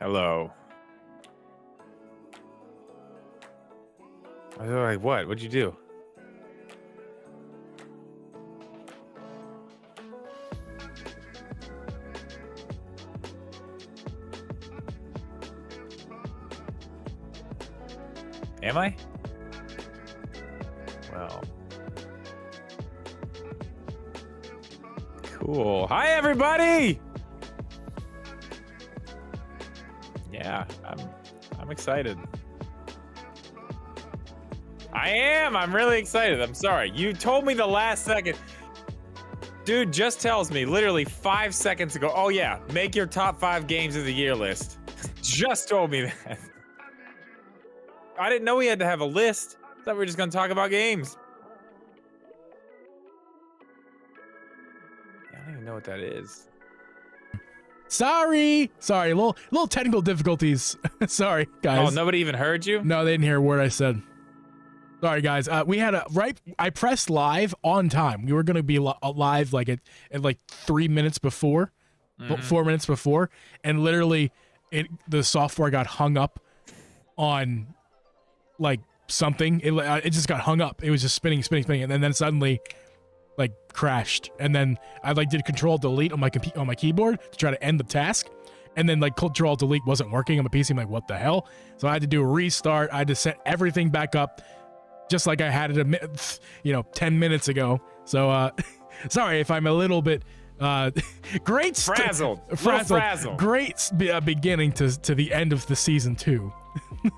Hello. I was like, what? What'd you do? Am I? Well. Cool. Hi, everybody! Yeah, I'm excited. I am. I'm really excited. I'm sorry. You told me the last second. Dude just tells me literally 5 seconds ago, oh yeah, make your top 5 games of the year list. Just told me that. I didn't know we had to have a list. I thought we were just gonna talk about games. I don't even know what that is. Sorry, a little technical difficulties. Sorry, guys. Oh, nobody even heard you? No, they didn't hear a word I said. Sorry, guys. We had I pressed live on time. We were gonna be live like at like 3 minutes before, 4 minutes before, and literally, the software got hung up on like something. It just got hung up. It was just spinning, and then suddenly, like crashed, and then I like did Control Delete on my keyboard to try to end the task, and then like Control Delete wasn't working on my PC. I'm like, what the hell? So I had to do a restart. I had to set everything back up, just like I had it 10 minutes ago. So sorry if I'm a little bit great frazzled. Great beginning to the end of the season 2.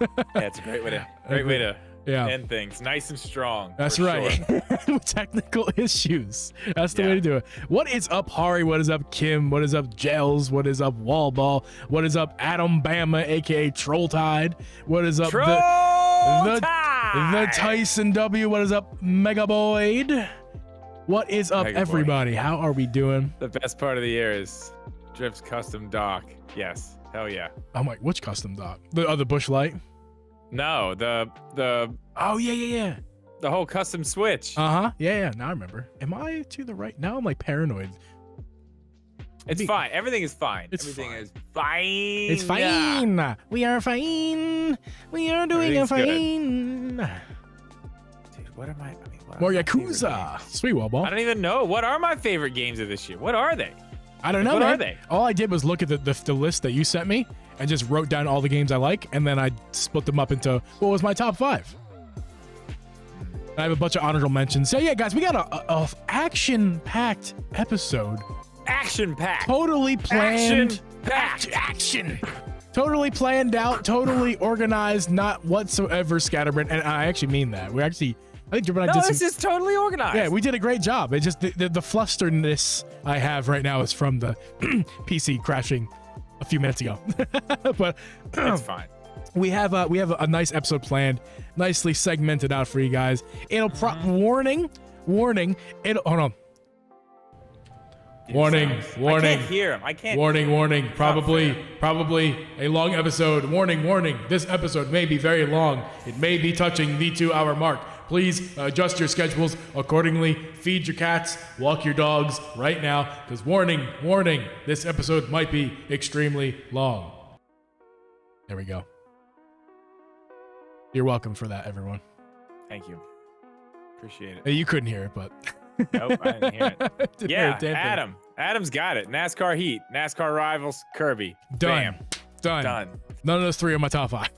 Yeah, it's a great way to end things nice and strong. That's right. Sure. Technical issues. That's the way to do it. What is up, Hari? What is up, Kim? What is up, Gels? What is up, Wallball? What is up, Adam Bama, aka Troll Tide? What is up, the Tyson W? What is up, Mega Boyd? What is up, Mega everybody? Boy. How are we doing? The best part of the year is Drip's custom dock. Yes, hell yeah. I'm like, which custom dock? The Bush Light? No, the oh yeah. The whole custom switch. Yeah. Now I remember. Am I to the right? Now I'm like paranoid. It's fine. Everything is fine. Everything is fine. It's fine. Yeah. We are fine. We are doing fine. Dude, what am I? More Yakuza. Sweet Wallball. I don't even know. What are my favorite games of this year? What are they? I don't know. What man. Are they? All I did was look at the list that you sent me and just wrote down all the games I like, and then I split them up into what was my top 5. I have a bunch of honorable mentions. So yeah, guys, we got a action-packed episode. Action-packed. Totally planned. Action. Totally planned out. Totally organized. Not whatsoever scatterbrained. And I actually mean that. I think Drip and I did this is totally organized. Yeah, we did a great job. It's just the flusterness I have right now is from the PC crashing a few minutes ago. But it's fine. We have a nice episode planned, nicely segmented out for you guys. It'll warning. It'll hold on. Warning. I can't hear him. I can't. Warning. Probably a long episode. Warning. This episode may be very long. It may be touching the 2-hour mark. Please adjust your schedules accordingly. Feed your cats, walk your dogs right now, because warning, this episode might be extremely long. There we go. You're welcome for that, everyone. Thank you. Appreciate it. You couldn't hear it, but... Nope, I didn't hear it. Yeah, Adam. Adam's got it. NASCAR Heat, NASCAR Rivals, Kirby. Done. Done. None of those 3 are my top 5.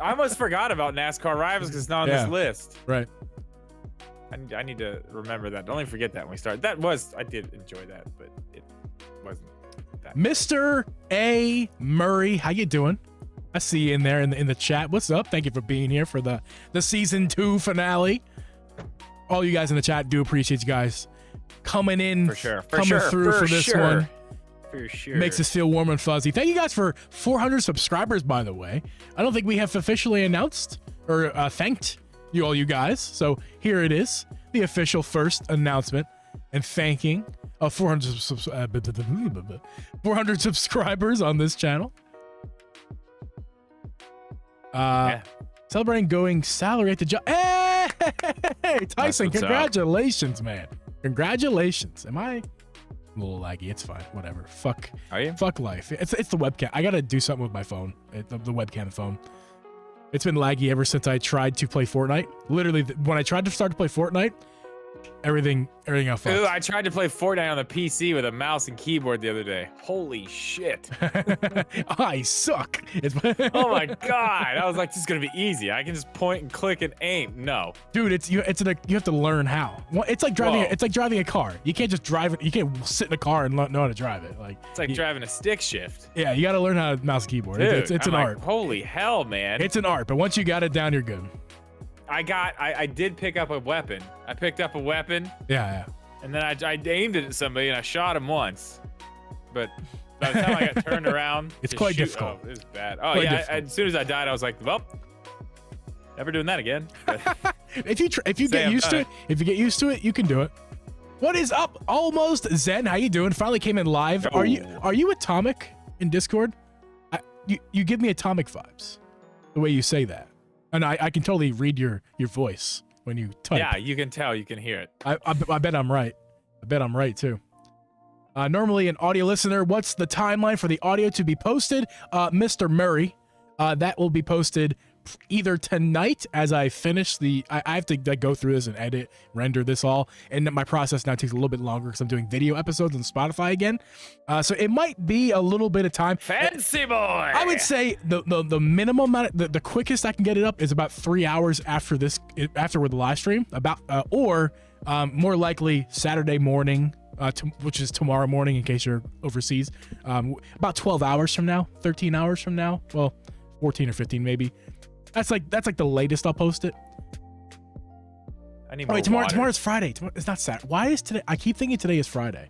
I almost forgot about NASCAR Rivals because it's not on this list. Right. I need to remember that. Don't only forget that when we start. I did enjoy that, but wasn't that. Mr. A. Murray, how you doing? I see you in there in the chat. What's up? Thank you for being here for the season 2 finale. All you guys in the chat, do appreciate you guys coming in, For sure. coming through for this one. For sure. Makes us feel warm and fuzzy. Thank you guys for 400 subscribers, by the way. I don't think we have officially announced or thanked all you guys. So here it is, the official first announcement and thanking of 400 subscribers on this channel. Celebrating going salary at the job. Hey, Tyson, congratulations, man. Congratulations. Am I a little laggy? It's fine. Whatever. Fuck. Are you? Fuck life. It's the webcam. I gotta do something with my phone. The webcam phone. It's been laggy ever since I tried to play Fortnite. Literally, when I tried to start to play Fortnite, everything got fucked. Ooh, I tried to play Fortnite on the PC with a mouse and keyboard the other day. Holy shit. I suck. Oh my god. I was like, this is gonna be easy. I can just point and click and aim. No. Dude, you have to learn how. Well, it's like driving a car. You can't just drive it. You can't sit in a car and know how to drive it. It's like driving a stick shift. Yeah, you got to learn how to mouse and keyboard. Dude, it's an art. Holy hell, man. It's an art, but once you got it down, you're good. I did pick up a weapon. I picked up a weapon. Yeah. And then I aimed it at somebody and I shot him once. But by the time I got turned around, it's quite difficult. Oh, it was bad. Oh yeah. As soon as I died, I was like, well, never doing that again. But if you get used to it, you can do it. What is up? Almost Zen. How you doing? Finally came in live. Oh. Are you Atomic in Discord? You give me Atomic vibes, the way you say that. And I can totally read your voice when you type. Yeah, you can tell, you can hear it. I bet I'm right. I bet I'm right too. Normally an audio listener, what's the timeline for the audio to be posted? Mr. Murray, that will be posted either tonight as I finish I have to go through this and edit, render this all, and my process now takes a little bit longer because I'm doing video episodes on Spotify again. So it might be a little bit of time. Fancy boy! I would say the minimum amount, the quickest I can get it up is about 3 hours after we're the live stream, or more likely Saturday morning, which is tomorrow morning in case you're overseas. About 12 hours from now, 13 hours from now. Well, 14 or 15 maybe. That's like the latest I'll post it. I need more water. Tomorrow's Friday. It's not Saturday. Why is today? I keep thinking today is Friday.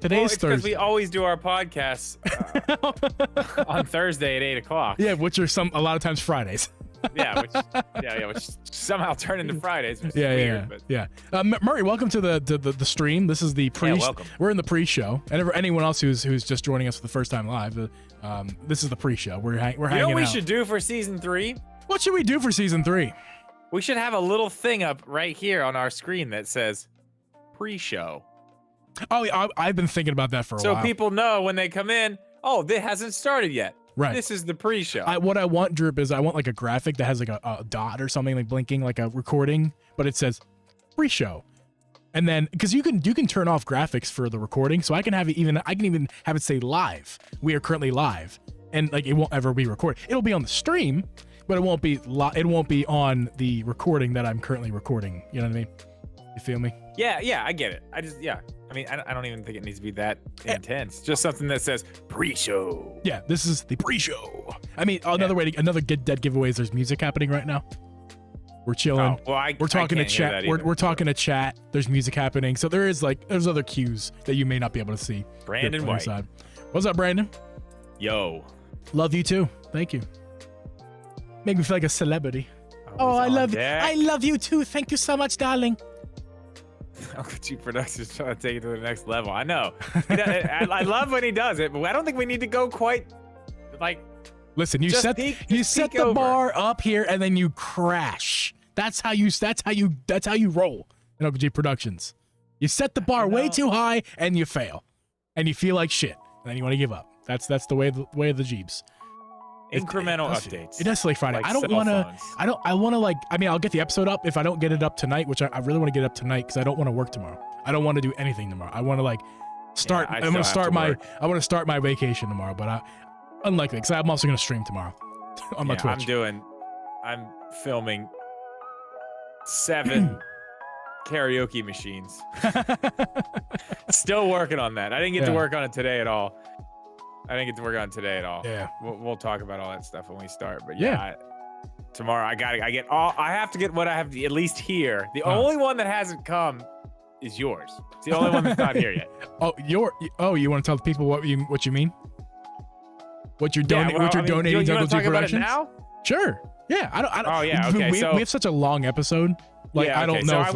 Today is Thursday. Because we always do our podcasts on Thursday at 8 o'clock. Yeah, which are a lot of times Fridays. which somehow turn into Fridays. Which is weird, Murray, welcome to the stream. This is the pre. Yeah, welcome. We're in the pre-show, and anyone else who's just joining us for the first time live, this is the pre-show. We're hanging out. You know what we should do for season 3? What should we do for season 3? We should have a little thing up right here on our screen that says pre-show. Oh, yeah, I've been thinking about that for a while. So people know when they come in, oh, this hasn't started yet. Right. This is the pre-show. What I want, Drip, is I want like a graphic that has like a dot or something like blinking, like a recording, but it says pre-show. And then, because you can turn off graphics for the recording, so I can even have it say live. We are currently live, and like it won't ever be recorded. It'll be on the stream, but it won't be on the recording that I'm currently recording. You know what I mean? You feel me? Yeah, I get it. I mean, I don't even think it needs to be that intense. Just something that says pre-show. Yeah, this is the pre-show. I mean, another good dead giveaways. There's music happening right now. We're chilling. Oh, well, we're talking to chat. We're talking to chat. There's music happening. So there's other cues that you may not be able to see. Brandon White. Side. What's up, Brandon? Yo. Love you too. Thank you. Make me feel like a celebrity. I love you too. Thank you so much, darling. Uncle G Productions trying to take it to the next level. I know. I love when he does it, but I don't think we need to go quite like. Listen, you set the bar up here and then you crash. That's how you roll in Uncle G Productions. You set the bar way too high and you fail, and you feel like shit, and then you want to give up. That's the way of the Jeebs. Incremental updates. It does feel like Friday. Like I want to. I mean, I'll get the episode up if I don't get it up tonight, which I really want to get up tonight because I don't want to work tomorrow. I don't want to do anything tomorrow. I want to start. I want to start my vacation tomorrow, but unlikely because I'm also going to stream tomorrow on my Twitch. I'm filming 7 karaoke machines. Still working on that. I didn't get to Yeah. work on it today at all. Yeah. We'll talk about all that stuff when we start. But Yeah. tomorrow I have to get what I have to at least here. The only one that hasn't come is yours. It's the only one that's not here yet. You want to tell the people what you mean? What you're donating? Yeah, what you're donating to you Uncle wanna G talk about it Productions? now? Sure. Yeah. I don't. Oh yeah. Okay. We have such a long episode. Like yeah, I don't okay, know. So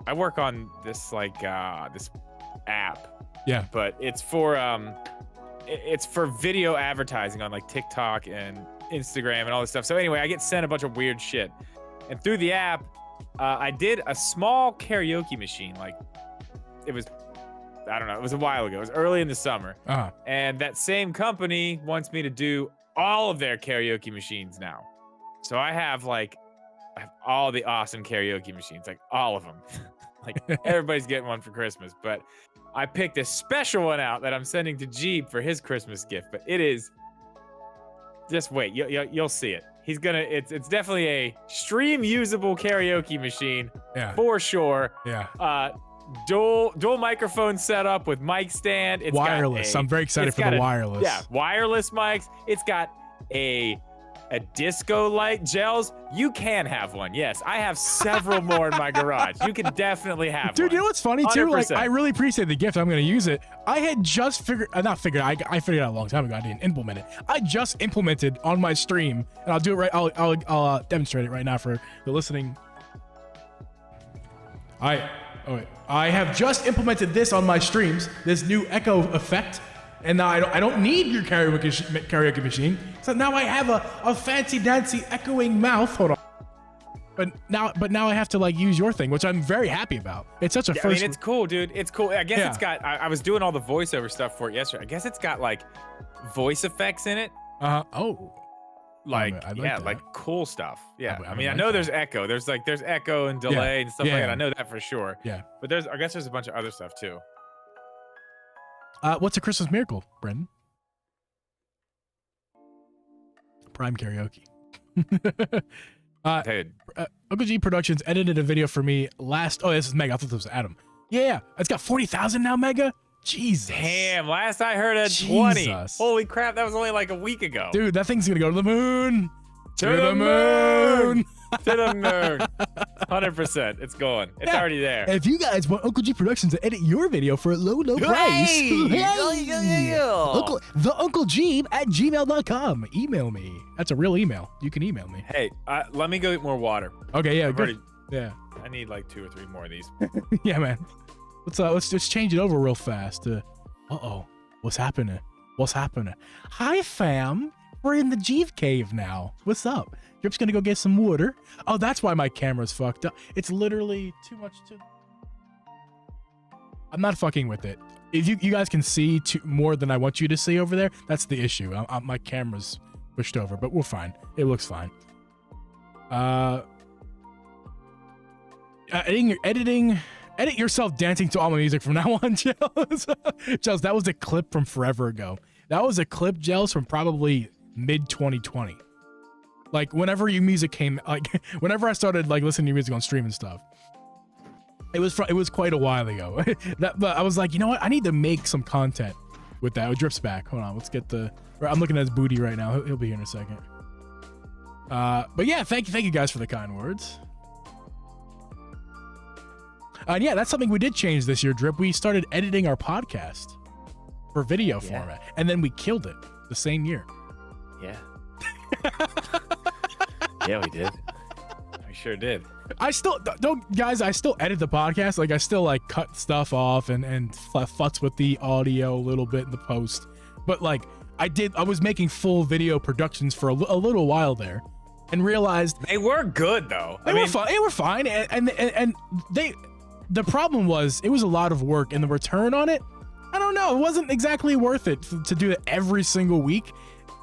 I work on this this app. Yeah. But it's for video advertising on like TikTok and Instagram and all this stuff. So anyway, I get sent a bunch of weird shit, and through the app, I did a small karaoke machine. Like it was, I don't know, it was a while ago. It was early in the summer, and that same company wants me to do all of their karaoke machines now. So I have all the awesome karaoke machines, like all of them. Like everybody's getting one for Christmas, but I picked a special one out that I'm sending to Geeb for his Christmas gift. But it is, just wait, you'll see it. It's definitely a stream usable karaoke machine, for sure. Yeah. Dual microphone setup with mic stand. It's wireless. I'm very excited for the wireless. Yeah, wireless mics. It's got a disco light. Gels, you can have one. Yes, I have several more in my garage. You can definitely have one. Dude, you know what's funny too? 100%. Like, I really appreciate the gift. I'm going to use it. I had just I figured it out a long time ago. I didn't implement it. I just implemented on my stream, and I'll do it right. I'll demonstrate it right now for the listening. I have just implemented this on my streams. This new echo effect. And now I don't need your karaoke machine. So now I have a fancy dancy echoing mouth. Hold on. But now I have to use your thing, which I'm very happy about. It's such a first. I mean, it's cool, dude. It's cool. I guess it's got. I was doing all the voiceover stuff for it yesterday. I guess it's got voice effects in it. Oh. Like cool stuff. Yeah. I mean, I know there's echo. There's echo and delay and stuff like that. I know that for sure. Yeah. But I guess there's a bunch of other stuff too. What's a Christmas miracle, Brendan? Prime karaoke. Dude. Uncle G Productions edited a video for me last. Oh, this is Mega. I thought this was Adam. Yeah, it's got 40,000 now, Mega. Jesus. Damn. Last I heard at 20. Holy crap! That was only like a week ago. Dude, that thing's gonna go to the moon. To the moon. To the moon. 100%. It's going. It's already there. If you guys want Uncle G Productions to edit your video for a low price, the Uncle Geeb at gmail.com. Email me. That's a real email. You can email me. Hey, let me go get more water. Okay, yeah, good. Yeah. I need 2 or 3 more of these. Yeah, man. Let's just change it over real fast. What's happening? Hi, fam. We're in the Geeb cave now. What's up? Drip's gonna go get some water. Oh, that's why my camera's fucked up. It's literally too much to. I'm not fucking with it. If you guys can see more than I want you to see over there, that's the issue. My camera's pushed over, but we're fine. It looks fine. Edit yourself dancing to all my music from now on, Gels. Gels, that was a clip from forever ago. That was a clip, Gels, from probably mid 2020. Like whenever your music came, whenever I started listening to your music on stream and stuff, it was quite a while ago. But I was like, you know what? I need to make some content with that. It drips back. Hold on, let's get I'm looking at his booty right now. He'll be here in a second. But yeah, thank you guys for the kind words. And yeah, that's something we did change this year, Drip. We started editing our podcast for video format, and then we killed it the same year. Yeah. Yeah, we did. We sure did. I still I still edit the podcast. I still cut stuff off and futz with the audio a little bit in the post. But I was making full video productions for a little while there, and realized they were good though. They were fine, and the problem was it was a lot of work, and the return on it, I don't know, it wasn't exactly worth it to do it every single week.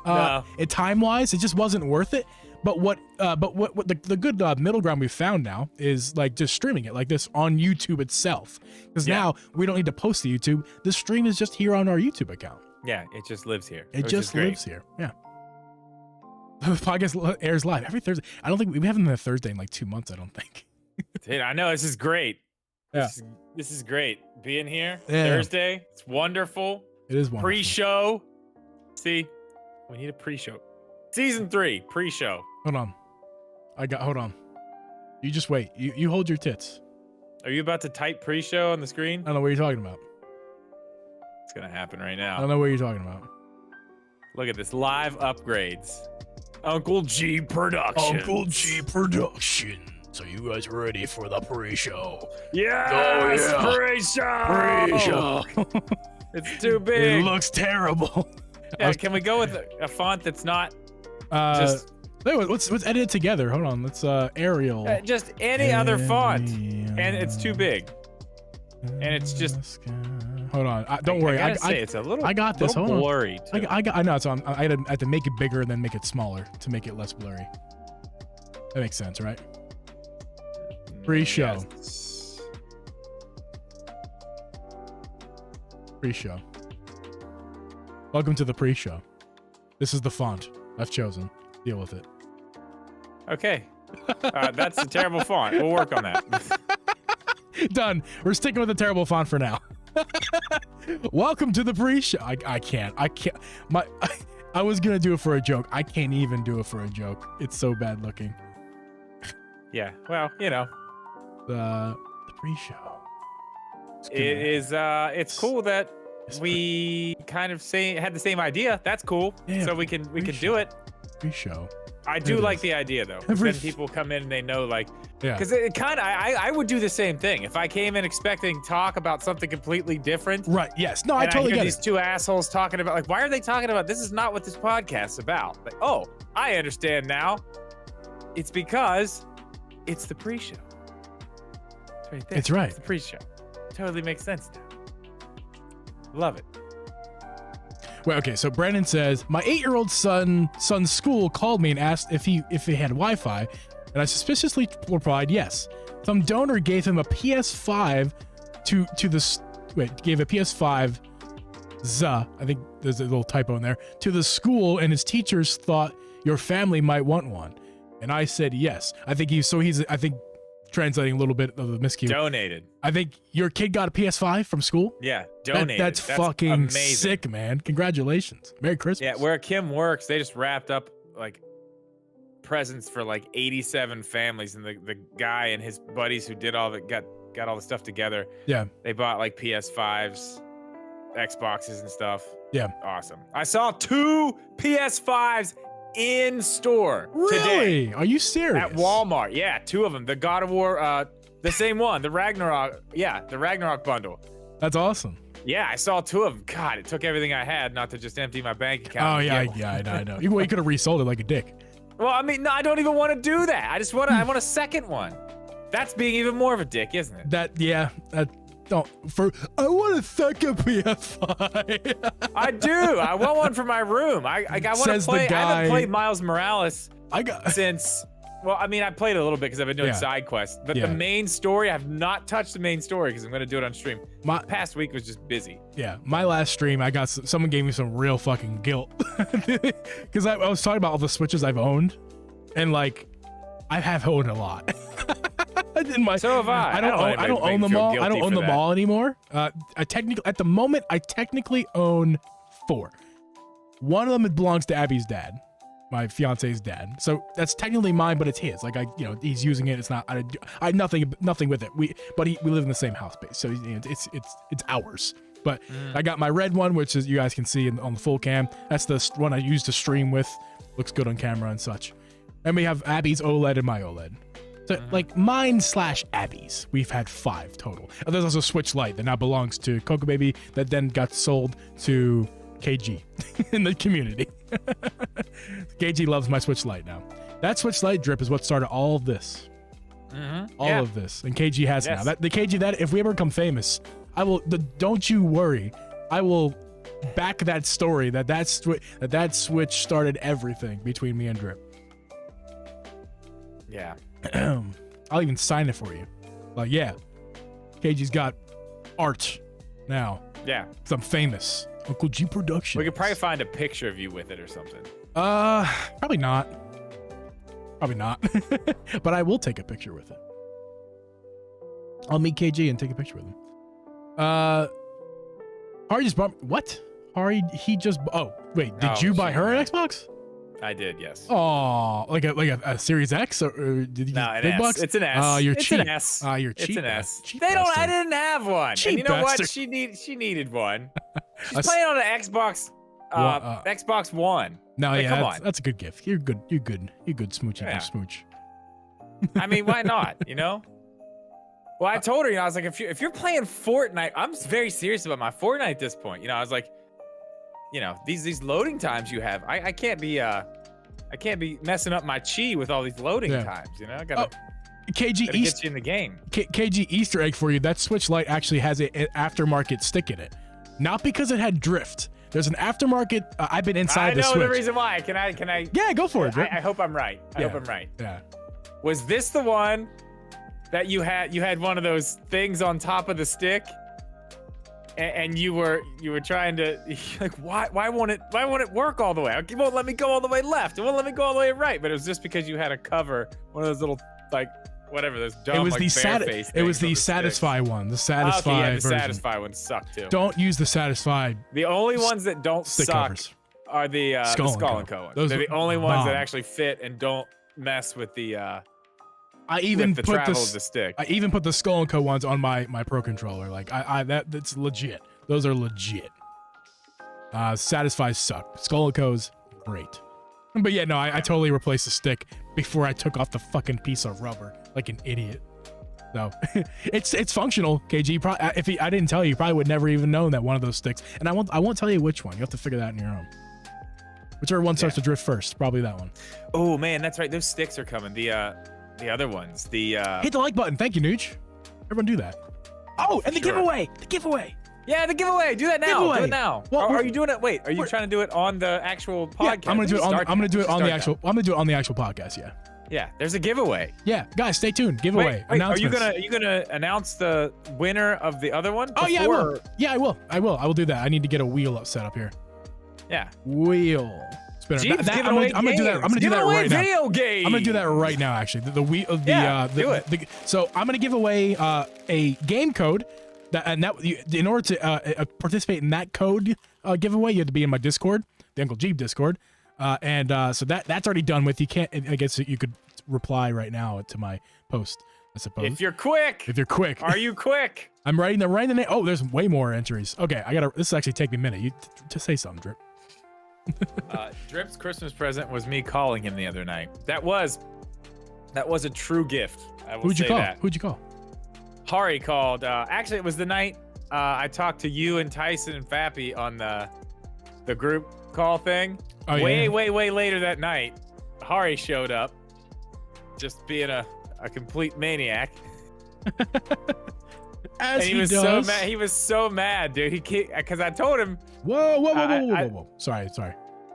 No. Time wise, it just wasn't worth it. But what the good middle ground we found now is just streaming it like this on YouTube itself, because now we don't need to post to YouTube. The stream is just here on our YouTube account. Yeah, it just lives here. It just lives here. Yeah. The podcast airs live every Thursday. I don't think we haven't been a Thursday in 2 months. I don't think. Dude, I know, this is great. Yeah. This is great. Being here Yeah. Thursday. It's wonderful. It is wonderful. Pre-show. See, we need a pre-show. Season 3 pre-show. Hold on. Hold on. You just wait. You hold your tits. Are you about to type pre-show on the screen? I don't know what you're talking about. It's gonna happen right I now. don't know what you're talking about. Look at this live upgrades. Uncle G Productions. Uncle G Productions. Are you guys ready for the pre-show? Yes, Oh, yeah. pre-show. Pre-show. It's too big. It looks terrible. Yeah, can we go with a font that's not Just let's edit it together. Hold on. Let's Arial. just any other font, and it's too big, and it's just. Hold on. Don't worry. I gotta say, it's a little. I got this. Little Hold on. blurry. Too. I know. So I had to make it bigger and then make it smaller to make it less blurry. That makes sense, right? Pre-show. Yes. Pre-show. Welcome to the pre-show. This is the font I've chosen. Deal with it. Okay. That's a terrible font. We'll work on that. Done. We're sticking with the terrible font for now. Welcome to the pre-show. I can't. I was gonna do it for a joke. I can't even do it for a joke. It's so bad looking. Yeah. Well, you know. The pre-show. It's cool that we kind of had the same idea. That's cool. Yeah, so we can do it. Pre-show. I do like the idea though. 'Cause Every then people come in and they know like, Yeah. because it kind of I would do the same thing if I came in expecting talk about something completely different. Right. Yes. No, I And totally hear get these it. two assholes talking about like, why are they talking about this? Is not what this podcast's about. Like, oh, I understand now. It's because it's the pre-show. It's right there. It's right. It's the pre-show. Totally makes sense now. Love it. Well, okay, so Brandon says, my 8-year-old son's school called me and asked if he had Wi-Fi, and I suspiciously replied yes. Some donor gave him a PS5 gave a PS5 I think there's a little typo in there, to the school, and his teachers thought your family might want one. And I said yes. I think he's translating a little bit of the miscue. Donated. I think your kid got a PS5 from school? Yeah, donated. That's fucking amazing. sick, man. Congratulations. Merry Christmas. Yeah, where Kim works, they just wrapped up like presents for like 87 families, and the guy and his buddies who did all the got all the stuff together. Yeah. They bought like PS5s, Xboxes and stuff. Yeah. Awesome. I saw 2 PS5s in store today Really? Are you serious? at Walmart. Yeah, 2 of them. The God of War, the same one, the Ragnarok. Yeah, the Ragnarok bundle. That's awesome. Yeah, I saw 2 of them. God, it took everything I had not to just empty my bank account. Oh, and yeah, get one. I know. You could have resold it like a dick. Well, I mean, no, I don't even want to do that. I want a second one. That's being even more of a dick, isn't it? I want a second PS5. I do. I want one for my room. I want to Says the play. I guy- haven't played Miles Morales I got since. Well, I mean, I played it a little bit because I've been doing Yeah. side quests, but Yeah. the main story, I have not touched the main story because I'm going to do it on stream. my Past week was just busy. my last stream. I got someone gave me some real fucking guilt because I was talking about all the Switches I've owned, and like I have owned a lot. So have I. I don't own them all. I don't own them all anymore. At the moment, I technically own 4. One of them belongs to Abby's dad, my fiance's dad. So that's technically mine, but it's his. Like he's using it. It's not. I nothing with it. We live in the same house base, so it's ours. But I got my red one, which is you guys can see on the full cam. That's the one I use to stream with. Looks good on camera and such. And we have Abby's OLED and my OLED. So like mine / Abby's, we've had 5 total. And there's also Switch Lite that now belongs to Coco Baby that then got sold to KG in the community. KG loves my Switch Lite now. That Switch Lite drip is what started all of this. All of this. And KG has it now. The KG that if we ever become famous, I will. Don't you worry. I will back that story that Switch started everything between me and Drip. Yeah. I'll even sign it for you. Like, yeah, KG's got art now. Yeah. 'Cause I'm famous. Uncle G Productions. We could probably find a picture of you with it or something. Probably not. Probably not. But I will take a picture with it. I'll meet KG and take a picture with him. Hari just bought what? Hari, he just. Oh wait, did you buy her an Xbox? I did, yes. Oh, like a Series X or did you get big S. bucks? It's an S. Oh, you're it's cheap. An S. You're cheap. It's an S. Cheap they don't. bastard. I didn't have one. Cheap and you know bastard. what? She needed one. She's playing on an Xbox. Xbox One. No, like, yeah, come on. That's a good gift. You're good. You're good. You're good smooching. Yeah. Smooch. I mean, why not? You know. Well, I told her, you know, I was like, if you're playing Fortnite, I'm very serious about my Fortnite at this point. You know, I was like, you know, these loading times you have, I can't be messing up my chi with all these loading times. You know, I gotta KG get you in the game. KG Easter egg for you. That Switch Lite actually has an aftermarket stick in it, not because it had drift. There's an aftermarket. I've been inside the Switch. I know the reason why. Can I? Yeah, go for it. I hope I'm right. I hope I'm right. Yeah. Was this the one that you had one of those things on top of the stick, and you were trying to like why won't it work all the way? It won't let me go all the way left. It won't let me go all the way right. But it was just because you had a cover, one of those little like whatever those dumb. It was the Satisfy one. The Satisfy the version. Satisfy ones suck too. Don't use the Satisfy. The only ones that don't suck covers are the Skull and Co ones. They're the only ones that actually fit and don't mess with the. I even with the put travel of the stick. I even put the Skull and Co ones on my Pro controller. Like that's legit. Those are legit. Satisfy suck. Skull and Co's great. But yeah, no, I totally replaced the stick before I took off the fucking piece of rubber like an idiot. So it's functional. KG, if I didn't tell you, you probably would never even known that one of those sticks. And I won't tell you which one. You have to figure that on your own. Whichever one starts to drift first, probably that one. Oh man, that's right. Those sticks are coming. The other ones. Hit the like button. Thank you, Nooch. Everyone do that. Oh, and the giveaway. The giveaway. Yeah, the giveaway. Do that now. Giveaway. Do it now. Well, are you doing it? Wait, are you trying to do it on the actual podcast? Yeah, I'm gonna do it on the actual podcast. Yeah. Yeah, there's a giveaway. Yeah, guys, stay tuned. Giveaway. Wait, are you gonna announce the winner of the other one? Oh yeah, I will. Yeah, I will. I will do that. I need to get a wheel set up here. Yeah. Wheel. Geeb's I'm gonna do that. I'm gonna do that right now. Video games. I'm gonna do that right now. Actually, the wheel. Do it. So I'm gonna give away a game code. In order to participate in that code giveaway, you have to be in my Discord, the Uncle Geeb Discord, so that's already done with. You can't. I guess you could reply right now to my post, I suppose. If you're quick. Are you quick? I'm writing the name. Oh, there's way more entries. Okay, this actually take me a minute. You to say something, Drip. Drip's Christmas present was me calling him the other night. That was a true gift. I will say that. Who'd you call? Hari called. Actually, it was the night I talked to you and Tyson and Fappy on the group call thing. Oh, way later that night, Hari showed up, just being a complete maniac. As and he was so mad. He was so mad, dude. Because I told him. Whoa. Sorry.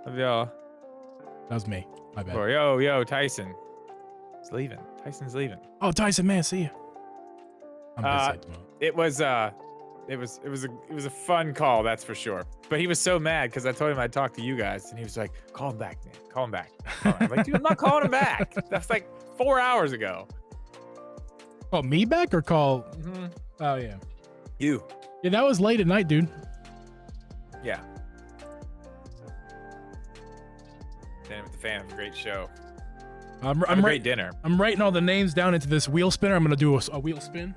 Yo. That was me. My bad. Yo, Tyson. He's leaving. Tyson's leaving. Oh, Tyson, man, see you. It was a fun call, that's for sure. But he was so mad because I told him I'd talk to you guys, and he was like, "Call him back, man. Call him back." I'm like, "Dude, I'm not calling him back. That's like 4 hours ago." Call me back or call? Mm-hmm. Oh yeah. You. Yeah, that was late at night, dude. Yeah. Dan with the fan of a great show. I'm great dinner. I'm writing all the names down into this wheel spinner. I'm gonna do a wheel spin.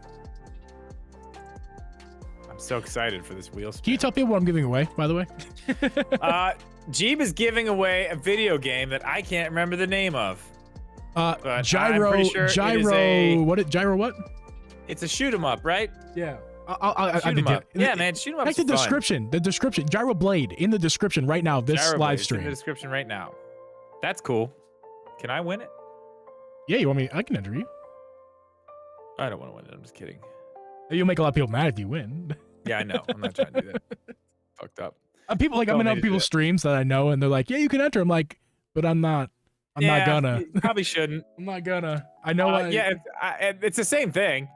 I'm so excited for this wheel spin. Can you tell people what I'm giving away, by the way? Geeb is giving away a video game that I can't remember the name of. Gyro. Gyro what? It's a shoot 'em up, right? Yeah. Yeah, man, shoot 'em up. Like the description. The description. Gyro Blade in the description right now. This Gyro live Blade's stream. in the description right now. That's cool. Can I win it? Yeah, you want me? I can enter you. I don't want to win it. I'm just kidding. You'll make a lot of people mad if you win. Yeah, I know. I'm not trying to do that. Fucked up. People like I'm in people's streams that I know, and they're like, "Yeah, you can enter." I'm like, but I'm not. I'm not gonna. You probably shouldn't. I'm not gonna. I know. It's the same thing.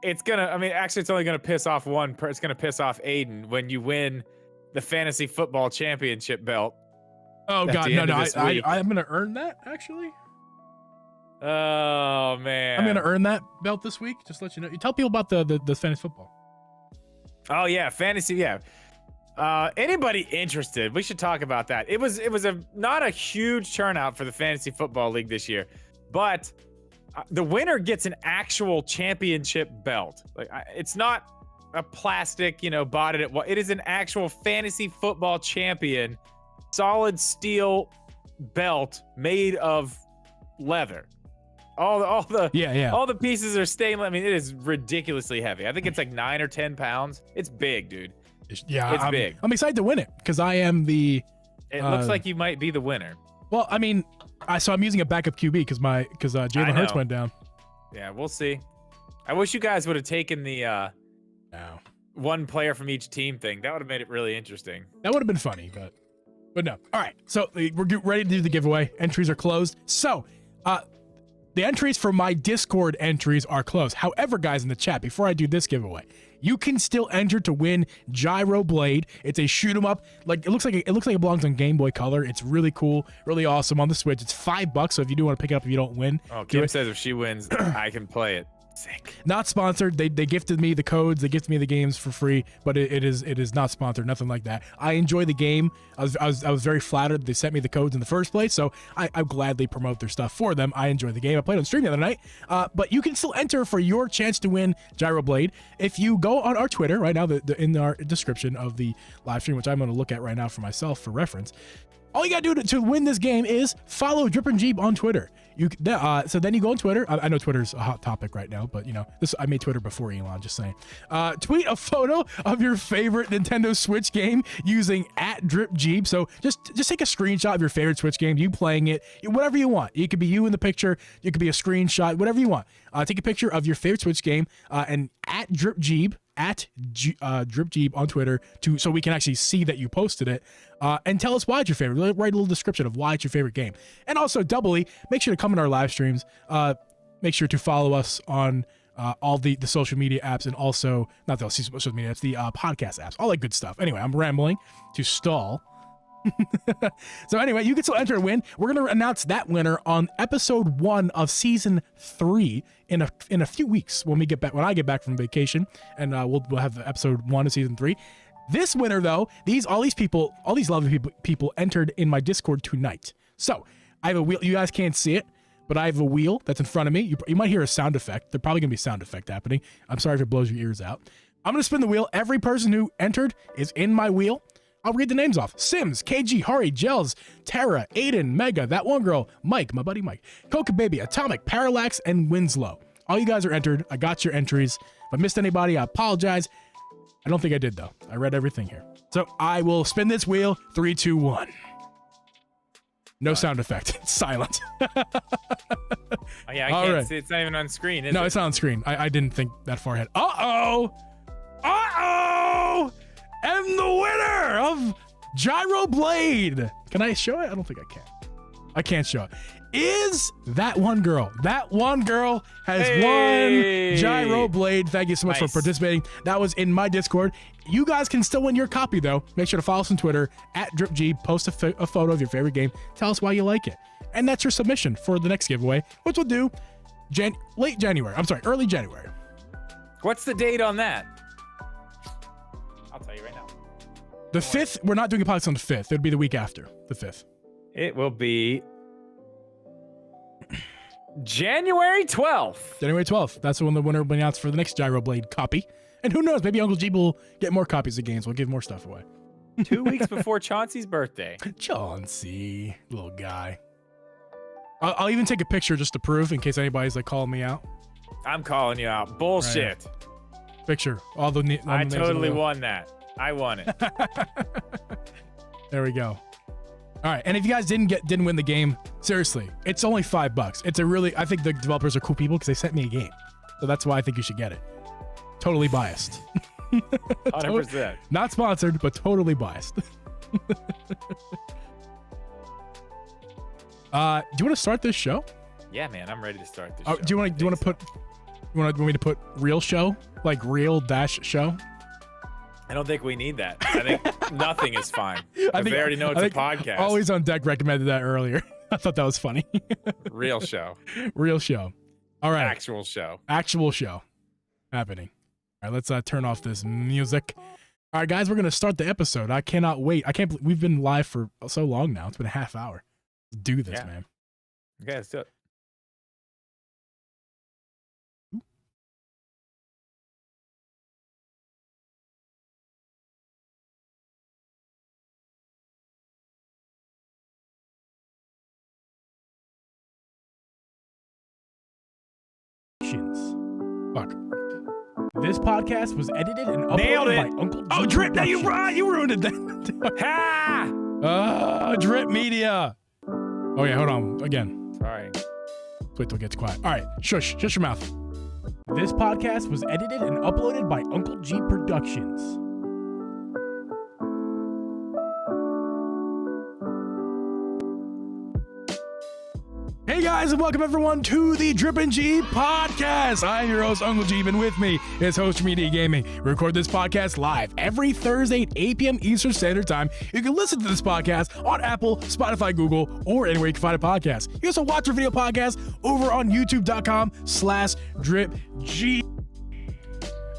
It's gonna. I mean, actually, it's only gonna piss off one. It's gonna piss off Aiden when you win the fantasy football championship belt. Oh God, no! I'm gonna earn that actually. Oh man. I'm gonna earn that belt this week. Just to let you know. You tell people about the fantasy football. Oh yeah, fantasy. Yeah. Anybody interested? We should talk about that. It was not a huge turnout for the fantasy football league this year, but the winner gets an actual championship belt. Like it's not a plastic, bought it at it is an actual fantasy football champion, solid steel belt made of leather. All the pieces are stainless. I mean, it is ridiculously heavy. I think it's like 9 or 10 pounds. It's big, dude. Yeah, it's big. I'm excited to win it because I am the. It looks like you might be the winner. Well, I mean, so I'm using a backup QB because Jalen Hurts went down. Yeah, we'll see. I wish you guys would have taken the one player from each team thing. That would have made it really interesting. That would have been funny, but no. All right, so we're ready to do the giveaway. Entries are closed. So, the entries for my Discord entries are closed. However, guys in the chat, before I do this giveaway, you can still enter to win Gyro Blade. It's a shoot 'em up. Like it looks like it belongs on Game Boy Color. It's really cool, really awesome on the Switch. It's $5, so if you do want to pick it up if you don't win. Oh, Kim says if she wins, I can play it. Sick. Not sponsored. They gifted me the codes. They gifted me the games for free, but it is not sponsored. Nothing like that. I enjoy the game. I was very flattered they sent me the codes in the first place, so I gladly promote their stuff for them. I enjoy the game. I played on stream the other night, but you can still enter for your chance to win Gyro Blade if you go on our Twitter right now. In our description of the live stream, which I'm going to look at right now for myself for reference. All you gotta do to win this game is follow Drip and Geeb on Twitter. So then you go on Twitter. I know Twitter's a hot topic right now, but I made Twitter before Elon. Just saying. Tweet a photo of your favorite Nintendo Switch game using @DripGeeb. So just take a screenshot of your favorite Switch game, you playing it, whatever you want. It could be you in the picture. It could be a screenshot, whatever you want. Take a picture of your favorite Switch game and @DripGeeb. @DripGeeb on Twitter so we can actually see that you posted it, and tell us why it's your favorite. Write a little description of why it's your favorite game. And also, doubly, make sure to come in our live streams. Make sure to follow us on all the social media apps, and also not the social media, it's the podcast apps, all that good stuff. Anyway, I'm rambling to stall. So anyway, you can still enter and win. We're going to announce that winner on episode 1 of season 3 in a few weeks when I get back from vacation, and we'll have episode 1 of season 3. This winner, though, all these lovely people entered in my Discord tonight. So I have a wheel. You guys can't see it, but I have a wheel that's in front of me. You might hear a sound effect. There's probably going to be a sound effect happening. I'm sorry if it blows your ears out. I'm going to spin the wheel. Every person who entered is in my wheel. I'll read the names off. Sims, KG, Hari, Gels, Tara, Aiden, Mega, That One Girl, Mike, my buddy Mike, Coca Baby, Atomic, Parallax, and Winslow. All you guys are entered. I got your entries. If I missed anybody, I apologize. I don't think I did, though. I read everything here. So I will spin this wheel. 3, 2, 1. No sound effect. It's silent. Oh, yeah, I can't see. It's not even on screen, is it? No, it's not on screen. I didn't think that far ahead. Uh-oh! And the winner of Gyro Blade. Can I show it? I don't think I can. I can't show it. Is That One Girl. That One Girl has won Gyro Blade. Thank you so much for participating. That was in my Discord. You guys can still win your copy, though. Make sure to follow us on Twitter @DripGeeb. Post a photo of your favorite game. Tell us why you like it. And that's your submission for the next giveaway, which we'll do early January. What's the date on that? I'll tell you right now. The 5th, we're not doing a podcast on the 5th. It would be the week after the 5th. It will be January 12th. January 12th. That's when the winner will be announced for the next Gyro Blade copy. And who knows, maybe Uncle Geeb will get more copies of games. We'll give more stuff away. 2 weeks before Chauncey's birthday. Chauncey, little guy. I'll even take a picture just to prove in case anybody's like calling me out. I'm calling you out. Bullshit. Right. Picture. All the I totally won that. I won it. There we go. All right, and if you guys didn't win the game, seriously, it's only $5. I think the developers are cool people because they sent me a game, so that's why I think you should get it. Totally biased. 100%. Not sponsored, but totally biased. Do you want to start this show? Yeah, man, I'm ready to start this show. Do you want me to put real show, like real dash show? I don't think we need that. I think nothing is fine. They already know it's a podcast. Always on Deck recommended that earlier. I thought that was funny. Real show. Real show. All right. Actual show. Actual show happening. All right, let's turn off this music. All right, guys, we're going to start the episode. I cannot wait. I can't believe we've been live for so long now. It's been a half hour. Let's do this, man. Okay, let's do it. Fuck. This podcast was edited and Nailed uploaded it. by Uncle Geeb. Oh, Drip, Productions. you ruined it. Ha! Drip Media. Oh yeah, hold on. Again. Sorry. Let's wait till it gets quiet. All right, shush your mouth. This podcast was edited and uploaded by Uncle Geeb Productions. Hey guys, and welcome everyone to the Drip and Geeb podcast. I'm your host, Uncle Geeb, and with me is Host Media Gaming. We record this podcast live every Thursday at 8 p.m. Eastern Standard Time. You can listen to this podcast on Apple, Spotify, Google, or anywhere you can find a podcast. You also watch our video podcast over on youtube.com/DripGeeb.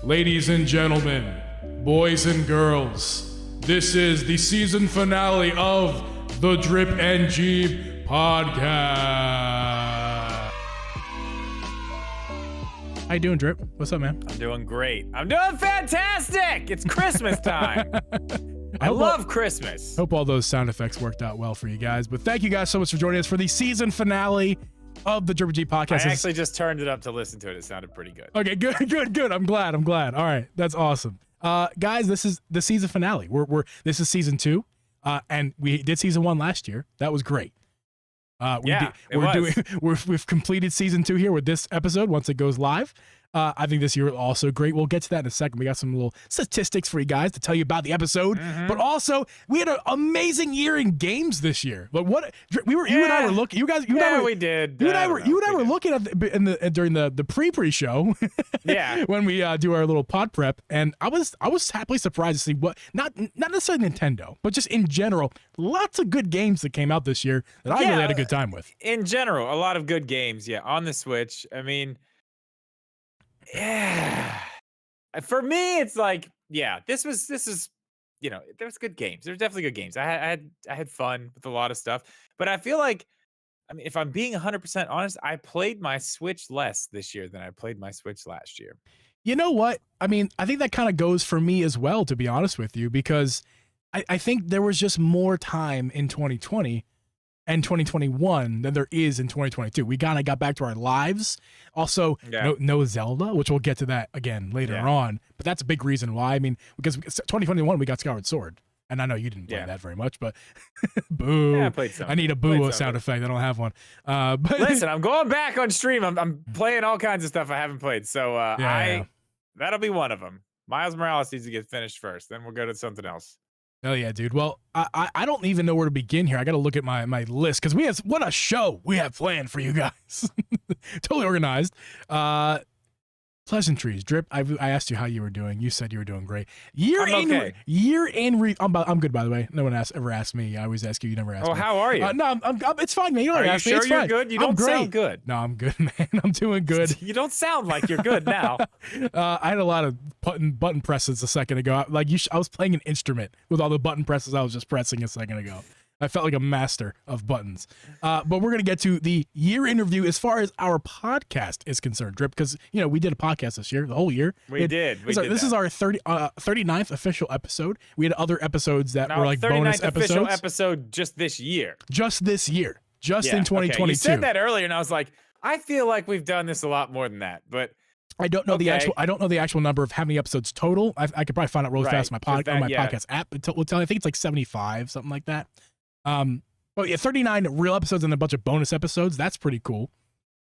Ladies and gentlemen, boys and girls, this is the season finale of the Drip and Geeb podcast. How you doing, Drip? What's up, man? I'm doing great. I'm doing fantastic. It's Christmas time. I love Christmas. Hope all those sound effects worked out well for you guys. But thank you guys so much for joining us for the season finale of the Drip and Geeb podcast. I actually just turned it up to listen to it. It sounded pretty good. Okay, good. I'm glad. All right, that's awesome. Guys, this is the season finale. This is season 2. And we did season 1 last year. That was great. We've completed season 2 here with this episode once it goes live. I think this year is also great. We'll get to that in a second. We got some little statistics for you guys to tell you about the episode. But also, we had an amazing year in games this year. But you and I were looking. We did. You and I were looking at during the pre-show. Yeah. When we do our little pod prep, and I was happily surprised to see what not necessarily Nintendo, but just in general, lots of good games that came out this year that I really had a good time with. In general, a lot of good games. Yeah, on the Switch. I mean. Yeah. For me, it's like, this is, there's good games. There's definitely good games. I had fun with a lot of stuff, but I feel like, if I'm being 100% honest, I played my Switch less this year than I played my Switch last year. You know what? I think that kind of goes for me as well, to be honest with you, because I think there was just more time in 2020 and 2021 than there is in 2022. We kind of got back to our lives. Also, no Zelda, which we'll get to that again later on. But that's a big reason why. Because 2021 we got Skyward Sword, and I know you didn't play that very much, but boo! Yeah, I played some. I need a boo sound effect. I don't have one. But listen, I'm going back on stream. I'm playing all kinds of stuff I haven't played, so that'll be one of them. Miles Morales needs to get finished first, then we'll go to something else. Oh yeah, dude. Well, I don't even know where to begin here. I got to look at my list because what a show we have planned for you guys. Totally organized. Pleasantries, Drip. I asked you how you were doing. You said you were doing great. I'm good, by the way. No one ever asked me. I always ask you. You never ask me. Oh, how are you? No, I'm it's fine, man. You don't ask me. Sure it's you're fine. good? You don't sound good. No, I'm good, man. I'm doing good. You don't sound like you're good now. I had a lot of button presses a second ago. I was playing an instrument with all the button presses I was just pressing a second ago. I felt like a master of buttons. But we're going to get to the year in review as far as our podcast is concerned, Drip, because, we did a podcast this year, the whole year. This is our 39th official episode. We had other episodes that were like bonus episodes. 39th official episode just this year. Just this year. Just in 2022. Okay. You said that earlier, and I was like, I feel like we've done this a lot more than that, but... I don't know the actual number of how many episodes total. I could probably find out really fast on my podcast app. We'll tell you, I think it's like 75, something like that. 39 real episodes and a bunch of bonus episodes. That's pretty cool.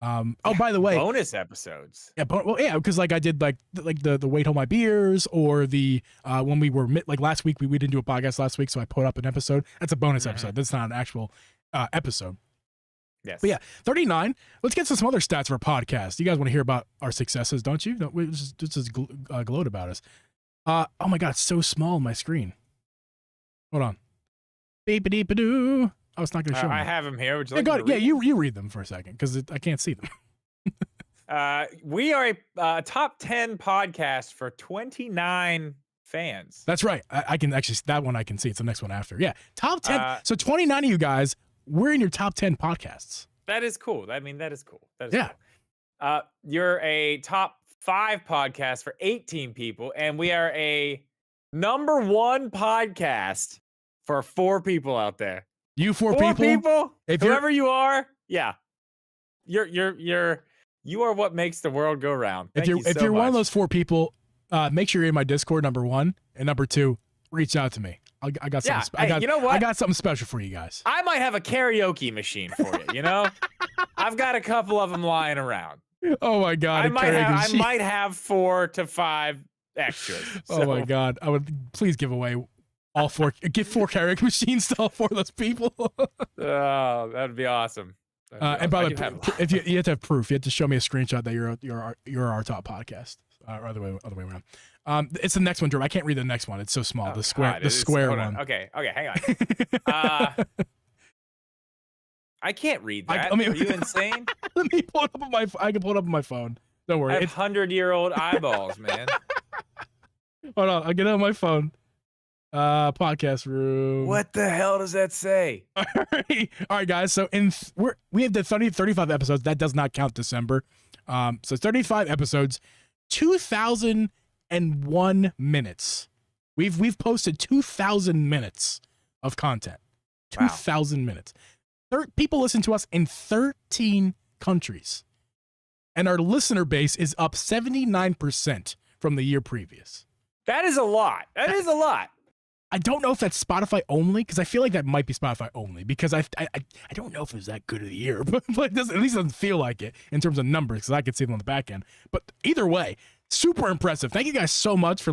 By the way, bonus episodes. Yeah, because I did the Wait Hold My Beers, or the when we were last week we didn't do a podcast last week, so I put up an episode. That's a bonus episode. That's not an actual episode. Yes. But 39. Let's get to some other stats for a podcast. You guys want to hear about our successes, don't you? Just gloat about us. Oh my god, it's so small on my screen. Hold on. Beep-a-deep-a-doo. I was not going to show them. I have them here. Would you Yeah, like go me ahead. to Yeah, read you read them for a second because I can't see them. We are a top 10 podcast for 29 fans. That's right. I can actually, that one I can see. It's the next one after. Yeah. Top 10. So 29 of you guys, we're in your top 10 podcasts. That is cool. I mean, that is cool. That is Yeah. cool. You're a top 5 podcast for 18 people, and we are a number 1 podcast for 4 people out there. You 4 people? people? If whoever you are, yeah. You are what makes the world go round. Thank you so if you're much. one of those 4 people, make sure you're in my Discord, number 1, and number 2, reach out to me. I got something. You know what? I got something special for you guys. I might have a karaoke machine for you. You know, I've got a couple of them lying around. Oh my god! I might have 4 to 5 extras. So. Oh my god! I would please give away all 4. Give 4 karaoke machines to all 4 of those people. Oh, that'd be awesome. And by the way, if you have to have proof, you have to show me a screenshot that you're our top podcast. Or other way around. It's the next one, Drew. I can't read the next one. It's so small. The square one. Okay, hang on. I can't read that. Are you insane? Let me pull it up on my. I can pull it up on my phone. Don't worry. I have 100-year-old eyeballs, man. Hold on. I'll get it on my phone. Podcast room. What the hell does that say? All right, guys. So we have the 35 episodes. That does not count December. So 35 episodes. 2,001 minutes. We've posted 2,000 minutes of content. 2,000 minutes. People listen to us in 13 countries. And our listener base is up 79% from the year previous. That is a lot. That is a lot. I don't know if that's Spotify only, because I feel like that might be Spotify only, because I don't know if it was that good of the year, but at least it doesn't feel like it in terms of numbers, because I could see them on the back end. But either way, super impressive. Thank you guys so much for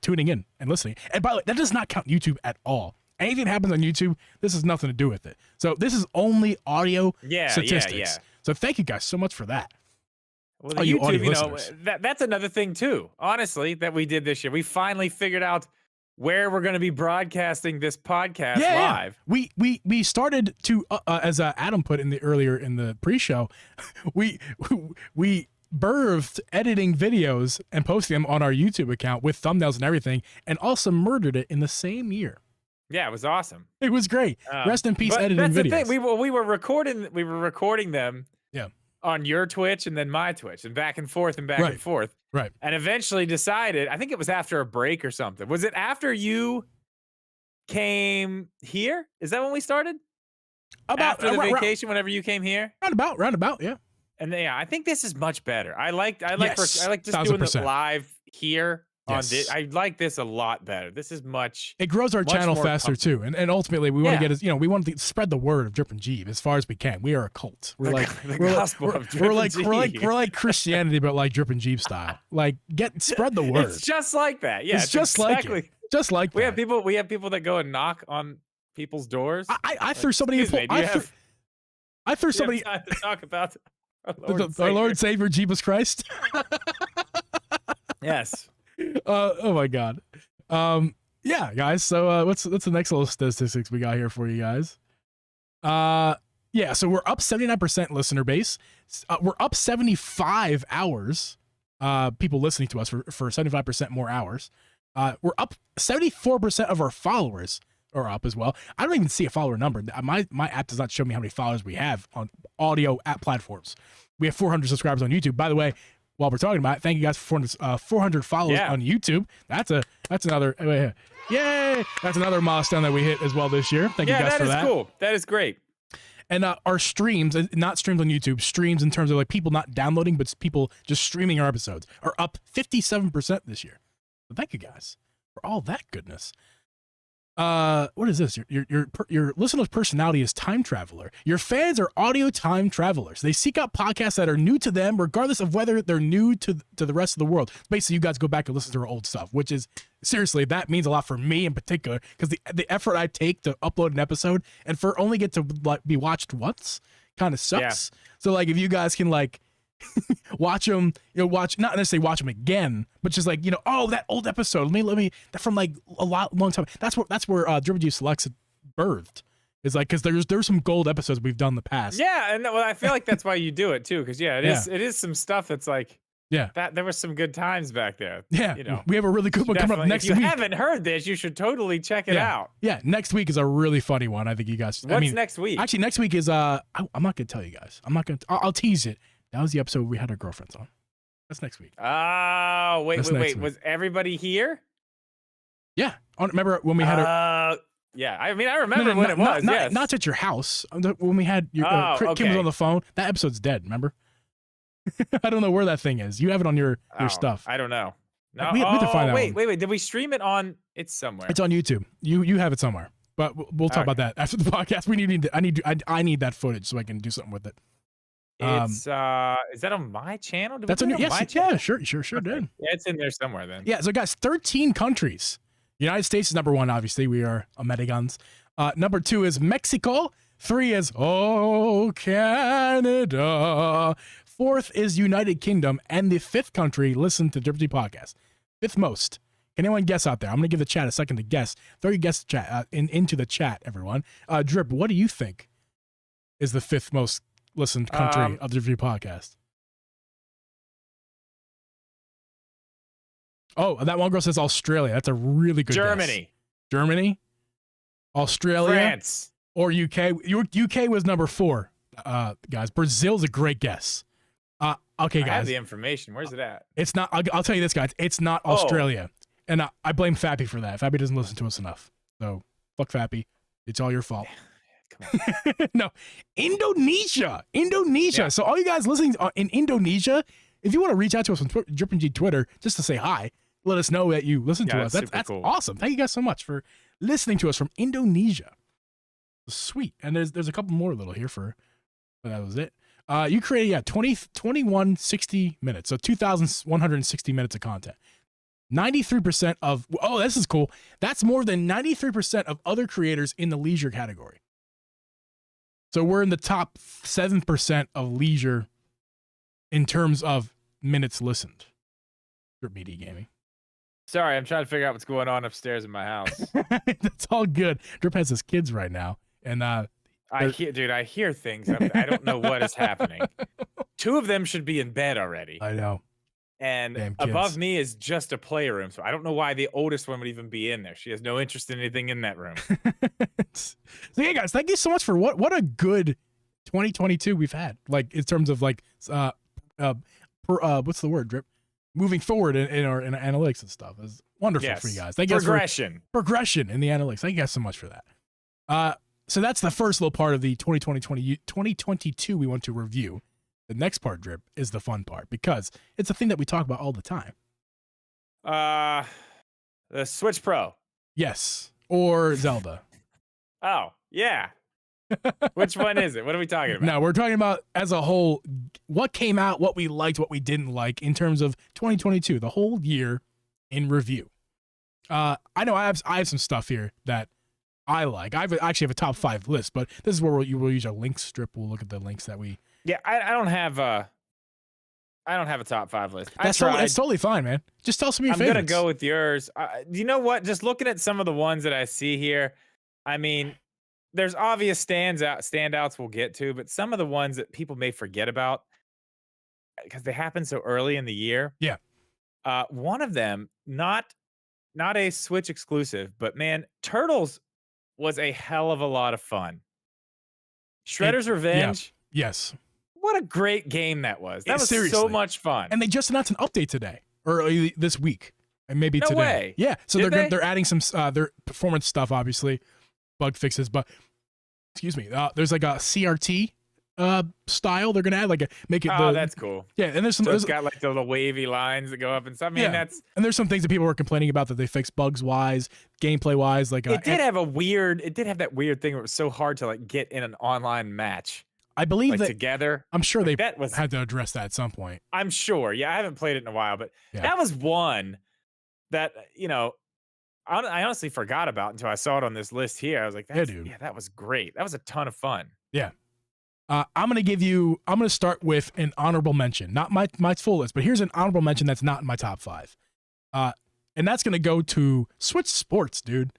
tuning in and listening. And by the way, that does not count YouTube at all. Anything that happens on YouTube, this has nothing to do with it. So this is only audio statistics. Yeah. So thank you guys so much for that. Well, the YouTube, that's another thing too, honestly, that we did this year. We finally figured out where we're going to be broadcasting this podcast live. We started to, as Adam put in the pre-show, we birthed editing videos and posting them on our YouTube account with thumbnails and everything, and also murdered it in the same year. Yeah, it was awesome. It was great. Rest in peace, editing that's videos. The thing. We were recording them. Yeah. On your Twitch and then my Twitch, and back and forth and back and forth. Right. And eventually decided, I think it was after a break or something. Was it after you came here? Is that when we started? After the vacation, whenever you came here? Roundabout, yeah. And yeah, I think this is much better. I like just 1,000%. doing it live here. Yes. I like this a lot better. This is much. It grows our channel faster too, and ultimately we want to get we want to spread the word of Drip and Geeb as far as we can. We are a cult. We're like Christianity, but like Drip and Geeb style. Like spread the word. It's just like that. Yeah, it's just exactly like it. Just like we have people that go and knock on people's doors. I threw somebody. I threw somebody. Time to talk about our Lord and Savior Jesus Christ. Yes. Oh my god. Yeah, guys. So what's the next little statistics we got here for you guys? Yeah, so we're up 79% listener base. We're up 75 hours. People listening to us for 75% more hours. We're up 74% of our followers are up as well. I don't even see a follower number. My app does not show me how many followers we have on audio app platforms. We have 400 subscribers on YouTube. By the way, while we're talking about it, thank you guys for 400 followers on YouTube. That's another yay! That's another milestone that we hit as well this year. Thank you guys for that. That is cool. That is great. And our streams, not streams on YouTube, streams in terms of like people not downloading, but people just streaming our episodes, are up 57% this year. So thank you guys for all that goodness. What is this? Your listener's personality is time traveler. Your fans are audio time travelers. They seek out podcasts that are new to them, regardless of whether they're new to the rest of the world. Basically, you guys go back and listen to our old stuff, which is seriously, that means a lot for me in particular, because the effort I take to upload an episode and for only get to be watched once kind of sucks. Yeah. So like, if you guys can like watch them, not necessarily watch them again, but just like, oh, that old episode, let me that from like long time. That's where Dribble Selects birthed. It's like because there's some gold episodes we've done in the past. Yeah, and well, I feel like that's why you do it too, because it is some stuff that's like that there was some good times back there. Yeah, we have a really good one coming up next week. If you haven't heard this, you should totally check it out. Yeah, next week is a really funny one. I think you guys. What's next week? Actually, next week is I'm not gonna tell you guys. I'll tease it. That was the episode we had our girlfriends on. That's next week. Oh, wait. Was everybody here? Yeah. Remember when we had our... Yeah, I mean, I remember when it was. Not at your house. When we had your Kim was on the phone. That episode's dead, remember? I don't know where that thing is. You have it on your stuff. I don't know. No, we have to find that wait. Did we stream it on... It's somewhere. It's on YouTube. You have it somewhere. But we'll talk about that after the podcast. I need that footage so I can do something with it. It's is that on my channel? That's on your channel? Yeah, sure did. Yeah, it's in there somewhere then. Yeah, so guys, 13 countries. United States is number 1, obviously. We are Americans. Number 2 is Mexico. 3 is Canada. 4th is United Kingdom. And the 5th country, listen to Drip Podcast. 5th most. Can anyone guess out there? I'm going to give the chat a second to guess. Throw your guess chat into the chat, everyone. Drip, what do you think is the 5th most listened country of the Drip Podcast? Oh, that one girl says Australia. That's a really good Germany. Guess. Germany? Australia? France. Or UK? UK was number 4, guys. Brazil's a great guess. Okay, guys. I have the information. Where's it at? It's not. I'll tell you this, guys. It's not Australia. And I blame Fappy for that. Fappy doesn't listen to us enough. So, fuck Fappy. It's all your fault. Come on. No. Indonesia. Yeah. So, all you guys listening in Indonesia, if you want to reach out to us on Drippin' G Twitter just to say hi, let us know that you listen to us. That's cool. Awesome. Thank you guys so much for listening to us from Indonesia. Sweet. And there's a couple more little here but that was it. You created 2160 minutes, so 2,160 minutes of content. 93% of this is cool. That's more than 93% of other creators in the leisure category. So we're in the top 7% of leisure in terms of minutes listened for BD Gaming. Sorry, I'm trying to figure out what's going on upstairs in my house. That's all good. Drip has his kids right now, and I hear things. I don't know what is happening. 2 of them should be in bed already. I know. And above me is just a playroom, so I don't know why the oldest one would even be in there. She has no interest in anything in that room. So yeah, guys, thank you so much for what a good 2022 we've had. Like in terms of like what's the word, Drip? Moving forward in our analytics and stuff is wonderful for you guys. Thank you guys for progression in the analytics. Thank you guys so much for that. So that's the first little part of the 2022 we want to review. The next part, Drip, is the fun part because it's a thing that we talk about all the time. The Switch Pro. Yes. Or Zelda. Oh, yeah. Which one is it? What are we talking about? No, we're talking about as a whole, what came out, what we liked, what we didn't like in terms of 2022, the whole year in review. I know I have some stuff here that I like. I actually have a top 5 list, but this is where we'll use our links strip. We'll look at the links that we. Yeah, I don't have a top 5 list. That's totally fine, man. Just tell some of your favorites. I'm gonna go with yours. You know what? Just looking at some of the ones that I see here, I mean, there's obvious standouts we'll get to, but some of the ones that people may forget about because they happen so early in the year. Yeah. One of them, not a Switch exclusive, but man, Turtles was a hell of a lot of fun. Shredder's Revenge. Yeah. Yes. What a great game that was. That was so much fun. And they just announced an update today, or this week, and maybe no today. Way. Yeah. So they're adding some their performance stuff, obviously, bug fixes. But excuse me, there's like a CRT style they're gonna add, make it. Oh, that's cool. Yeah, and there's some. It's got like the little wavy lines that go up and stuff. I mean, that's. And there's some things that people were complaining about that they fixed bugs wise, gameplay wise. Like it did have that weird thing where it was so hard to get in an online match. I believe that together. I'm sure they had to address that at some point. I'm sure. Yeah, I haven't played it in a while, but that was one that I honestly forgot about until I saw it on this list here. I was like, that was great. That was a ton of fun. Yeah. I'm going to start with an honorable mention, not my full list, but here's an honorable mention that's not in my top 5. And that's going to go to Switch Sports, dude.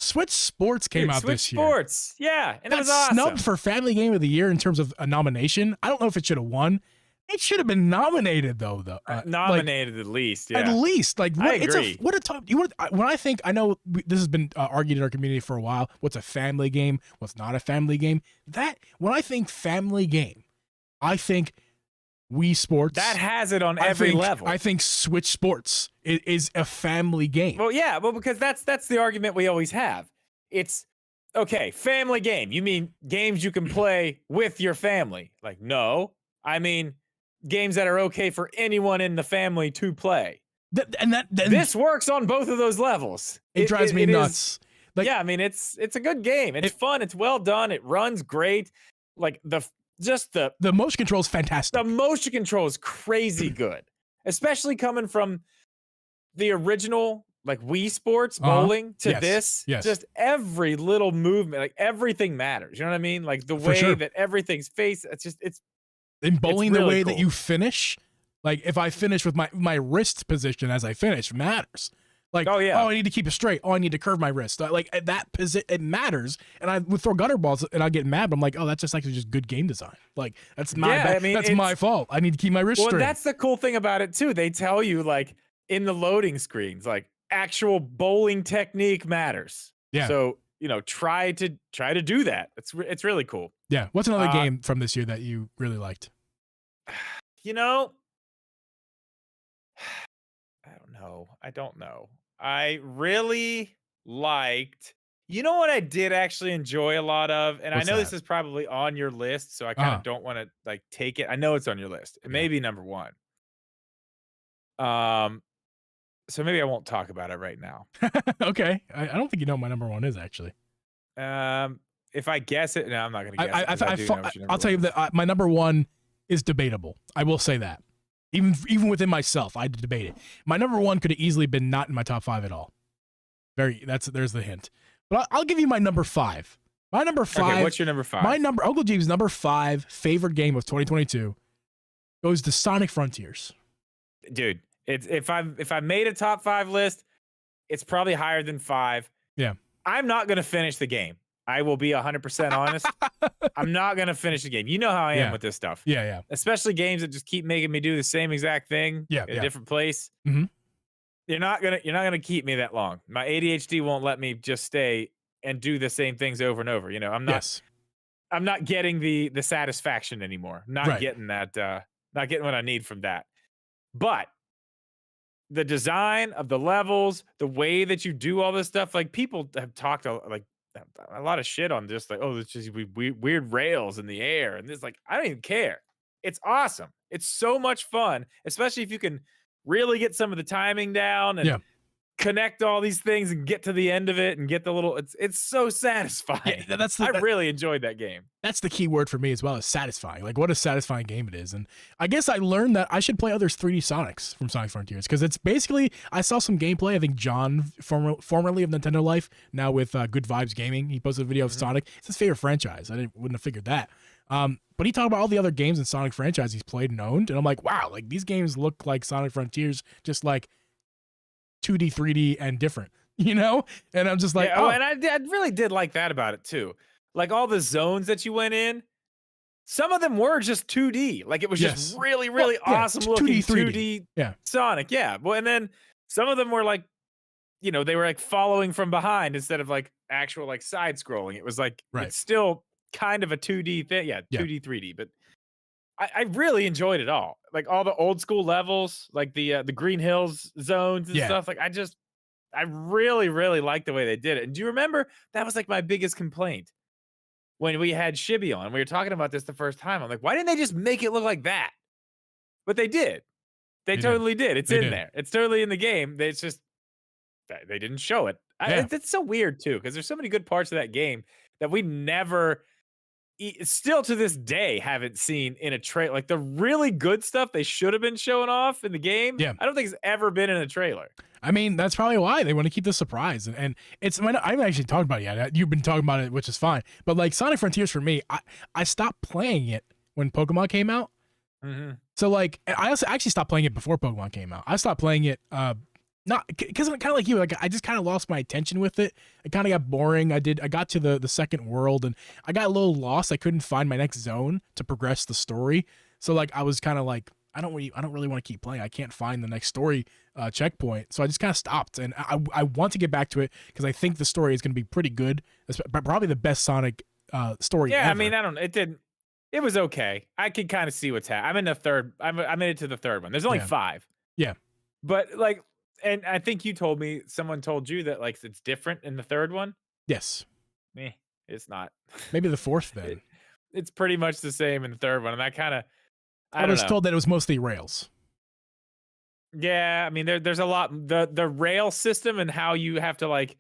Switch Sports came out Switch this year. Sports. Yeah, and it was That's awesome. snubbed for Family Game of the Year in terms of a nomination. I don't know if it should have won. It should have been nominated though. Nominated at least. Yeah. At least, like, what, I agree. what a tough. When I think, I know this has been argued in our community for a while. What's a family game? What's not a family game? When I think family game, I think Wii Sports. That has it on every level. I think Switch Sports is a family game. Well, yeah, because that's the argument we always have. It's okay, family game. You mean games you can play with your family? Like, no, I mean games that are okay for anyone in the family to play. This works on both of those levels. It drives me nuts. Like, yeah, I mean it's a good game. It's fun. It's well done. It runs great. Like the motion control is fantastic. The motion control is crazy good, especially coming from the original like Wii Sports bowling to this. Yes. Just every little movement, like everything matters. You know what I mean? Like the way that everything's faced. It's in bowling, really the way cool. that you finish. Like if I finish with my wrist position as I finish matters. Like, oh, I need to keep it straight. Oh, I need to curve my wrist. Like that it matters. And I would throw gutter balls and I get mad. But I'm like, oh, that's just actually just good game design. Like that's my bad. I mean, that's my fault. I need to keep my wrist straight. Well, that's the cool thing about it too. They tell you like in the loading screens, like actual bowling technique matters. Yeah. So try to do that. It's really cool. Yeah. What's another game from this year that you really liked? I don't know. I really liked. You know what I did actually enjoy a lot of, and I know this is probably on your list, so I kind of don't want to like take it. I know it's on your list. It may be number one. So maybe I won't talk about it right now. Okay. I don't think you know what my number one is actually. If I guess it, no, I'm not gonna guess it. I'll tell you that my number one is debatable. I will say that. Even within myself, I debate it. My number one could have easily been not in my top 5 at all. There's the hint. But I'll give you my number 5. My number 5. Okay, what's your number 5? Uncle Geeb's number 5 favorite game of 2022 goes to Sonic Frontiers. Dude, if I made a top 5 list, it's probably higher than 5. Yeah. I'm not gonna finish the game. I will be 100% honest. I'm not going to finish the game. You know how I am with this stuff. Yeah. Especially games that just keep making me do the same exact thing in a different place. Mm-hmm. You're not gonna keep me that long. My ADHD won't let me just stay and do the same things over and over. I'm not getting the satisfaction anymore. Not getting that not getting what I need from that. But the design of the levels, the way that you do all this stuff, like people have talked like a lot of shit on just like, oh, it's just weird rails in the air. And this, like, I don't even care. It's awesome. It's so much fun, especially if you can really get some of the timing down and connect all these things and get to the end of it and get the little, it's so satisfying. Yeah, I really enjoyed that game. That's the key word for me as well, is satisfying. Like what a satisfying game it is. And I guess I learned that I should play other 3D Sonics from Sonic Frontiers, because it's basically, I saw some gameplay. I think John, formerly of Nintendo Life, now with Good Vibes Gaming, he posted a video of Sonic. It's his favorite franchise. Wouldn't have figured that. But he talked about all the other games in Sonic franchise he's played and owned. And I'm like, wow, like these games look like Sonic Frontiers, just like 2D, 3D, and different, And I'm just like, and I really did like that about it too. Like all the zones that you went in, some of them were just 2D. Like it was just really, really awesome looking 2D Sonic. Yeah. Well, and then some of them were like, they were like following from behind instead of like actual like side scrolling. It was like, it's still kind of a 2D thing. Yeah, 2D, 3D. But I really enjoyed it all. Like all the old school levels, like the Green Hills zones and stuff. Like I really, really liked the way they did it. And do you remember that was like my biggest complaint when we had Shibby on? We were talking about this the first time. I'm like, why didn't they just make it look like that? But they did. They totally did. It's in there. It's totally in the game. It's just they didn't show it. It's so weird too, because there's so many good parts of that game that we never, still to this day, haven't seen in a trailer. Like the really good stuff they should have been showing off in the game. Yeah. I don't think it's ever been in a trailer. I mean, that's probably why they want to keep the surprise. And it's, I haven't actually talked about it yet. You've been talking about it, which is fine. But like Sonic Frontiers for me, I stopped playing it when Pokemon came out. Mm-hmm. So like, I also actually stopped playing it before Pokemon came out. I stopped playing it Not because I'm kind of like you. Like I just kind of lost my attention with it. It kind of got boring. I got to the second world and I got a little lost. I couldn't find my next zone to progress the story. So like I was kind of like I don't really want to keep playing. I can't find the next story checkpoint. So I just kind of stopped. And I want to get back to it because I think the story is going to be pretty good. Probably the best Sonic story. Yeah, ever. I mean, I don't. It didn't. It was okay. I could kind of see what's happening. I'm in the third. I'm into the third one. There's only 5. Yeah. But like, and I think you told me someone told you that like it's different in the third one. Yes. Me, it's not. Maybe the fourth then. It's pretty much the same in the third one, and I kind of. I was told that it was mostly rails. Yeah, I mean there's a lot the rail system and how you have to like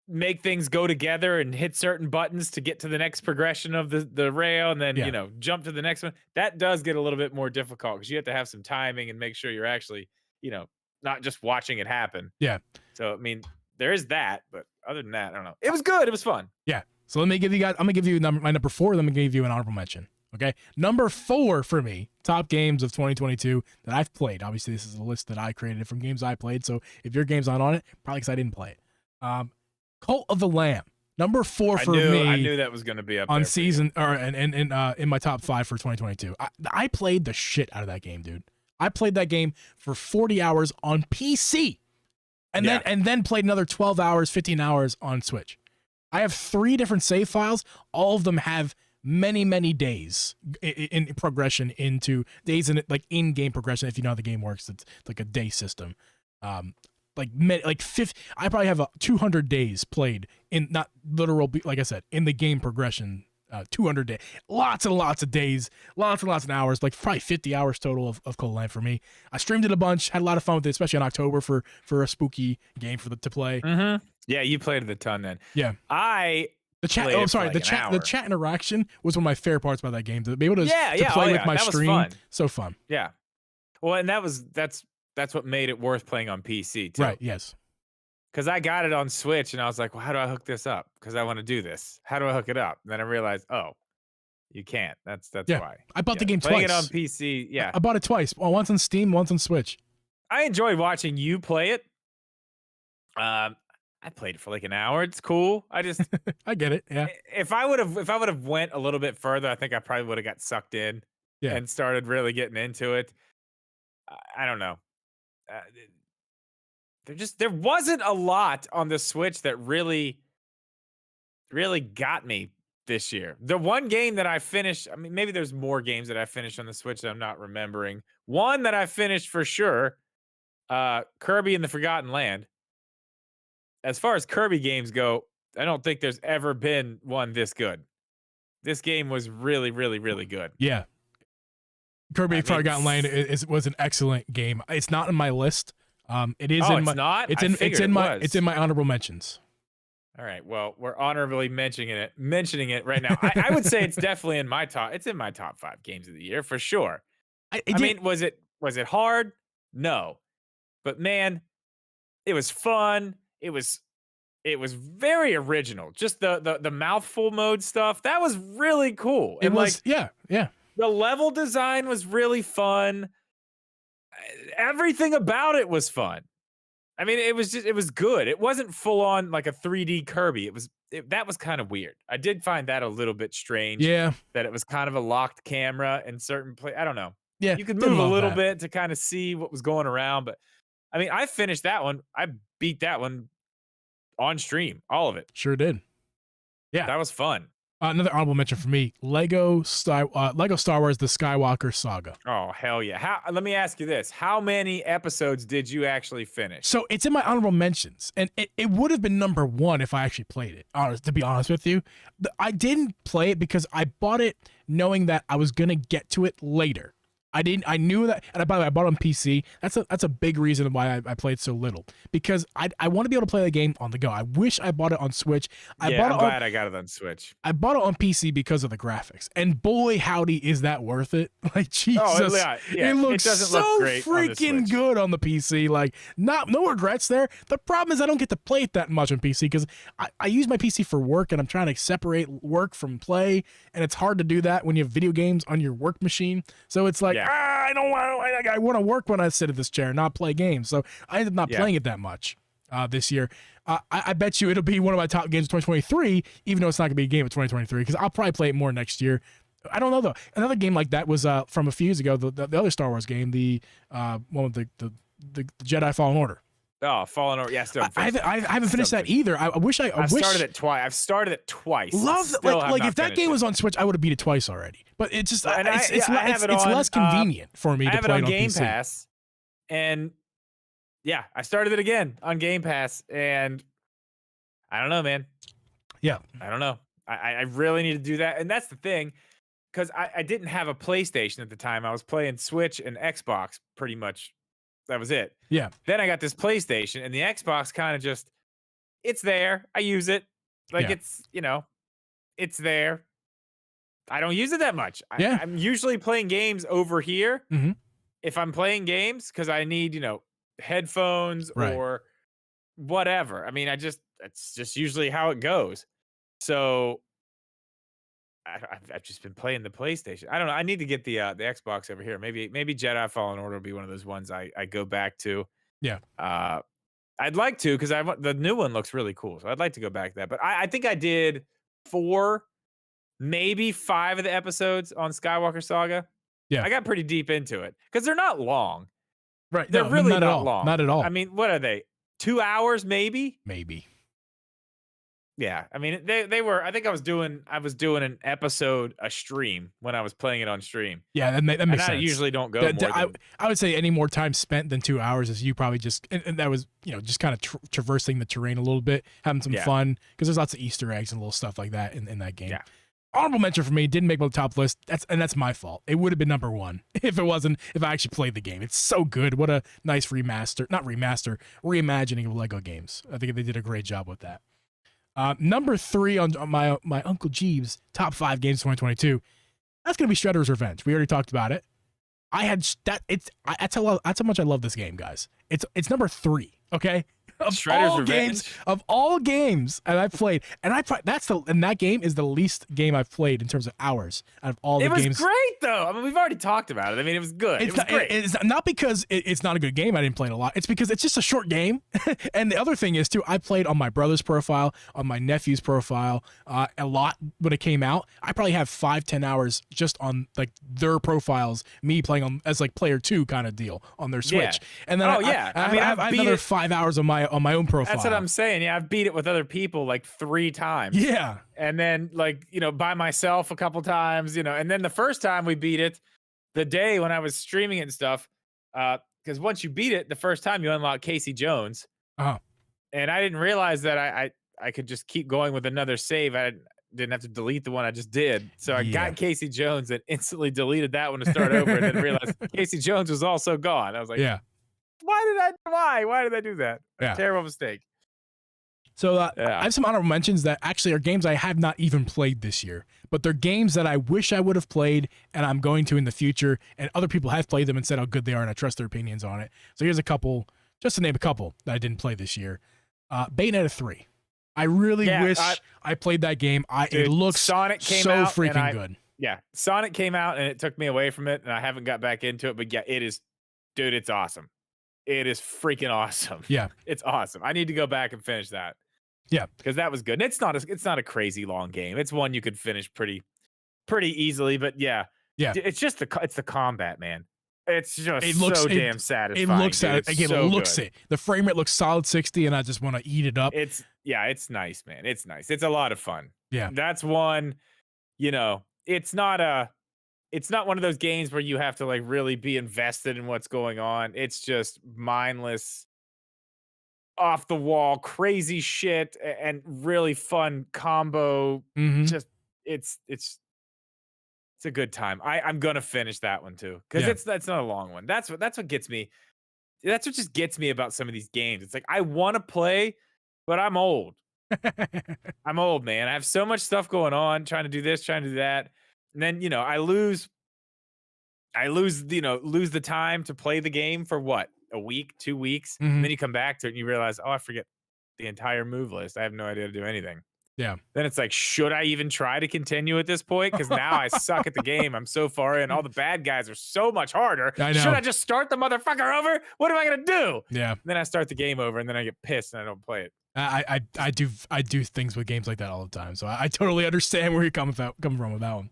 make things go together and hit certain buttons to get to the next progression of the rail and then you know jump to the next one. That does get a little bit more difficult because you have to have some timing and make sure you're actually, you know, not just watching it happen. Yeah. So I mean, there is that, but other than that, I don't know. It was good. It was fun. Yeah. So let me give you guys. I'm gonna give you my number 4. Then I'm gonna give you an honorable mention. Okay, number 4 for me, top games of 2022 that I've played. Obviously, this is a list that I created from games I played. So if your game's not on it, probably because I didn't play it. Cult of the Lamb, number 4 for me. I knew that was going to be up on there season or in my top 5 for 2022. I played the shit out of that game, dude. I played that game for 40 hours on PC, and then played another 12 hours, 15 hours on Switch. I have 3 different save files. All of them have many days in progression into days in like in-game progression. If you know how the game works, it's like a day system. Like 50, I probably have 200 days played in, not literal, like I said, in the game progression. 200 days, lots and lots of days, lots and lots of hours, like probably 50 hours total of Cold Line for me. I streamed it a bunch, had a lot of fun with it, especially in October for a spooky game to play. Mm-hmm. Yeah, you played it a ton then. Yeah, the chat. Oh, sorry. The chat interaction was one of my favorite parts about that game. To be able to play with my that stream, was fun. So fun. Yeah. Well, and that's what made it worth playing on PC too. Right. Yes. Because I got it on Switch and I was like, well, how do I hook this up? Because I want to do this. How do I hook it up? And then I realized, oh, you can't. That's why. I bought the game playing twice. Playing it on PC. Yeah. I bought it twice. Well, once on Steam, once on Switch. I enjoyed watching you play it. I played it for like an hour. It's cool. I just I get it. Yeah. If I would have went a little bit further, I think I probably would have got sucked in and started really getting into it. I don't know. There wasn't a lot on the Switch that really got me this year. The one game that I finished, I mean, maybe there's more games that I finished on the Switch that I'm not remembering. One that I finished for sure, Kirby and the Forgotten Land. As far as Kirby games go, I don't think there's ever been one this good. This game was really good. Yeah. Kirby Forgotten Land was an excellent game. It's not in my list. It is in my not? It's in my honorable mentions. All right. Well, we're honorably mentioning it right now. I would say it's definitely in my top. It's in my top 5 games of the year for sure. I mean, was it hard? No, but man, it was fun. It was very original. Just the mouthful mode stuff that was really cool. It was yeah. The level design was really fun. Everything about it was fun. I mean, it was good. It wasn't full on like a 3D Kirby. That was kind of weird. I did find that a little bit strange. Yeah. That it was kind of a locked camera in certain I don't know. Yeah. You could move a little bit to kind of see what was going around. But I mean, I finished that one. I beat that one on stream. All of it. Sure did. Yeah. That was fun. Another honorable mention for me, Lego Star Wars: The Skywalker Saga. Oh hell yeah! Let me ask you this: how many episodes did you actually finish? So it's in my honorable mentions, and it would have been number 1 if I actually played it. To be honest with you, I didn't play it because I bought it knowing that I was gonna get to it later. I knew that, and by the way, I bought it on PC. That's a big reason why I played so little, because I want to be able to play the game on the go. I wish I bought it on Switch. I'm glad I got it on Switch. I bought it on PC because of the graphics, and boy, howdy, is that worth it! Like Jesus, it looks so freaking good on the PC. Like, no regrets there. The problem is I don't get to play it that much on PC because I use my PC for work, and I'm trying to separate work from play, and it's hard to do that when you have video games on your work machine. So it's like I don't want. I want to work when I sit at this chair, not play games. So I ended up not playing it that much this year. I bet you it'll be one of my top games of 2023, even though it's not gonna be a game of 2023, because I'll probably play it more next year. I don't know though. Another game like that was from a few years ago, the other Star Wars game, the one with the Jedi Fallen Order. Oh, Fallen Order. Yeah, still I haven't finished that either. I wish I've started it twice. I've started it twice. Love like if that game was on Switch, I would have beat it twice already. But it's just it's less convenient for me to play it on Game PC. Pass, and yeah, I started it again on Game Pass, and I don't know, man. Yeah, I don't know. I really need to do that, and that's the thing, because I didn't have a PlayStation at the time. I was playing Switch and Xbox pretty much. That was it. Yeah. Then I got this PlayStation, and the Xbox kind of just, it's there. I use it. Like it's, it's there. I don't use it that much. I'm usually playing games over here. Mm-hmm. If I'm playing games, because I need, headphones or whatever. I mean, it's just usually how it goes. So I've just been playing the PlayStation. I don't know. I need to get the Xbox over here. Maybe Jedi Fallen Order will be one of those ones I go back to. Yeah. I'd like to, because the new one looks really cool. So I'd like to go back to that. But I think I did 4, maybe 5 of the episodes on Skywalker Saga. Yeah. I got pretty deep into it because they're not long. Right. They're really not long. Not at all. I mean, what are they? 2 hours, maybe? Maybe. Yeah, I mean, they were. I think I was doing an episode a stream when I was playing it on stream. Yeah, that makes sense. I usually don't go more. I would say any more time spent than 2 hours is you probably just and that was just kind of traversing the terrain a little bit, having some fun, because there's lots of Easter eggs and little stuff like that in that game. Yeah. Honorable mention for me, didn't make my top list. That's my fault. It would have been number 1 if I actually played the game. It's so good. What a nice reimagining of Lego games. I think they did a great job with that. Number 3 on my Uncle Geeb's top 5 games 2022. That's gonna be Shredder's Revenge. We already talked about it. That's how much I love this game, guys. It's number 3. Okay. Of all games and I've played, and that game is the least game I've played in terms of hours out of all the games. It was great though. I mean, we've already talked about it. I mean, it was good. It was great. It's not because it's not a good game. I didn't play it a lot. It's because it's just a short game. And the other thing is too, I played on my brother's profile, on my nephew's profile, a lot when it came out. I probably have 5-10 hours just on like their profiles, me playing on as like player 2 kind of deal on their Switch. And then I have another 5 hours on my own profile. That's what I'm saying. Yeah, I've beat it with other people like 3 times. Yeah. And then by myself a couple times, and then the first time we beat it, the day when I was streaming it and stuff, because once you beat it the first time, you unlock Casey Jones. Uh-huh. And I didn't realize that I could just keep going with another save. I didn't have to delete the one I just did. So I got Casey Jones and instantly deleted that one to start over, and then realized Casey Jones was also gone. I was like, why did I do that? Terrible mistake. So I have some honorable mentions that actually are games I have not even played this year, but they're games that I wish I would have played and I'm going to in the future, and other people have played them and said how good they are, and I trust their opinions on it. So here's a couple, just to name a couple that I didn't play this year. Bayonetta 3. I really wish I played that game. It looks Sonic came so out freaking good. Yeah, Sonic came out and it took me away from it, and I haven't got back into it, but yeah, it is, dude, it's awesome. It is freaking awesome. Yeah. It's awesome. I need to go back and finish that. Yeah. Because that was good. And it's not a crazy long game. It's one you could finish pretty easily, but yeah. It's just it's the combat, man. It's just so damn satisfying. It looks at it. Again, it looks it. The frame rate looks solid 60, and I just want to eat it up. It's nice, man. It's nice. It's a lot of fun. Yeah. That's one, it's not one of those games where you have to like really be invested in what's going on. It's just mindless, off the wall, crazy shit and really fun combo. Mm-hmm. Just it's a good time. I'm gonna finish that one too, because that's not a long one. That's what gets me. That's what just gets me about some of these games. It's like I want to play, but I'm old. I'm old, man. I have so much stuff going on, trying to do this, trying to do that, and then I lose the time to play the game for what, a week, 2 weeks, Mm-hmm. and then you come back to it and you realize, oh, I forget the entire move list. I have no idea to do anything. Yeah. Then it's like, should I even try to continue at this point? Because now I suck at the game. I'm so far in. All the bad guys are so much harder. I Should know. I just start the motherfucker over? What am I gonna do? Yeah. And then I start the game over, and then I get pissed and I don't play it. I do things with games like that all the time. So I totally understand where you're coming from with that one.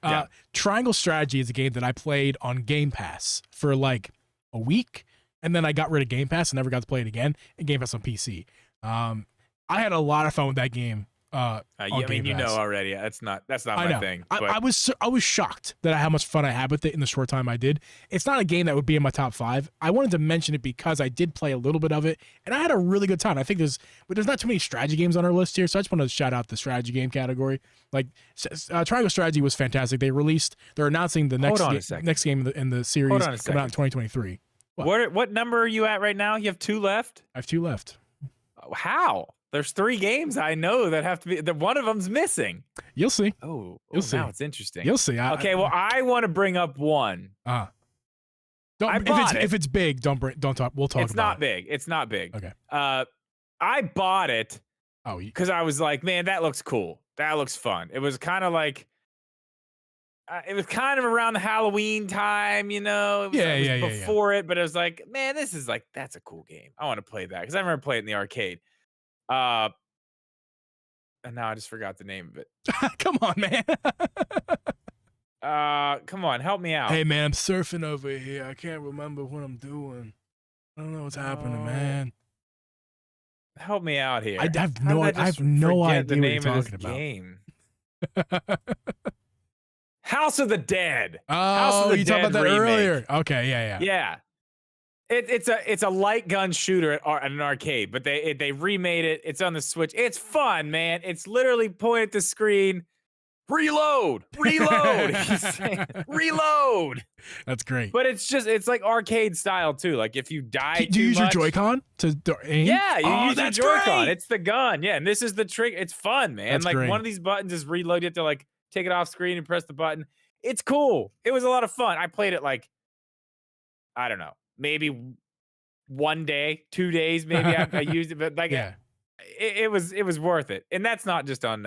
Yeah. Triangle Strategy is a game that I played on Game Pass for like a week, and then I got rid of Game Pass and never got to play it again. And Game Pass on PC. I had a lot of fun with that game. I mean, you know already. That's not my thing. But I was shocked that how much fun I had with it in the short time I did. It's not a game that would be in my top 5. I wanted to mention it because I did play a little bit of it, and I had a really good time. I think there's not too many strategy games on our list here, so I just wanted to shout out the strategy game category. Like Triangle Strategy was fantastic. They're announcing the next game in the series coming out in 2023. What number are you at right now? You have 2 left? I have 2 left. How? There's 3 games I know that have to be. That one of them's missing. You'll see. You'll see. Now it's interesting. You'll see. Well, I want to bring up one. If it's big, don't talk. We'll talk. It's not big. It's not big. Okay. I bought it. Oh, because I was like, man, that looks cool. That looks fun. It was kind of like. It was kind of around the Halloween time, you know. It was before it, but it was like, man, that's a cool game. I want to play that because I remember playing it in the arcade. And now I just forgot the name of it. Come on, man. Come on, help me out. Hey, man, I'm surfing over here. I can't remember what I'm doing. I don't know what's happening, man. Help me out here. I have no idea the name what you're of this game. House of the Dead. Oh, you talked about that earlier. Okay, yeah. It's a light gun shooter at an arcade, but they remade it. It's on the Switch. It's fun, man. It's literally point at the screen, reload. He's saying, reload. That's great. But it's like arcade style too. Like if you die, do you use your Joy-Con to aim? Yeah, you use your Joy-Con. Great. It's the gun. Yeah, and this is the trick. It's fun, man. That's like great. One of these buttons is reload. You have to like take it off screen and press the button. It's cool. It was a lot of fun. I played it like, I don't know, maybe 1 day, 2 days, maybe I used it, but like it was worth it. And that's not just on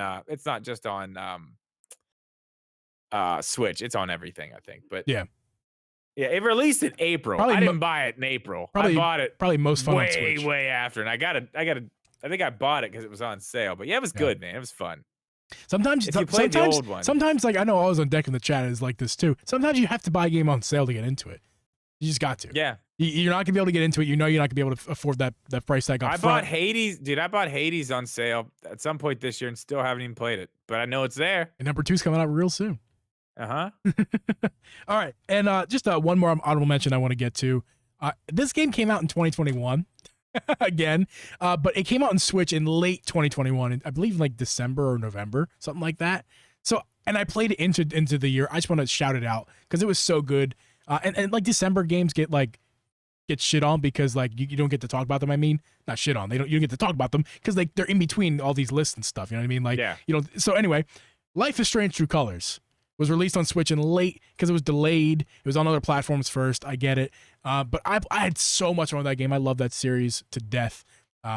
Switch. It's on everything, I think. But yeah, it released in April. I didn't buy it in April. I bought it probably most fun on Switch. way after, and I think I bought it because it was on sale. But yeah, it was good, man. It was fun. Sometimes if you played the old one. Sometimes, like I know Always on Deck in the chat is like this too. Sometimes you have to buy a game on sale to get into it. You just got to. Yeah. You're not gonna be able to get into it. You know you're not gonna be able to afford that price tag up front. Bought Hades, dude. I bought Hades on sale at some point this year and still haven't even played it. But I know it's there. And number 2's coming out real soon. All right, and just one more honorable mention I want to get to. This game came out in 2021. Again, but it came out on Switch in late 2021, I believe like December or November, something like that. So, and I played it into the year. I just want to shout it out because it was so good. And like December games get shit on because like you don't get to talk about them. I mean, not shit on. You don't get to talk about them because like they're in between all these lists and stuff. You know what I mean? Like you know. So anyway, Life is Strange: True Colors was released on Switch in late because it was delayed. It was on other platforms first. I get it. But I had so much fun with that game. I love that series to death.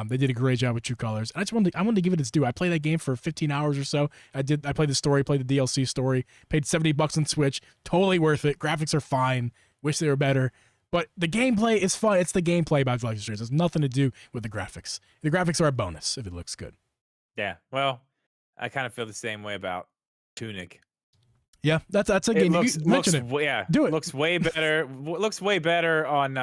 They did a great job with True Colors. And I wanted to give it its due. I played that game for 15 hours or so. I played the story, played the DLC story, paid $70 on Switch. Totally worth it. Graphics are fine. Wish they were better. But the gameplay is fun. It's the gameplay about Life is Strange. It has nothing to do with the graphics. The graphics are a bonus if it looks good. Yeah. Well, I kind of feel the same way about Tunic. Yeah, that's a game. Do it. Looks way better. Looks way better on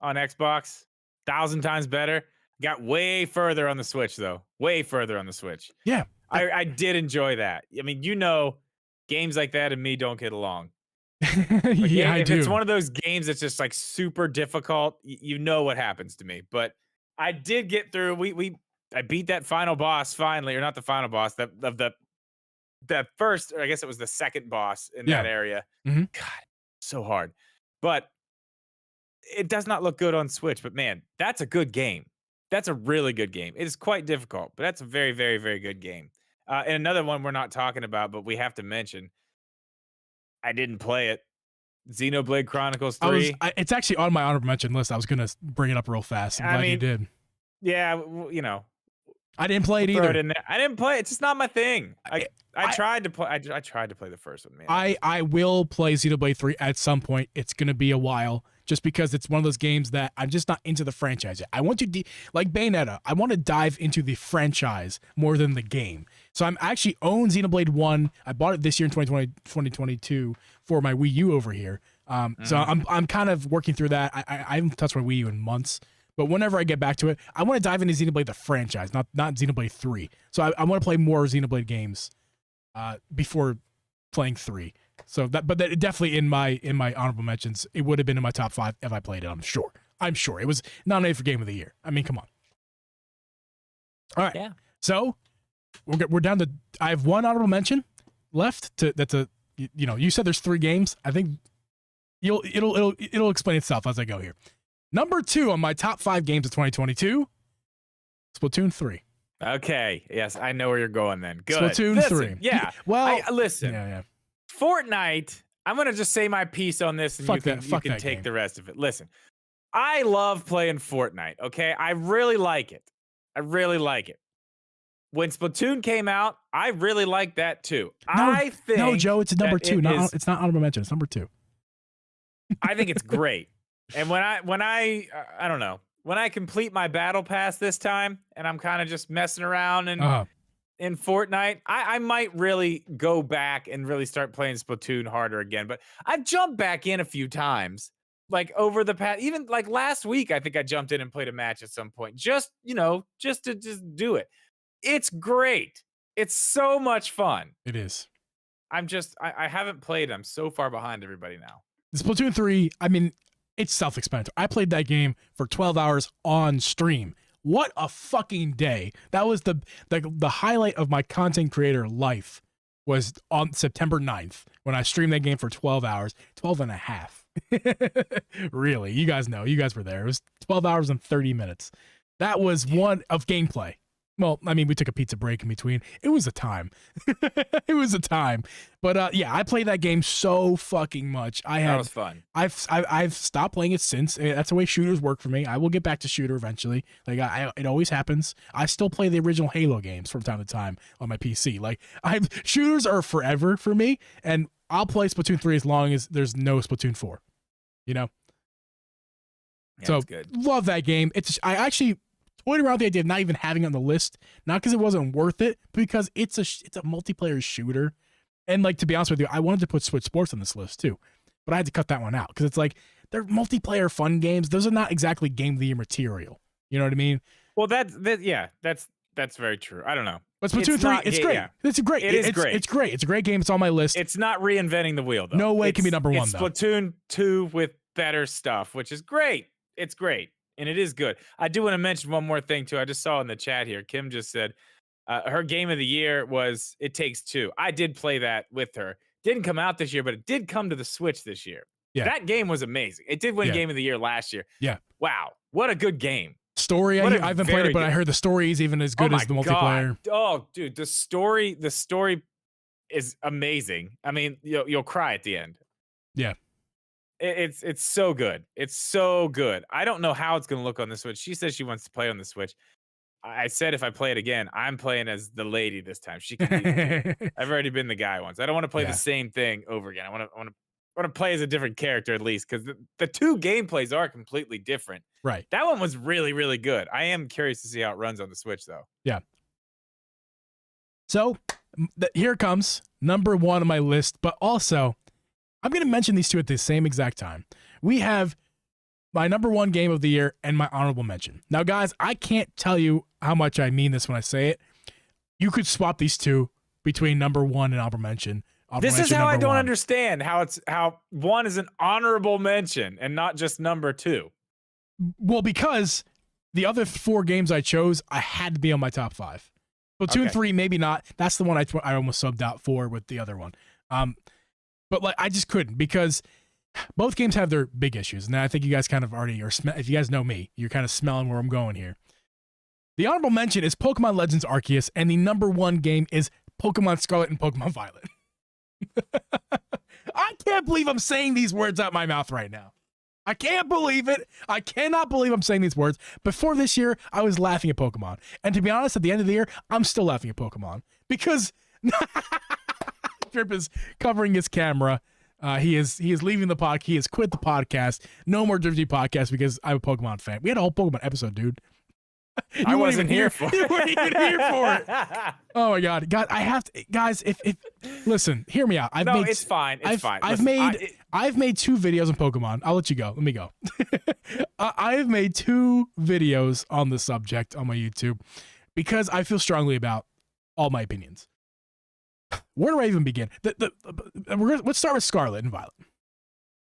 Xbox. 1,000 times better. Got way further on the Switch though. Way further on the Switch. Yeah, I did enjoy that. I mean, games like that and me don't get along. Yeah, I do. It's one of those games that's just like super difficult. You know what happens to me. But I did get through. I beat that final boss finally, or not the final boss. The first, or I guess it was the second boss in that area. Mm-hmm. God, so hard. But it does not look good on Switch. But man, that's a good game. That's a really good game. It is quite difficult, but that's a very, very, very good game. And another one we're not talking about, but we have to mention. I didn't play it. Xenoblade Chronicles 3. It's actually on my honorable mention list. I was going to bring it up real fast. I'm glad you did. Yeah, I didn't play it Throw either. it in there. I didn't play it. It's just not my thing. I I- tried to play. I tried to play the first one, man. I will play Xenoblade 3 at some point. It's going to be a while just because it's one of those games that I'm just not into the franchise yet. I want to, like Bayonetta, I want to dive into the franchise more than the game. So I'm actually own Xenoblade 1. I bought it this year in 2022 for my Wii U over here. So I'm kind of working through that. I haven't touched my Wii U in months. But whenever I get back to it, I want to dive into Xenoblade the franchise, not Xenoblade 3. So I want to play more Xenoblade games before playing 3. So but that definitely in my honorable mentions, it would have been in my top 5 if I played it. I'm sure it was nominated for Game of the Year. I mean, come on. All right. Yeah. So we're down to. I have one honorable mention left. You said there's 3 games. I think it'll explain itself as I go here. Number 2 on my top 5 games of 2022, Splatoon 3. Okay. Yes, I know where you're going then. Good. Splatoon 3. Yeah. Well, listen. Yeah. Fortnite. I'm gonna just say my piece on this, and you can take game. the rest of it. Listen, I love playing Fortnite. Okay, I really like it. When Splatoon came out, I really liked that too. No, Joe, it's number 2. It's not honorable mention. It's number 2. I think it's great. And when I don't know, when I complete my battle pass this time, and I'm kind of just messing around in Fortnite, I might really go back and really start playing Splatoon harder again. But I've jumped back in a few times, like over the past, even like last week, I think I jumped in and played a match at some point, just to do it. It's great. It's so much fun. It is. I haven't played. I'm so far behind everybody now. Splatoon 3, I mean, it's self-explanatory. I played that game for 12 hours on stream. What a fucking day. That was the highlight of my content creator life, was on September 9th when I streamed that game for 12 hours, 12 and a half. Really, you guys know. You guys were there. It was 12 hours and 30 minutes. That was one of gameplay. Well, I mean, we took a pizza break in between. It was a time. It was a time. But yeah, I played that game so fucking much. That was fun. I've stopped playing it since. That's the way shooters work for me. I will get back to shooter eventually. Like it always happens. I still play the original Halo games from time to time on my PC. Like shooters are forever for me, and I'll play Splatoon 3 as long as there's no Splatoon 4. You know. Yeah, so it's good. Love that game. I actually toyed around the idea of not even having it on the list, not because it wasn't worth it, but because it's a multiplayer shooter. And like, to be honest with you, I wanted to put Switch Sports on this list too, but I had to cut that one out because it's like, they're multiplayer fun games. Those are not exactly Game of the Year material. You know what I mean? Well, that's very true. I don't know. But Splatoon 3, it's great. Yeah. It's great. It's great. It's great. It's a great game. It's on my list. It's not reinventing the wheel, though. No way it can be number 1, it's though. Splatoon 2 with better stuff, which is great. It's great. And it is good. I do want to mention one more thing, too. I just saw in the chat here, Kim just said her game of the year was It Takes Two. I did play that with her. Didn't come out this year, but it did come to the Switch this year. Yeah. That game was amazing. It did win Game of the Year last year. Yeah. Wow. What a good game. Story, I haven't played it, but I heard the story is even as good as the multiplayer. Oh, dude, the story is amazing. I mean, you'll cry at the end. Yeah. It's so good. It's so good. I don't know how it's going to look on the Switch. She says she wants to play on the Switch. I said if I play it again, I'm playing as the lady this time. She can. I've already been the guy once. I don't want to play the same thing over again. I want to play as a different character at least, because the two gameplays are completely different. Right. That one was really, really good. I am curious to see how it runs on the Switch, though. Yeah. So here comes number 1 on my list, but also I'm going to mention these two at the same exact time. We have my number 1 game of the year and my honorable mention. Now, guys, I can't tell you how much I mean this when I say it. You could swap these two between number 1 and honorable mention. This is how I don't understand how 1 is an honorable mention and not just number 2. Well, because the other 4 games I chose, I had to be on my top 5. Splatoon 3, maybe not. That's the one I almost subbed out for with the other one. But like, I just couldn't, because both games have their big issues. And I think you guys kind of already are, if you guys know me, you're kind of smelling where I'm going here. The honorable mention is Pokemon Legends Arceus, and the number 1 game is Pokemon Scarlet and Pokemon Violet. I can't believe I'm saying these words out my mouth right now. I can't believe it. I cannot believe I'm saying these words. Before this year, I was laughing at Pokemon. And to be honest, at the end of the year, I'm still laughing at Pokemon. Because Drip is covering his camera. He is leaving the podcast. He has quit the podcast. No more Drifty podcast because I'm a Pokemon fan. We had a whole Pokemon episode, dude. I wasn't here for it. You weren't even here for it. Oh my god, I have to, guys. If listen, hear me out. It's fine. It's fine. I've made 2 videos on Pokemon. I'll let you go. Let me go. I've made 2 videos on the subject on my YouTube because I feel strongly about all my opinions. Where do I even begin? Let's start with Scarlet and Violet.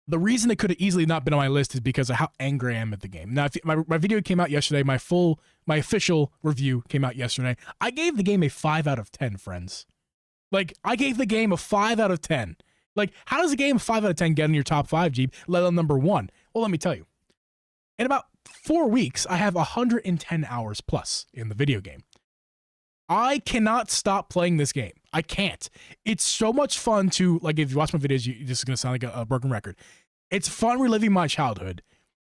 The reason it could have easily not been on my list is because of how angry I am at the game. Now, my video came out yesterday. My official review came out yesterday. I gave the game a 5 out of 10, friends. Like, I gave the game a 5 out of 10. Like, how does a game 5 out of 10 get in your top 5, Geeb, let alone number 1? Well, let me tell you. In about 4 weeks, I have 110 hours plus in the video game. I cannot stop playing this game. I can't. It's so much fun to, like, if you watch my videos, this is going to sound like a broken record. It's fun reliving my childhood,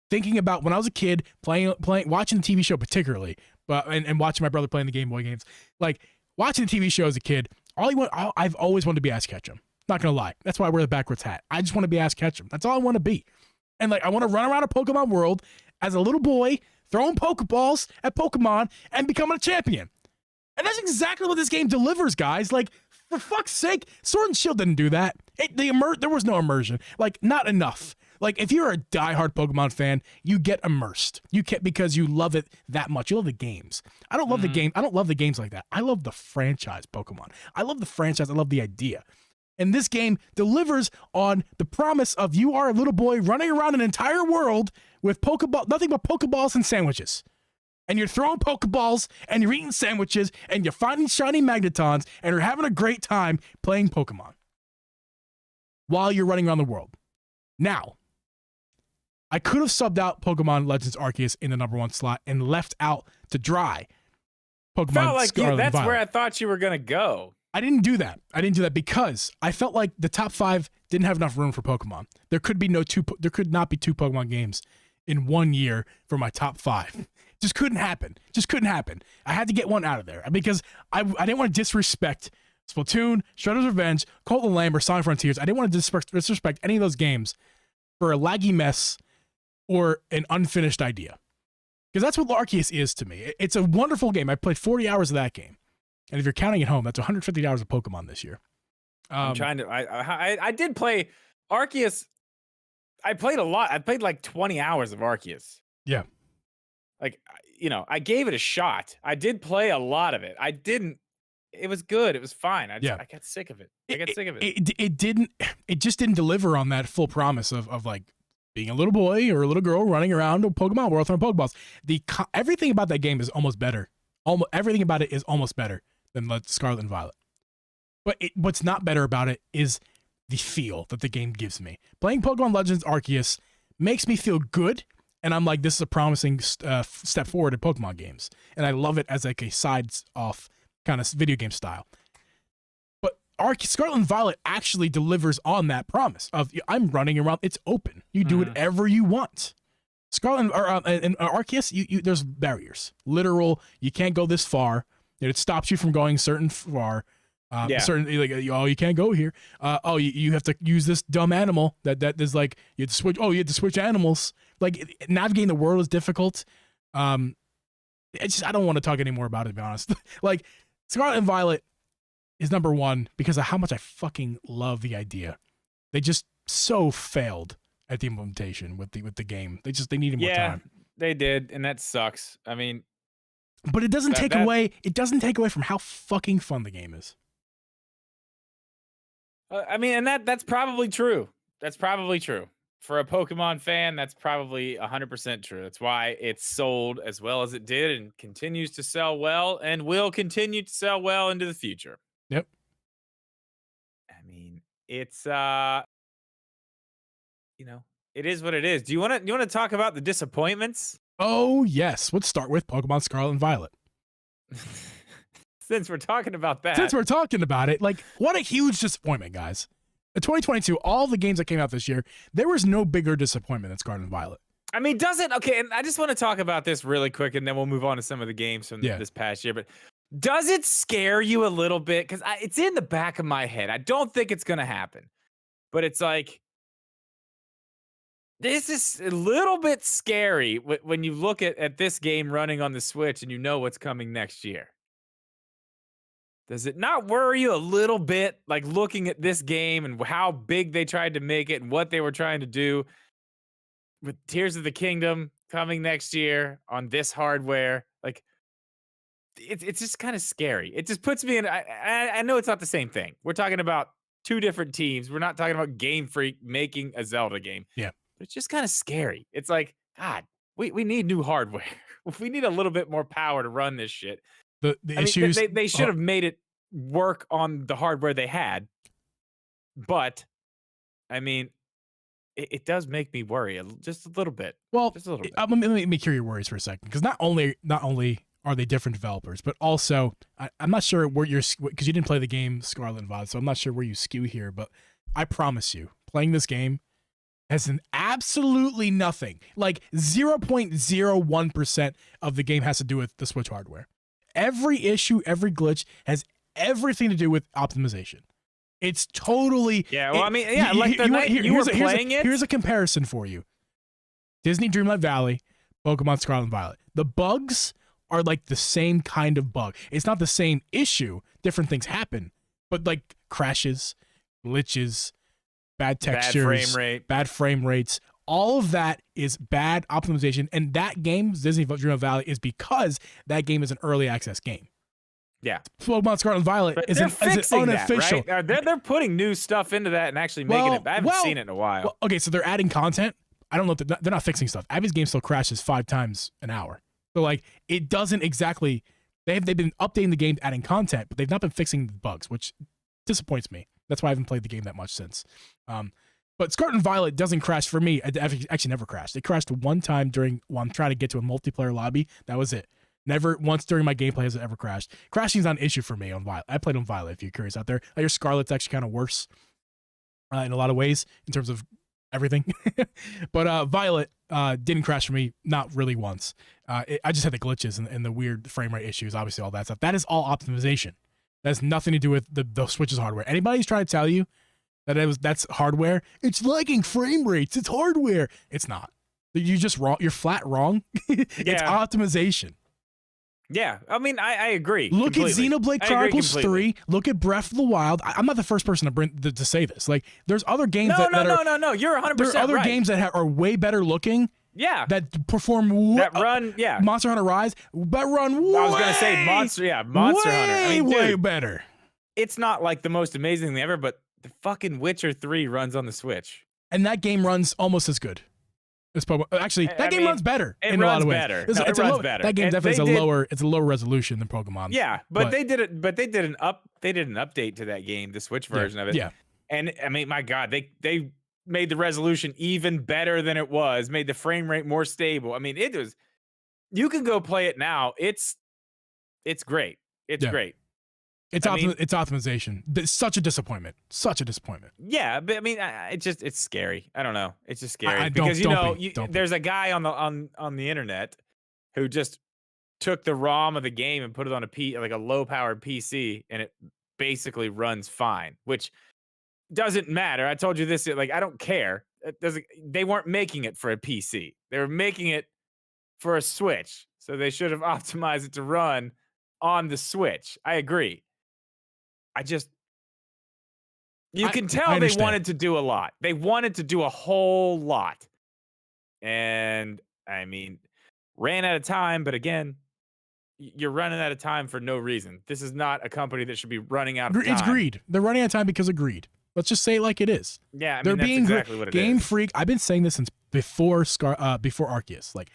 thinking about when I was a kid, playing, watching the TV show particularly, and watching my brother playing the Game Boy games. Like, watching the TV show as a kid, I've always wanted to be Ash Ketchum. Not going to lie. That's why I wear the backwards hat. I just want to be Ash Ketchum. That's all I want to be. And, like, I want to run around a Pokemon world as a little boy, throwing Pokeballs at Pokemon and becoming a champion. And that's exactly what this game delivers, guys. Like, for fuck's sake, Sword and Shield didn't do that. There was no immersion. Like, not enough. Like, if you're a diehard Pokemon fan, you get immersed. You get because you love it that much. You love the games. I don't love the game. I don't love the games like that. I love the franchise Pokemon. I love the franchise. I love the idea. And this game delivers on the promise of you are a little boy running around an entire world with nothing but Pokeballs and sandwiches. And you're throwing Pokeballs, and you're eating sandwiches, and you're finding shiny Magnetons, and you're having a great time playing Pokemon while you're running around the world. Now, I could have subbed out Pokemon Legends Arceus in the number 1 slot and left out to dry Pokemon felt like Scarlet that's and Violet. where I thought you were going to go. I didn't do that. Because I felt like the top 5 didn't have enough room for Pokemon. There could not be 2 Pokemon games in 1 year for my top 5. Just couldn't happen. I had to get one out of there because I didn't want to disrespect Splatoon, Shredder's Revenge, Colt and Lamb, or Sonic Frontiers. I didn't want to disrespect any of those games for a laggy mess or an unfinished idea. Because that's what Arceus is to me. It's a wonderful game. I played 40 hours of that game. And if you're counting at home, that's 150 hours of Pokemon this year. I'm trying to. I did play Arceus. I played a lot. I played like 20 hours of Arceus. Yeah. Like, I gave it a shot. I did play a lot of it. I didn't. It was good. It was fine. I got sick of it. It just didn't deliver on that full promise of like being a little boy or a little girl running around a Pokemon world throwing Pokeballs. Everything about that game is almost better. Everything about it is almost better than Scarlet and Violet. But what's not better about it is the feel that the game gives me. Playing Pokemon Legends Arceus makes me feel good. And I'm like, this is a promising step forward in Pokemon games. And I love it as like a sides-off kind of video game style. But Scarlet and Violet actually delivers on that promise of, I'm running around. It's open. You do whatever you want. Scarlet and Arceus, there's barriers. Literal, you can't go this far. It stops you from going certain far. Certain, like, you can't go here. You have to use this dumb animal that is like, you have to switch. You have to switch animals. Like, navigating the world is difficult. I don't want to talk anymore about it, to be honest. Like, Scarlet and Violet is number 1 because of how much I fucking love the idea. They just so failed at the implementation with the game. They needed more time. They did, and that sucks. I mean, but it doesn't take away. It doesn't take away from how fucking fun the game is. I mean, and that's probably true. That's probably true. For a Pokemon fan, that's probably 100% true. That's why it's sold as well as it did and continues to sell well and will continue to sell well into the future. Yep. I mean, it's it is what it is. Do you want to talk about the disappointments? Oh, yes. Let's start with Pokemon Scarlet and Violet. Since we're talking about that. Since we're talking about it, like, what a huge disappointment, guys. In 2022, all the games that came out this year, there was no bigger disappointment than Scarlet and Violet. I mean, does it? Okay, and I just want to talk about this really quick, and then we'll move on to some of the games from this past year. But does it scare you a little bit? Because it's in the back of my head. I don't think it's going to happen. But it's like, this is a little bit scary when you look at this game running on the Switch and you know what's coming next year. Does it not worry you a little bit, like looking at this game and how big they tried to make it and what they were trying to do with Tears of the Kingdom coming next year on this hardware? Like, it's just kind of scary. It just puts me in. I know it's not the same thing. We're talking about two different teams. We're not talking about Game Freak making a Zelda game. Yeah. It's just kind of scary. It's like, God, we need new hardware. We need a little bit more power to run this shit. The issues they should have made it work on the hardware they had. But I mean, it does make me worry just a little bit. Well, just a little bit. Let me cure your worries for a second, because not only are they different developers, but also I'm not sure where you're, because you didn't play the game Scarlet and Violet, so I'm not sure where you skew here. But I promise you, playing this game has an absolutely nothing, like 0.01% of the game has to do with the Switch hardware. Every issue, every glitch has everything to do with optimization. It's totally Well, I mean, like the night you were playing it. Here's a comparison for you: Disney Dreamlight Valley, Pokemon Scarlet and Violet. The bugs are like the same kind of bug. It's not the same issue. Different things happen, but like crashes, glitches, bad textures, bad frame rates, all of that is bad optimization. And that game, Disney Dreamlight Valley, is because that game is an early access game. Yeah. Pokemon Scarlet and Violet is unofficial. That, right? They're putting new stuff into that and actually making it. I haven't seen it in a while. Well, okay, so they're adding content. I don't know if they're not fixing stuff. Abby's game still crashes 5 times an hour. So like, it doesn't exactly. They've been updating the game, adding content, but they've not been fixing the bugs, which disappoints me. That's why I haven't played the game that much since. But Scarlet and Violet doesn't crash for me. It actually never crashed. It crashed one time while I'm trying to get to a multiplayer lobby. That was it. Never once during my gameplay has it ever crashed. Crashing is not an issue for me on Violet. I played on Violet, if you're curious out there. I hear Scarlet's actually kind of worse in a lot of ways in terms of everything. But Violet didn't crash for me, not really once. I just had the glitches and the weird frame rate issues, obviously all that stuff. That is all optimization. That has nothing to do with the Switch's hardware. Anybody's trying to tell you that that's hardware, it's lagging frame rates, it's hardware. It's not. You're just wrong. You're flat wrong. It's optimization. Yeah, I mean, I agree. Look completely. At Xenoblade Chronicles 3. Look at Breath of the Wild. I'm not the first person to say this. Like, there's other games No, you're 100% There are other right. games that are way better looking. Yeah. That perform that run. Yeah. Monster Hunter Rise. That run. I was gonna say Monster Hunter. I mean, dude, way better. It's not like the most amazing thing ever, but the fucking Witcher 3 runs on the Switch, and that game runs almost as good. Actually, that game runs better in a lot of ways. It runs better. That game definitely is a lower resolution than Pokemon. Yeah, but they did it. But they did an update to that game, the Switch version of it. Yeah, and I mean, my God, they made the resolution even better than it was. Made the frame rate more stable. I mean, it was. You can go play it now. It's great. It's great. It's optimization. It's such a disappointment. Such a disappointment. Yeah, but I mean, it's scary. I don't know. It's just scary because there's a guy on the internet who just took the ROM of the game and put it on a low powered PC, and it basically runs fine, which doesn't matter. I told you this. Like, I don't care. They weren't making it for a PC. They were making it for a Switch, so they should have optimized it to run on the Switch. I agree. You can tell they wanted to do a lot. They wanted to do a whole lot. And I mean, ran out of time, but again, you're running out of time for no reason. This is not a company that should be running out of time. It's greed. They're running out of time because of greed. Let's just say it like it is. Yeah, I mean, they're that's being exactly what it is. Game Freak. I've been saying this since before Arceus. Like,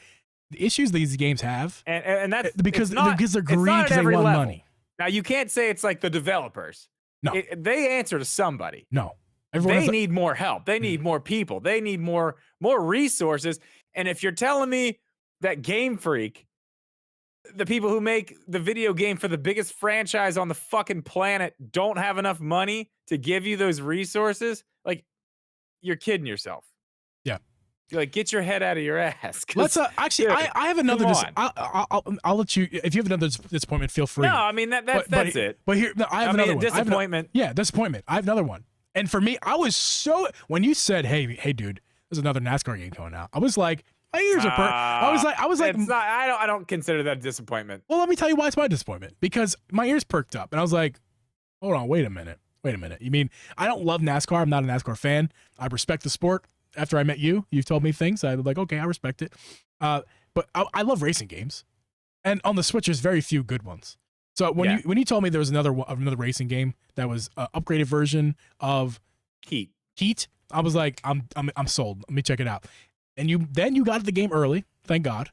the issues these games have, and that's because they're greedy, because they want money. Now, you can't say it's like the developers. No. They answer to somebody. No. They need more help. They need more people. They need more resources. And if you're telling me that Game Freak the people who make the video game for the biggest franchise on the fucking planet don't have enough money to give you those resources, like, you're kidding yourself. Yeah. You're like, get your head out of your ass. Let's actually. Dude, I have another. come on. I'll let you. If you have another disappointment, feel free. No, I mean that's it. But here, no, I have another one. Disappointment. Yeah, disappointment. I have another one. And for me, I was so when you said, "Hey, dude, there's another NASCAR game coming out." I was like, my ears are I was like, it's not, I don't consider that a disappointment. Well, let me tell you why it's my disappointment. Because my ears perked up, and I was like, hold on, wait a minute. You mean I don't love NASCAR? I'm not a NASCAR fan. I respect the sport. After I met you, you've told me things. I was like, okay, I respect it. But I love racing games, and on the Switch, there's very few good ones. So when you told me there was another racing game that was an upgraded version of Heat, I was like, I'm sold. Let me check it out. And you got the game early, thank God,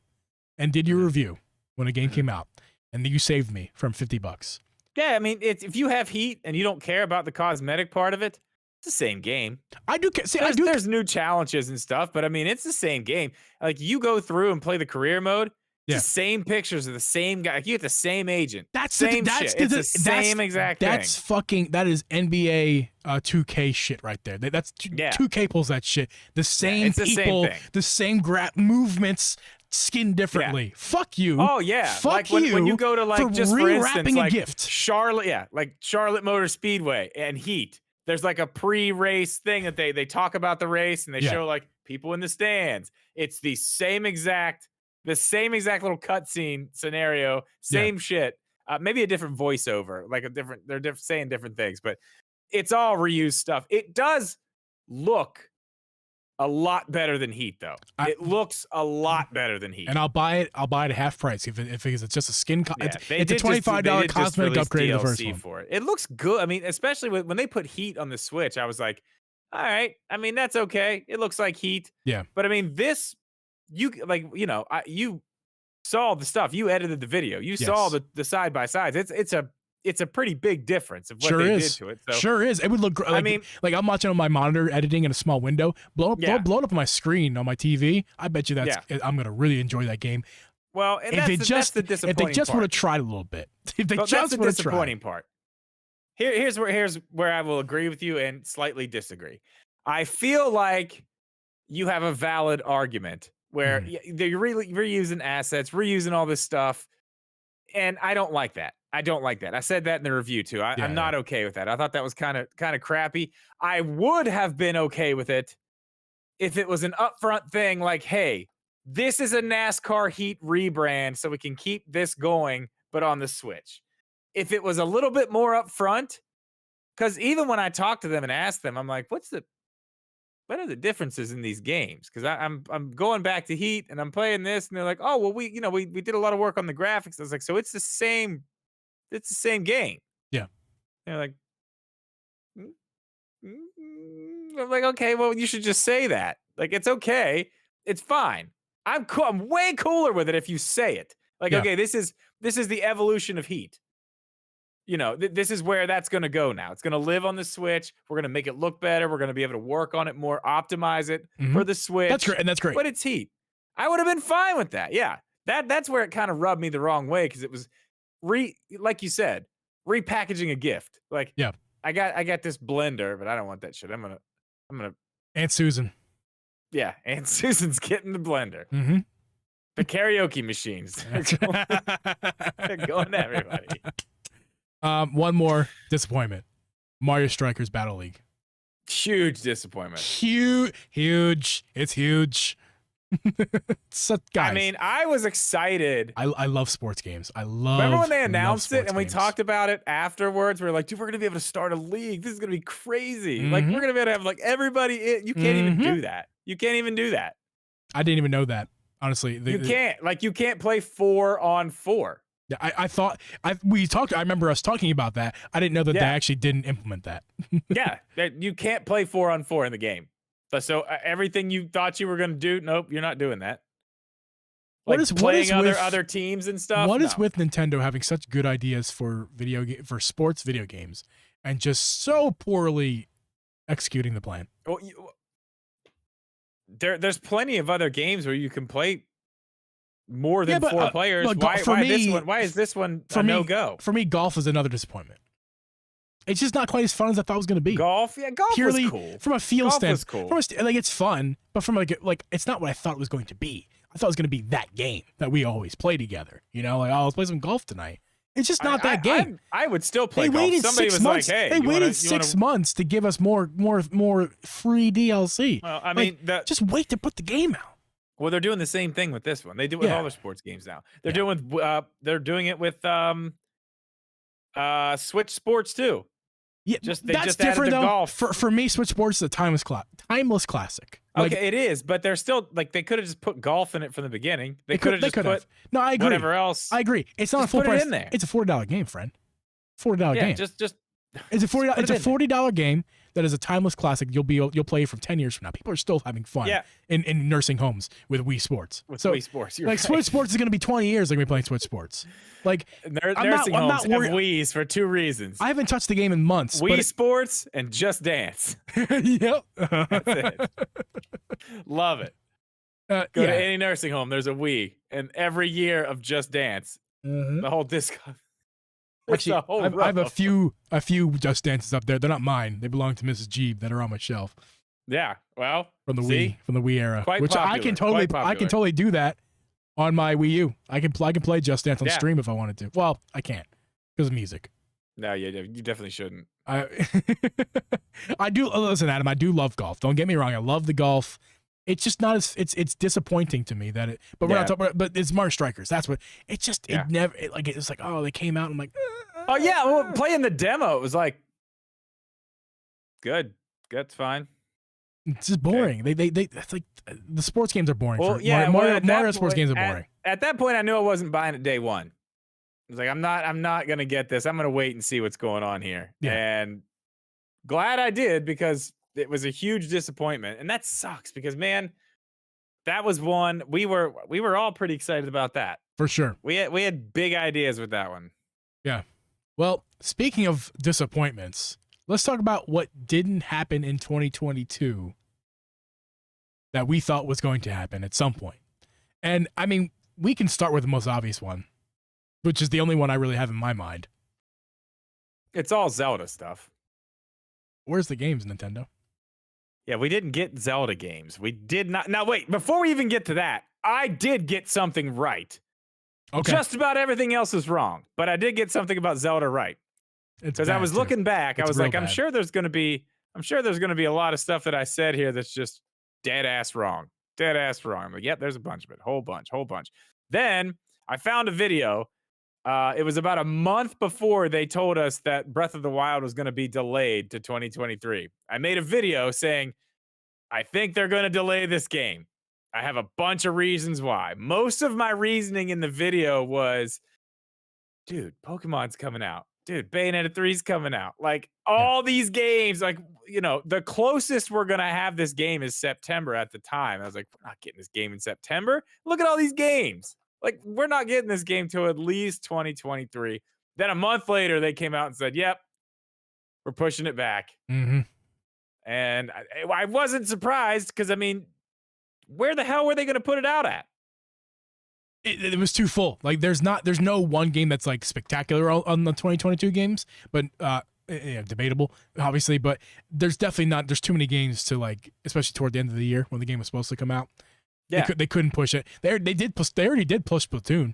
and did your review when the game came out, and you saved me from $50. Yeah, I mean, if you have Heat and you don't care about the cosmetic part of it, it's the same game. I do see. There's new challenges and stuff, but I mean, it's the same game. Like, you go through and play the career mode. It's the same pictures of the same guy. Like, you get the same agent. It's the same exact thing. That is NBA 2K shit right there. That's 2K pulls that shit. The same people, the same movements, skin differently. Yeah. Fuck you. Oh yeah. Fuck like you. When you go to like just for instance, like gift. Charlotte, like Charlotte Motor Speedway and Heat. There's like a pre-race thing that they talk about the race and they show like people in the stands. It's the same exact little cutscene scenario, same shit. Maybe a different voiceover, like they're saying different things, but it's all reused stuff. It does look a lot better than Heat, though. It looks a lot better than Heat. And I'll buy it at half price if it's just a skin. It's a $25 cosmetic upgrade of the first one. For it. It looks good. I mean, especially when they put Heat on the Switch, I was like, all right. I mean, that's okay. It looks like Heat. Yeah. But I mean, you saw the stuff. You edited the video. You saw the side by sides. It's a pretty big difference of what they did to it. So. Sure is. It would look. I mean, like I'm watching on my monitor, editing in a small window. Blow it up on my screen on my TV. I bet you I'm gonna really enjoy that game. Well, and that's the disappointing if they just part. would have tried a little bit. If they that's the disappointing part. Here's where I will agree with you and slightly disagree. I feel like you have a valid argument where they're really reusing assets, reusing all this stuff, and I don't like that. I said that in the review too. I'm not okay with that. I thought that was kind of crappy. I would have been okay with it if it was an upfront thing like, hey, this is a NASCAR Heat rebrand, so we can keep this going, but on the Switch. If it was a little bit more upfront, because even when I talked to them and asked them, I'm like, what are the differences in these games? Because I'm going back to Heat and I'm playing this, and they're like, oh well, we did a lot of work on the graphics. I was like, so it's the same game. Yeah. They're like, I'm like, okay, well, you should just say that. Like, it's okay, it's fine. I'm cool. I'm way cooler with it if you say it. Like, okay, this is the evolution of Heat. This is where that's going to go now. It's going to live on the Switch. We're going to make it look better. We're going to be able to work on it more, optimize it for the Switch. That's great, and that's great. But it's Heat. I would have been fine with that. Yeah, that's where it kind of rubbed me the wrong way because it was like you said, repackaging a gift. Like, I got this blender, but I don't want that shit. I'm gonna Aunt Susan. Yeah, Aunt Susan's getting the blender. Mm-hmm. The karaoke machines. They're going to everybody. One more disappointment. Mario Strikers Battle League. Huge disappointment. Huge. It's huge. So, guys, I mean, I was excited. I love sports games. Remember when they announced it and we talked about it afterwards? We were like, dude, we're going to be able to start a league. This is going to be crazy. Like, we're going to be able to have like everybody. You can't even do that. You can't even do that. I didn't even know that. Honestly, you can't play 4-on-4. Yeah, I remember us talking about that. I didn't know that they actually didn't implement that. Yeah, you can't play 4-on-4 in the game. So everything you thought you were going to do, nope, you're not doing that. Like playing other teams and stuff. What is with Nintendo having such good ideas for sports video games and just so poorly executing the plan? Well, there's plenty of other games where you can play more than Yeah, but, 4 players. but Why? for Why this me- one? Why is this one For a me, no go? For me, golf is another disappointment. It's just not quite as fun as I thought it was going to be. Golf, yeah, golf Purely was cool. from a feel Golf standpoint. was cool. Like it's fun, but from like it's not what I thought it was going to be. I thought it was going to be that game that we always play together. You know, like oh, let's play some golf tonight. It's just not that game. I would still play They golf. waited Somebody 6 was months. like, "Hey, they you waited wanna, 6 months to give us more free DLC." Well, I mean, just wait to put the game out. well, they're doing the same thing with this one. They do it with Yeah. all their sports games now. They're doing it with Switch Sports too. Yeah, They that's just added different the though. golf. For me, Switch Sports is a timeless classic. Like, Okay, it is, but they're still like they could have just put golf in it from the beginning. They could have just put No, I agree. whatever else. I agree. It's not Just a full put it price. in there. It's a $40 game, friend. $40 yeah, game. just It's a put it It's a in there. $40 game that is a timeless classic. You'll play for 10 years from now. People are still having fun Yeah. in nursing homes with Wii Sports. with so Wii Sports. You're like right. Switch Sports is going to be 20 years. Like we playing Switch Sports. Like Nursing I'm not homes have worried- Wii's for 2 reasons. I haven't touched the game in months. Wii Sports and Just Dance. Yep. That's it. Love it. Go yeah. to any nursing home. There's a Wii, and every year of Just Dance, Mhm. the whole disc. There's Actually, a whole I have row. a few Just Dances up there. They're not mine. They belong to Mrs. Geeb that are on my shelf Yeah. Well, from the see? Wii era. Quite which I can popular, totally quite I can popular. totally do that on my Wii U. I can play Just Dance on Yeah. stream if I wanted to. Well, I can't because of music. No, you definitely shouldn't. I I do listen, Adam. I do love golf. Don't get me wrong. I love the golf. It's just not as it's disappointing to me that it. But we're Yeah. not talking about. But it's Mario Strikers. That's what. It's just Yeah. it never it's like oh they came out. I'm like Oh yeah, well, playing the demo, it was like good. That's fine. it's just boring. They it's like the sports games are boring. Well, for, yeah, Mario, at that Mario sports point- games are boring. At that point, I knew I wasn't buying it day one. I was like, I'm not gonna get this. I'm gonna wait and see what's going on here. Yeah. And glad I did because it was a huge disappointment, and that sucks because man, that was one we were all pretty excited about that. For sure. We had big ideas with that one. Well, speaking of disappointments, let's talk about what didn't happen in 2022 that we thought was going to happen at some point. And I mean, we can start with the most obvious one, which is the only one I really have in my mind. It's all Zelda stuff. Where's the games, Nintendo? Yeah, we didn't get Zelda games. We did not. Now wait, before we even get to that, I did get something right. Okay. Just about everything else is wrong, but I did get something about Zelda right. It's Because I bad, was too. looking back, I It's was real like, I'm bad. sure there's gonna be a lot of stuff that I said here that's just dead ass wrong. Dead ass wrong. I'm like, yep, there's a bunch of it. Whole bunch. Then I found a video. It was about a month before they told us that Breath of the Wild was gonna be delayed to 2023. I made a video saying, I think they're gonna delay this game. I have a bunch of reasons why. Most of my reasoning in the video was, dude, Pokemon's coming out. Dude, Bayonetta 3's coming out. Like all these games, like, you know, the closest we're going to have this game is September at the time. I was like, we're not getting this game in September. Look at all these games. Like, we're not getting this game till at least 2023. Then a month later, they came out and said, yep, we're pushing it back. Mm-hmm. And I wasn't surprised because, I mean, where the hell were they going to put it out at? It was too full. Like there's no one game that's like spectacular on the 2022 games, but debatable obviously, but there's definitely not. There's too many games to like, especially toward the end of the year when the game was supposed to come out. Yeah. They couldn't push it. They already did push Splatoon.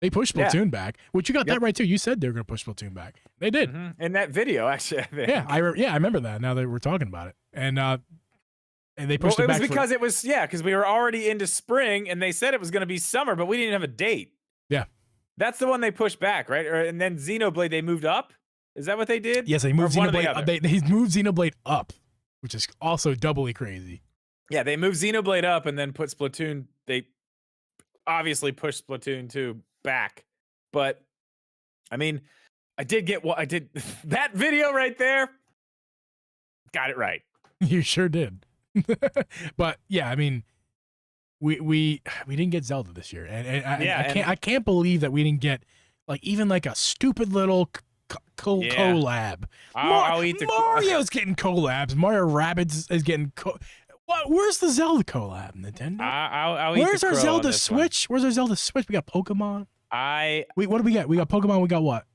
They pushed Yeah. Splatoon back, which you got Yep. that right too. You said they were going to push Splatoon back. They did. Mhm. In that video, actually, I think. Yeah, I remember that. Now that we're talking about it, and they pushed Well, it it was back because it was because we were already into spring and they said it was going to be summer, but we didn't have a date. Yeah. That's the one they pushed back, right? And then Xenoblade they moved up. Is that what they did? Yes, they moved Or one or the Xenoblade. other? They moved Xenoblade up, which is also doubly crazy. Yeah, they moved Xenoblade up and then put Splatoon. They obviously pushed Splatoon 2 back, but I mean, I did get what I did. That video right there got it right. You sure did. But yeah, I mean, we didn't get Zelda this year, and I can't believe that we didn't get like even like a stupid little Yeah. collab. I'll eat the Mario's getting collabs. Mario Rabbids is getting What? Where's the Zelda collab, Nintendo? I'll eat Where's the our crow on Zelda this one. Switch? Where's our Zelda Switch? We got Pokemon. What do we get? We got Pokemon. We got what?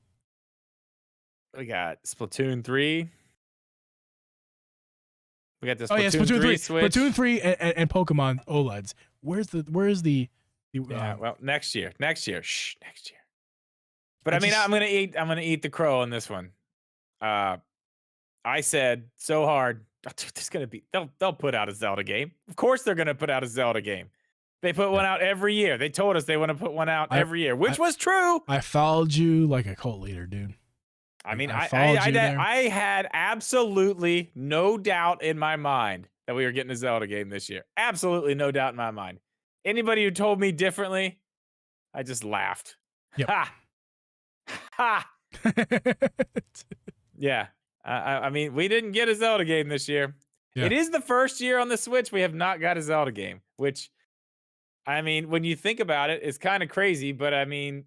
we got Splatoon 3. We got the Oh yeah, Splatoon Splatoon 3, Switch. Splatoon 3, and Pokemon OLEDs. Where's the Yeah, well, next year. Shh, next year. But I mean, just- I'm gonna eat the crow on this one. I said so hard. There's gonna be they'll put out a Zelda game. Of course they're gonna put out a Zelda game. They put one out every year. They told us they want to put one out every year, which was true. I followed you like a cult leader, dude. I mean, I followed you there. I had absolutely no doubt in my mind that we were getting a Zelda game this year. Absolutely no doubt in my mind. Anybody who told me differently, I just laughed. Yep. Ha! Ha! Yeah. I mean, we didn't get a Zelda game this year. Yeah. It is the first year on the Switch we have not got a Zelda game, which, I mean, when you think about it, is kind of crazy. But I mean,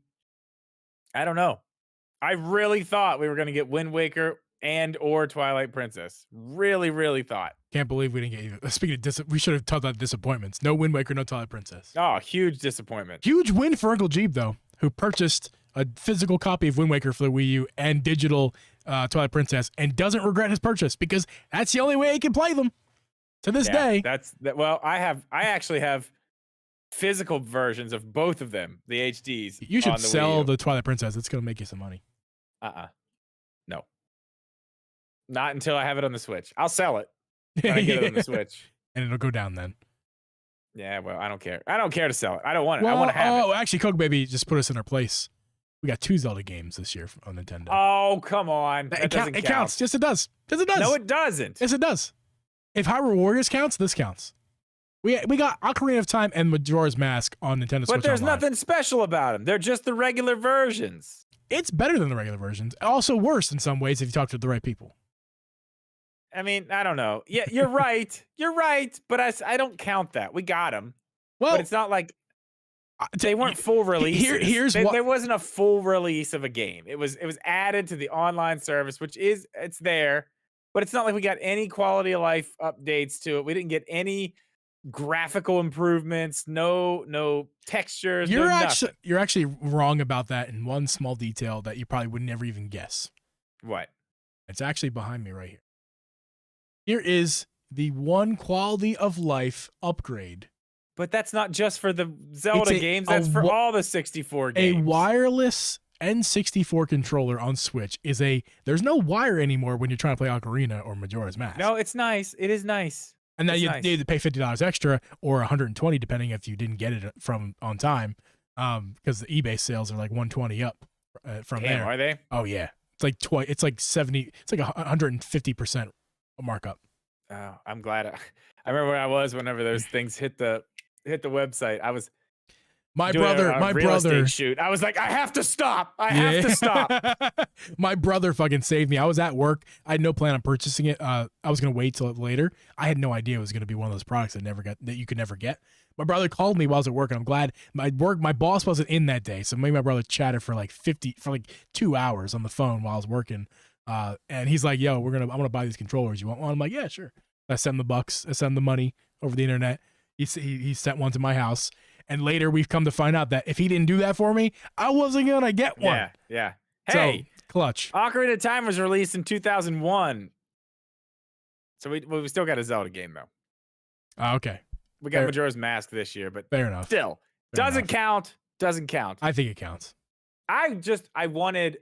I don't know. I really thought we were going to get Wind Waker and or Twilight Princess. Really, really thought. Can't believe we didn't get you. Speaking of we should have talked about disappointments. No Wind Waker, no Twilight Princess. Oh, huge disappointment. Huge win for Uncle Geeb, though, who purchased a physical copy of Wind Waker for the Wii U and digital Twilight Princess, and doesn't regret his purchase because that's the only way he can play them to this day. Well, I actually have physical versions of both of them, the HDs. You should on the sell Wii U. the Twilight Princess. It's gonna make you some money. No. Not until I have it on the Switch. I'll sell it when I get it on the Switch. And it'll go down then. Yeah, well, I don't care. I don't care to sell it. I don't want it. Well, I want to have it. Actually, Coke Baby just put us in our place. We got 2 Zelda games this year on Nintendo. Oh, come on. That doesn't It count. counts. Yes, it does. Yes, it does. No, it doesn't. Yes, it does. If Hyrule Warriors counts, this counts. We got Ocarina of Time and Majora's Mask on Nintendo Switch But there's Online. nothing special about them. They're just the regular versions. It's better than the regular versions. Also worse in some ways if you talk to the right people. I mean, I don't know. Yeah, you're right. You're right. But I don't count that. We got them. Well, But it's not like they weren't full releases. There wasn't a full release of a game. It was added to the online service, which it's there, but it's not like we got any quality of life updates to it. We didn't get any graphical improvements, no textures. You're nothing. actually wrong about that in one small detail that you probably would never even guess. What? It's actually behind me right here. Here is the one quality of life upgrade. But that's not just for the Zelda games. That's for all the 64 games. A wireless N64 controller on Switch there's no wire anymore when you're trying to play Ocarina or Majora's Mask. No, it's nice. It is nice. And now you need to pay $50 extra or $120 depending if you didn't get it from on time, because the eBay sales are like $120 up from there. Are they? Oh yeah, it's like 70. It's like 150% markup. Oh, I'm glad. I remember where I was whenever those things hit the website. I was my brother shoot. I was like, I have to stop. I have to stop. My brother fucking saved me. I was at work. I had no plan on purchasing it. I was gonna wait till later. I had no idea it was gonna be one of those products that you could never get. My brother called me while I was at work, and I'm glad my boss wasn't in that day. So maybe my brother chatted for like 2 hours on the phone while I was working. And he's like, "Yo, I'm gonna buy these controllers. You want one?" I'm like, "Yeah, sure." I sent him the bucks. I sent him the money over the internet. He sent one to my house. And later we've come to find out that if he didn't do that for me, I wasn't going to get one. Yeah. Hey, so, clutch. Ocarina of Time was released in 2001. So we still got a Zelda game, though. Okay. We got Majora's Mask this year, but fair enough. Still, doesn't count. Doesn't count. I think it counts. I wanted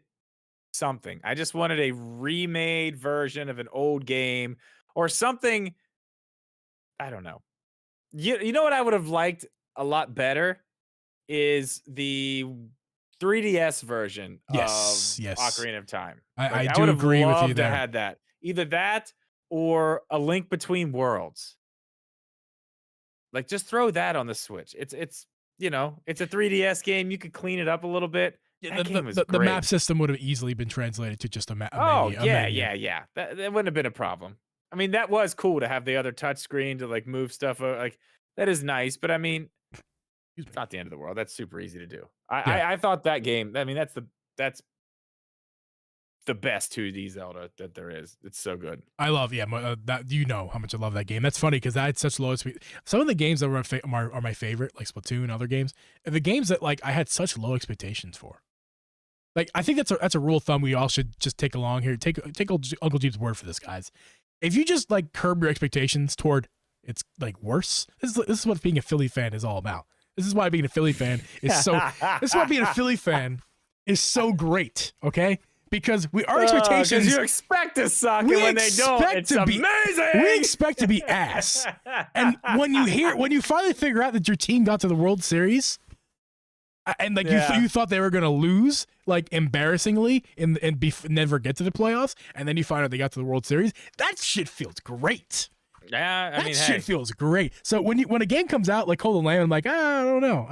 something. I just wanted a remade version of an old game or something. I don't know. You know what I would have liked a lot better is the 3DS version of Ocarina of Time. I do agree with you there. I had that. Either that or A Link Between Worlds. Like, just throw that on the Switch. It's a 3DS game. You could clean it up a little bit. Yeah, the map system would have easily been translated to just a menu. Yeah. That wouldn't have been a problem. I mean, that was cool to have the other touch screen to like move stuff. Like, that is nice, but I mean, it's not the end of the world. That's super easy to do. I thought that game. I mean, that's the best 2D Zelda that there is. It's so good. I love, yeah, that you know how much I love that game. That's funny because I had such low some of the games that are my favorite, like Splatoon and other games, are the games that like I had such low expectations for. Like I think that's a rule of thumb we all should just take along here. Take Uncle Jeep's word for this, guys. If you just like curb your expectations toward it's like worse, this is what being a Philly fan is all about. This is why being a Philly fan is so. This is why being a Philly fan is so great. Okay. Because our expectations, you expect to suck, and when they don't, it's amazing. We expect to be ass, and when you finally figure out that your team got to the World Series, and like you thought they were gonna lose, like embarrassingly, and never get to the playoffs, and then you find out they got to the World Series, that shit feels great. Yeah, I mean, that shit feels great. So when a game comes out like Cold and Lamb, I'm like, I don't know,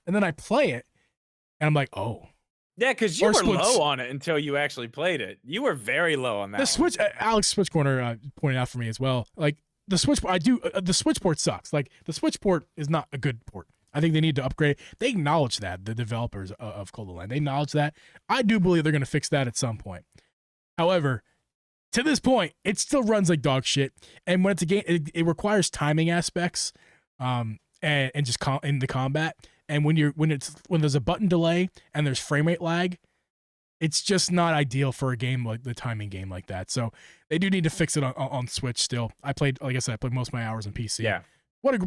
and then I play it, and I'm like, oh. Yeah, because you were low on it until you actually played it. You were very low on that. The Switch, Alex Switch Corner pointed out for me as well. Like the Switch, the Switch port sucks. Like the Switch port is not a good port. I think they need to upgrade. They acknowledge that, the developers of Cold Land. They acknowledge that. I do believe they're going to fix that at some point. However, to this point, it still runs like dog shit. And when it's a game, it requires timing aspects, and just in the combat. And when there's a button delay and there's frame rate lag, it's just not ideal for a game like the timing game like that. So they do need to fix it on Switch still. Like I said, I played most of my hours on PC. Yeah. But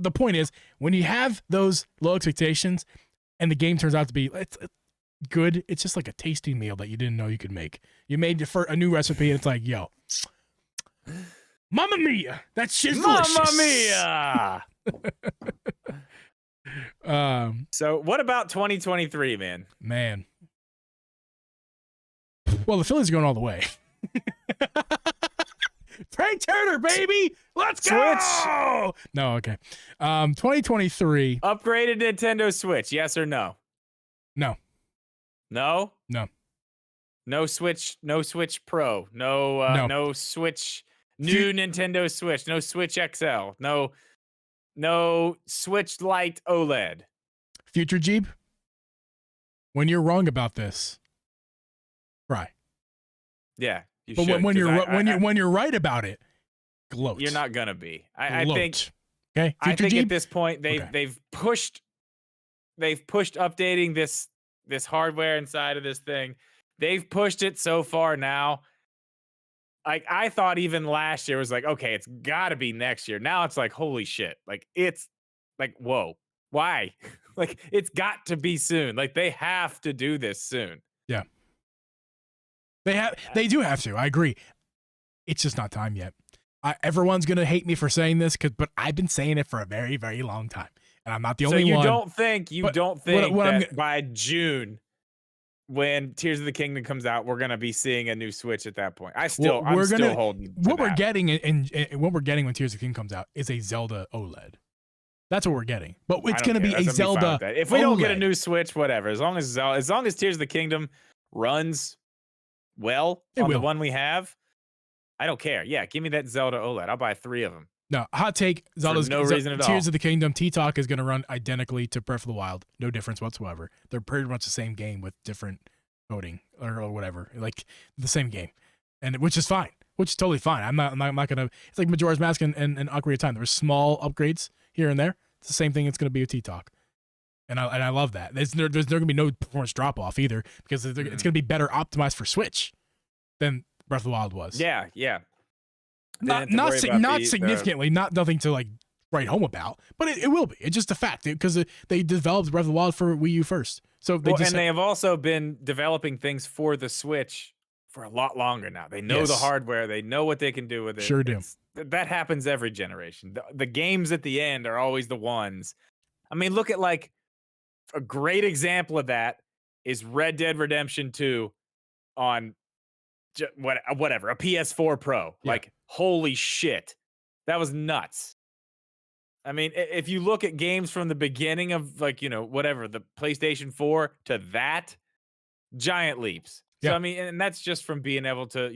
the point is, when you have those low expectations and the game turns out to be it's good, it's just like a tasty meal that you didn't know you could make. You made a new recipe and it's like, yo, Mamma Mia, that shit's delicious. Mamma Mia. So what about 2023, man? Man. Well, the Phillies are going all the way. Trey Turner, baby! Let's go! Switch. No, okay. 2023. Upgraded Nintendo Switch, yes or no? No. No? No. No Switch Pro. No Switch new Nintendo Switch. No Switch XL. No Switch Lite OLED. Future Geeb, when you're wrong about this, cry. Yeah, but should, when you're right about it, gloat. You're not gonna be. I think. Okay. I think Geeb? at this point they've pushed updating this hardware inside of this thing. They've pushed it so far now. Like I thought even last year was like, okay, it's gotta be next year. Now it's like, holy shit. Like it's like, whoa, why? Like it's got to be soon. Like they have to do this soon. Yeah. They do have to. I agree. It's just not time yet. Everyone's gonna hate me for saying this, but I've been saying it for a very, very long time, and I'm not the only one. So you don't think that by June, when Tears of the Kingdom comes out, we're gonna be seeing a new Switch at that point? I'm still holding. What we're getting and what we're getting when Tears of the Kingdom comes out is a Zelda OLED. That's what we're getting. But it's gonna be a Zelda. If we don't get a new Switch, whatever. As long as Tears of the Kingdom runs well on the one we have, I don't care. Yeah, give me that Zelda OLED. I'll buy 3 of them. No, hot take. Zelda's no reason at all. Tears of the Kingdom T-Talk is going to run identically to Breath of the Wild. No difference whatsoever. They're pretty much the same game with different coding or whatever. Like the same game, and which is fine. Which is totally fine. I'm not going to. It's like Majora's Mask and Ocarina of Time. There were small upgrades here and there. It's the same thing. It's going to be with T-Talk, and I love that. There's going to be no performance drop off either because it's going to be better optimized for Switch than Breath of the Wild was. Yeah. Not significantly, nothing to like write home about, but it will be. It's just a fact because they developed Breath of the Wild for Wii U first. So they have also been developing things for the Switch for a lot longer now. They know the hardware, they know what they can do with it. Sure do. That happens every generation. The games at the end are always the ones. I mean, look at like a great example of that is Red Dead Redemption 2 on whatever, a PS4 Pro. Yeah. Like, holy shit. That was nuts. I mean, if you look at games from the beginning of like, whatever, the PlayStation 4 to that, giant leaps. Yeah. So, I mean, and that's just from being able to,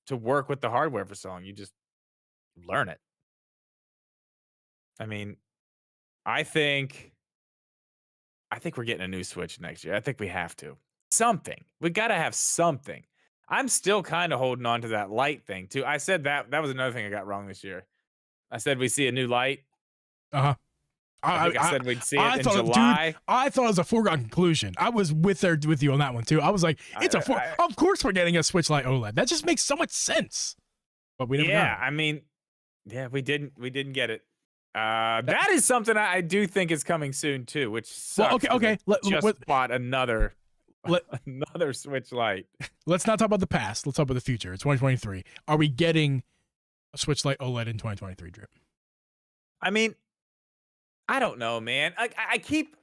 to work with the hardware for so long. You just learn it. I mean, I think we're getting a new Switch next year. I think we have to. something. We got to have something. I'm still kind of holding on to that Lite thing too. I said that was another thing I got wrong this year. I said we see a new Lite. Uh-huh. I think I said we'd see it in thought, July. Dude, I thought it was a foregone conclusion. I was with you on that one too. I was like, of course we're getting a Switch Lite OLED. That just makes so much sense. But we never got it. I mean, we didn't get it. That is something I do think is coming soon too, which sucks. Well, okay. Just bought another Switch Lite. Let's not talk about the past. Let's talk about the future. It's 2023. Are we getting a Switch Lite OLED in 2023, Drip? I mean, I don't know, man. I keep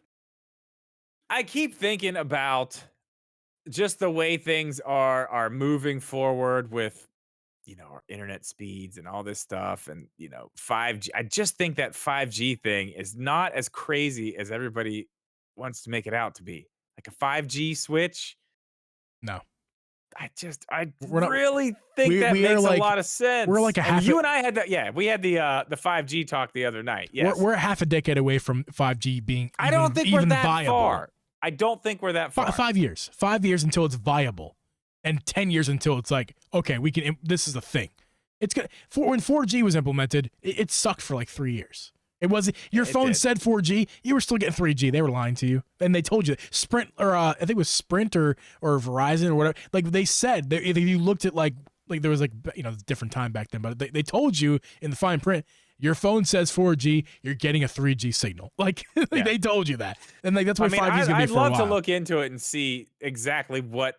thinking about just the way things are moving forward with, our internet speeds and all this stuff, and 5G. I just think that 5G thing is not as crazy as everybody wants to make it out to be. Like a 5G switch. No. I really think that makes a lot of sense. We're like you and I had that. Yeah, we had the 5G talk the other night. Yes. We're half a decade away from 5G being. I don't think we're that far. I don't think we're that far. 5 years. 5 years until it's viable, and 10 years until it's like, okay, we can. This is a thing. It's good. When 4G was implemented, it sucked for like 3 years. It wasn't. Your phone said 4G. You were still getting 3G. They were lying to you, and they told you Sprint, or I think it was Sprint or Verizon or whatever. Like they said, if you looked at like there was like different time back then, but they told you in the fine print, your phone says 4G, you're getting a 3G signal. Like they told you that, and like that's why 5G is gonna be for a while. I'd love to look into it and see exactly what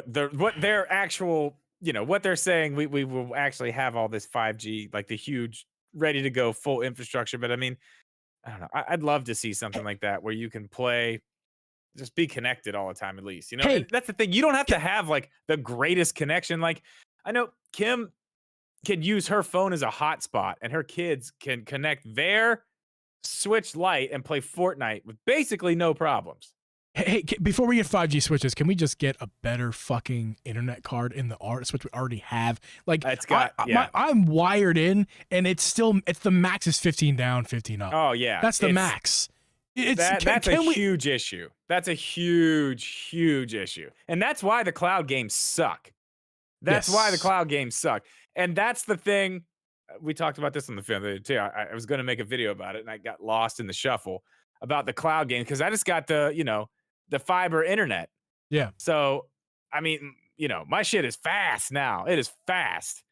their actual what they're saying. We will actually have all this 5G, like the huge, ready to go full infrastructure. But I mean, I don't know. I'd love to see something like that where you can play, just be connected all the time, at least. Hey, that's the thing. You don't have to have like the greatest connection. Like I know Kim can use her phone as a hotspot, and her kids can connect their Switch Lite and play Fortnite with basically no problems. Hey, before we get 5G switches, can we just get a better fucking internet card in the Switch we already have? Like, I'm wired in, and it's the max is 15 down, 15 up. Oh yeah, that's the max. That's a huge issue. That's a huge issue, and that's why the cloud games suck. That's why the cloud games suck, and that's the thing. We talked about this on the film too. I was going to make a video about it, and I got lost in the shuffle about the cloud game because I just got the fiber internet. Yeah. So, I mean, my shit is fast now. It is fast.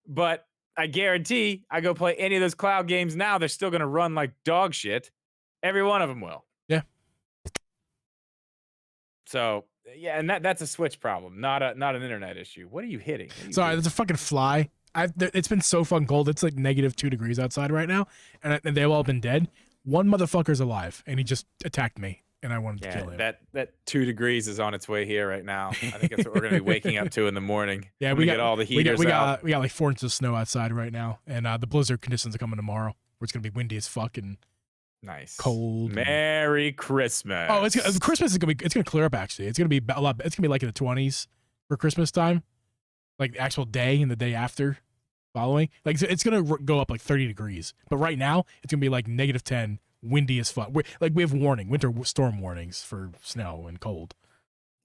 But I guarantee I go play any of those cloud games now, they're still going to run like dog shit. Every one of them will. Yeah. So, yeah, and that's a Switch problem, not an internet issue. What are you hitting? Sorry, there's a fucking fly. It's been so fucking cold. It's like -2 degrees outside right now, and they've all been dead. One motherfucker's alive, and he just attacked me. And I wanted to kill him. That 2 degrees is on its way here right now. I think that's what we're going to be waking up to in the morning. Yeah, we get all the heaters out. We got like 4 inches of snow outside right now, and the blizzard conditions are coming tomorrow, where it's going to be windy as fuck and nice, cold. Merry Christmas! Oh, Christmas is going to clear up. Actually, it's going to be a lot. It's going to be like in the 20s for Christmas time, like the actual day and the day after following. Like it's going to go up like 30 degrees, but right now it's going to be like -10. Windy as fuck. We have winter storm warnings for snow and cold.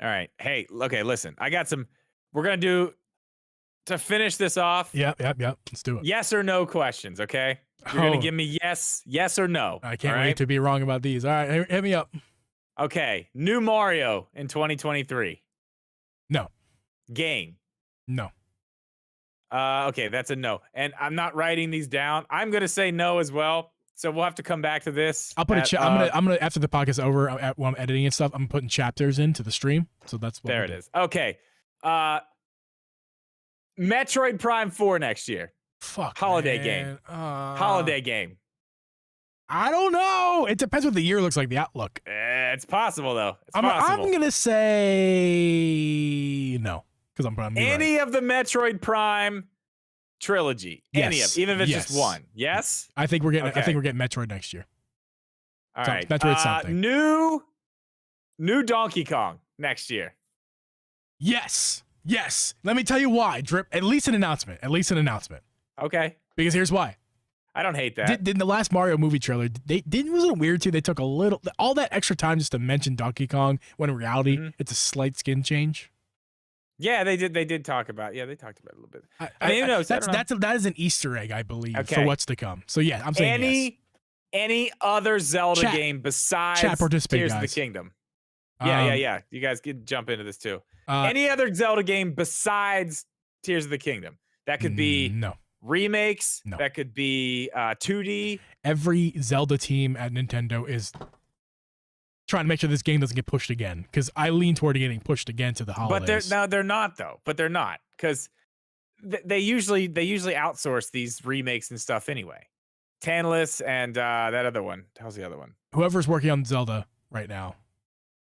All right. Hey, okay, listen. I got some. We're gonna do to finish this off. Yep. Let's do it. Yes or no questions. Okay. You're gonna give me yes or no. I can't wait to be wrong about these. All right, hit me up. Okay. New Mario in 2023. No. Game. No. Okay, that's a no. And I'm not writing these down. I'm gonna say no as well. So we'll have to come back to this. I'll put I'm gonna after the podcast is over, while I'm editing and stuff, I'm putting chapters into the stream. So that's what there it is. Okay. Metroid Prime 4 next year. Fuck. Holiday game. Holiday game. I don't know. It depends what the year looks like, the outlook. It's possible though. It's possible. I'm gonna say no. Because I'm any of the Metroid Prime trilogy. Yes. Any of, even if it's just one. Yes? I think we're getting Metroid next year. All right. Metroid something. New Donkey Kong next year. Yes. Let me tell you why. Drip. At least an announcement. Okay. Because here's why. I don't hate that. Did the last Mario movie trailer? Was it weird too? They took all that extra time just to mention Donkey Kong when in reality it's a slight skin change. Yeah, they did. They did talk about. Yeah, they talked about it a little bit. I mean, who knows? That is an Easter egg, I believe, for what's to come. So yeah, I'm saying yes. Any other Zelda game besides Tears of the Kingdom? Yeah. You guys can jump into this too. Any other Zelda game besides Tears of the Kingdom? That could be remakes. No. That could be 2D. Every Zelda team at Nintendo is trying to make sure this game doesn't get pushed again, because I lean toward getting pushed again to the holidays. But they're not though. But they're not, because they usually outsource these remakes and stuff anyway. Tantalus and that other one. How's the other one? Whoever's working on Zelda right now,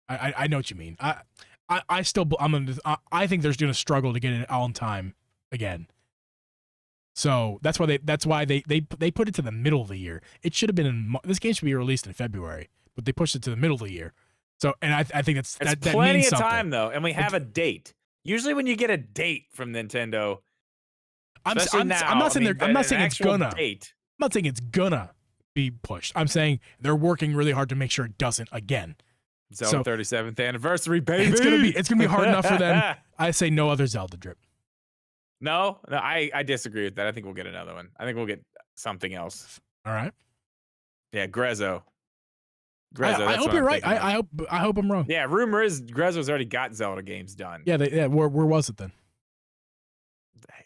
I know what you mean. I think they're going to struggle to get it on time again. So that's why they put it to the middle of the year. It should have been this game should be released in February, but they pushed it to the middle of the year. So, and I think it's that plenty means of something. time though, and we have a date. Usually, when you get a date from Nintendo, I'm not saying it's gonna be pushed. I'm saying they're working really hard to make sure it doesn't again. Zelda 37th anniversary, baby. It's gonna be hard enough for them. I say no other Zelda drip. No, I disagree with that. I think we'll get another one. I think we'll get something else. All right. Yeah, Grezzo. I hope you're right. I hope I'm wrong. Yeah, rumor is Grezzo's already got Zelda games done. Yeah, where was it then?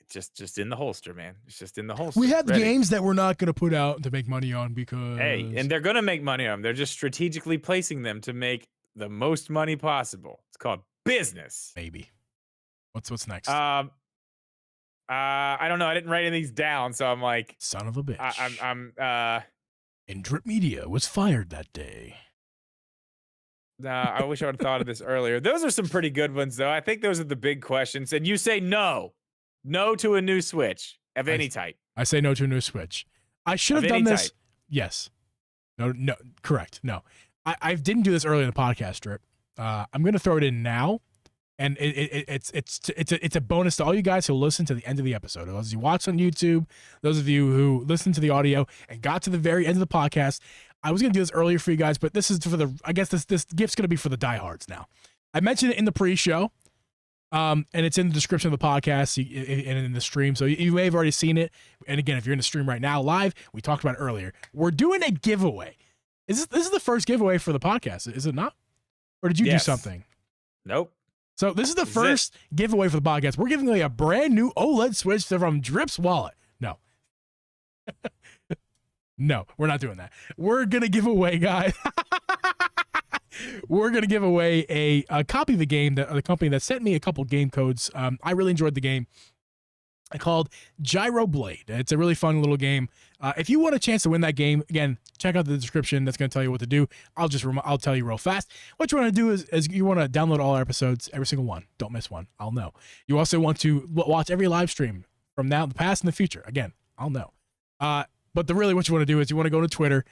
Just in the holster, man. It's just in the holster. We have games that we're not going to put out to make money on because and they're going to make money on them. They're just strategically placing them to make the most money possible. It's called business. Maybe. What's next? I don't know. I didn't write any of these down, so I'm like, son of a bitch. I'm And Drip Media was fired that day. I wish I would have thought of this earlier. Those are some pretty good ones, though. I think those are the big questions. And you say no to a new Switch of any type. I say no to a new Switch. I should have done this. Type. Yes. No. Correct. No. I didn't do this early in the podcast, Drip. I'm going to throw it in now. And it's a bonus to all you guys who listen to the end of the episode. Those of you watch on YouTube, those of you who listen to the audio and got to the very end of the podcast. I was going to do this earlier for you guys, but this is for I guess this gift's going to be for the diehards now. I mentioned it in the pre-show, and it's in the description of the podcast and in the stream, so you may have already seen it. And again, if you're in the stream right now live, we talked about it earlier. We're doing a giveaway. This is the first giveaway for the podcast, is it not? Or did you do something? Nope. So this is the first giveaway for the podcast. We're giving away a brand new OLED Switch from Drip's wallet. No. No, we're not doing that. We're going to give away, guys. We're going to give away a copy of the game, the company that sent me a couple game codes. I really enjoyed the game. Called Gyro Blade. It's a really fun little game. If you want a chance to win that game, again, check out the description. That's going to tell you what to do. I'll tell you real fast. What you want to do is you want to download all our episodes, every single one. Don't miss one. I'll know. You also want to watch every live stream from now, the past, and the future. Again, I'll know. But what you want to do is you want to go to Twitter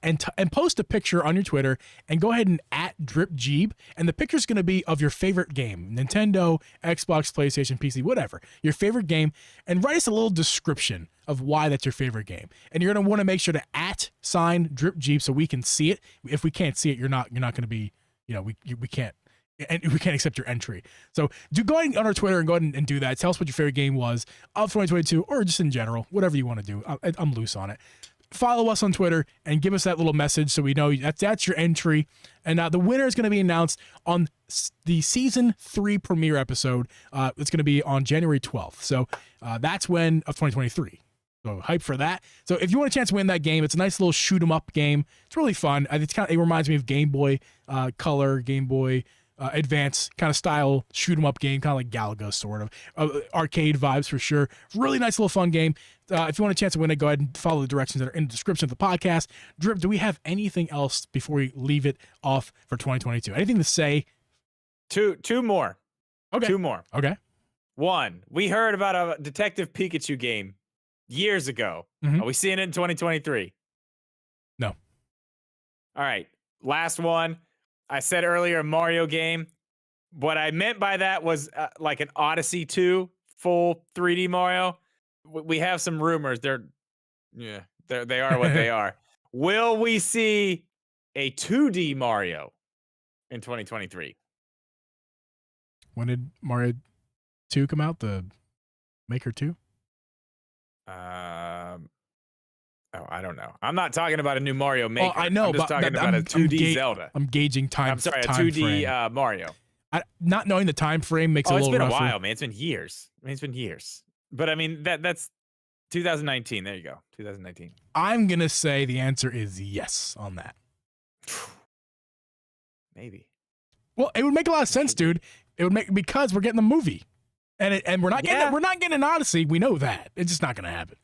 and post a picture on your Twitter and go ahead and @Drip Geeb, and the picture's going to be of your favorite game, Nintendo, Xbox, PlayStation, PC, whatever, your favorite game, and write us a little description of why that's your favorite game. And you're going to want to make sure to @Drip Geeb so we can see it. If we can't see it, you're not going to be, we can't. And we can't accept your entry. So go ahead on our Twitter and go ahead and do that. Tell us what your favorite game was of 2022 or just in general, whatever you want to do. I'm loose on it. Follow us on Twitter and give us that little message so we know that's your entry. And the winner is going to be announced on the season 3 premiere episode. It's going to be on January 12th. So that's when of 2023. So hype for that. So if you want a chance to win that game, it's a nice little shoot 'em up game. It's really fun. It reminds me of Game Boy Color, Game Boy Advance kind of style shoot 'em up game, kind of like Galaga sort of arcade vibes for sure. Really nice little fun game. If you want a chance to win it, go ahead and follow the directions that are in the description of the podcast. Drip, do we have anything else before we leave it off for 2022? Anything to say? Two more. Okay. 2 more. Okay. 1, we heard about a Detective Pikachu game years ago. Mm-hmm. Are we seeing it in 2023? No. All right. Last one. I said earlier, a Mario game. What I meant by that was like an Odyssey 2 full 3D Mario. We have some rumors. They're They are what they are. Will we see a 2D Mario in 2023? When did Mario 2 come out? The Maker 2? Oh, I don't know. I'm not talking about a new Mario Maker. I know, I'm just talking about a 2D Zelda. I'm gauging time. I'm sorry, a time 2D frame. Mario. Not knowing the time frame makes it a little rougher. It's been a while, man. It's been years. I mean, it's been years. But I mean, that's 2019. There you go. 2019. I'm gonna say the answer is yes on that. Maybe. Well, it would make a lot of sense, dude. It would make, because we're getting the movie, and we're not getting an Odyssey. We know that it's just not gonna happen.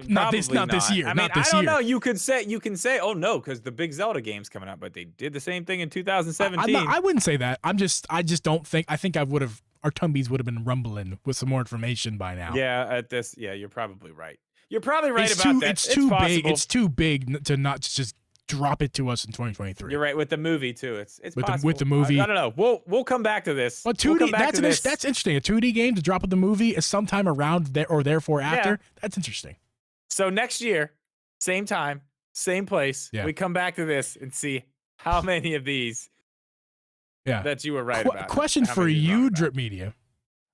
Not this year. I mean, I don't know. You can say, oh no, because the big Zelda game's coming out, but they did the same thing in 2017. I wouldn't say that. I just don't think. I think our tumbies would have been rumbling with some more information by now. Yeah, you're probably right. You're probably right about that. It's too big. It's too big to not just drop it to us in 2023. You're right with the movie too. It's possible. With the movie. I don't know. We'll come back to this. But 2D, that's interesting. A 2D game to drop with the movie is sometime around there or therefore after. Yeah. That's interesting. So next year, same time, same place, we come back to this and see how many of these that you were right about. Question for you, Drip Media.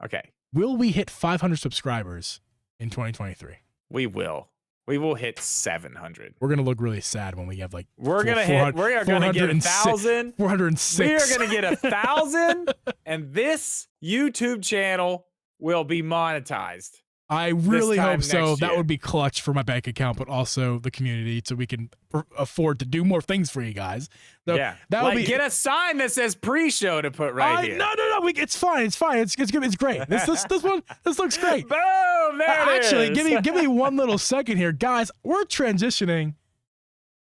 Okay. Will we hit 500 subscribers in 2023? We will. We will hit 700. We're gonna look really sad when we have like we are gonna get 1,000. 406. We are gonna get 1,000, and this YouTube channel will be monetized. I really hope so. That would be clutch for my bank account, but also the community, so we can afford to do more things for you guys. So yeah, that would be, get a sign that says pre-show to put right here. No. It's fine. It's fine. It's good. It's great. This looks great. Boom! There it actually, is. give me one little second here, guys. We're transitioning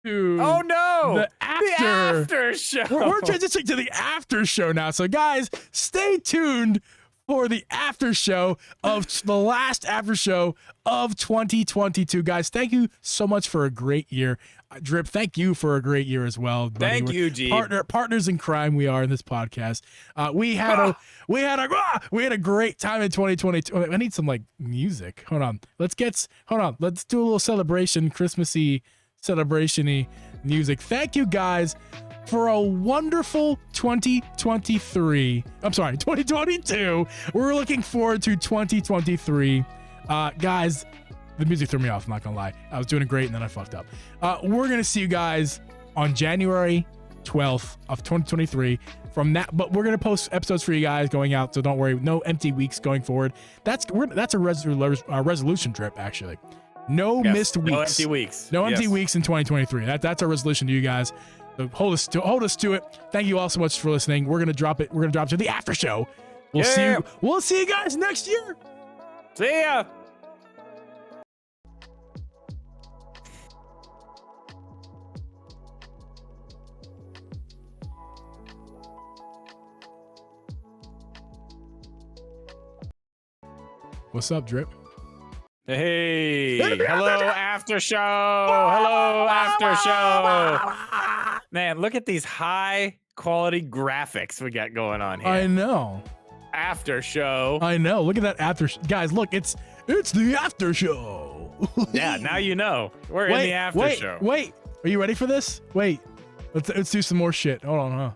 to the after show. We're transitioning to the after show now. So, guys, stay tuned for the after show of the last after show of 2022. Guys, thank you so much for a great year. Drip, thank you for a great year as well, buddy. Thank you, Geeb. Partners in crime we are in this podcast. We had a great time in 2022. I need some like music. Hold on. Let's do a little celebration, Christmassy celebration-y music. Thank you guys for a wonderful 2023. I'm sorry, 2022. We're looking forward to 2023. Guys, the music threw me off, I'm not gonna lie. I was doing great and then I fucked up. We're gonna see you guys on January 12th of 2023 from that, but we're gonna post episodes for you guys going out, so don't worry, no empty weeks going forward. That's a resolution trip, actually. Missed weeks. No empty weeks. No empty weeks in 2023. That's our resolution to you guys. So hold us to it. Thank you all so much for listening. We're gonna drop it. We're gonna drop to the after show. We'll see you guys next year. See ya. What's up, Drip? Hey, hello after show. Hello after show. Man, look at these high quality graphics we got going on here. I know. After show. I know. Look at that after guys, look, it's the after show. Yeah, now you know. We're in the after show. Wait. Are you ready for this? Wait. Let's do some more shit. Hold on,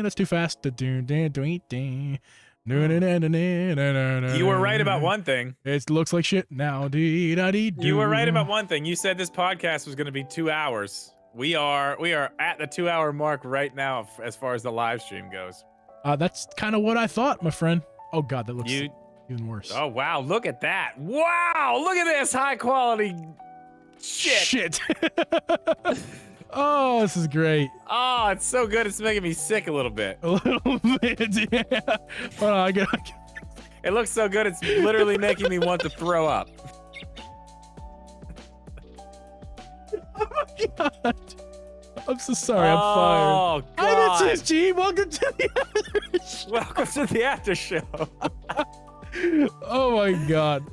That's too fast. You were right about one thing. It looks like shit now. You were right about one thing. You said this podcast was going to be 2 hours. We are at the 2 hour mark right now as far as the live stream goes. That's kind of what I thought, my friend. Oh God, that looks even worse. Oh wow, look at that. Wow, look at this high quality shit. Oh, this is great. Oh, it's so good. It's making me sick a little bit. A little bit, yeah. Hold on, It looks so good. It's literally making me want to throw up. Oh my God. I'm so sorry. I'm fired. Oh God. Hi, this is Geeb. Welcome to the after show. Welcome to the after show. Oh my God.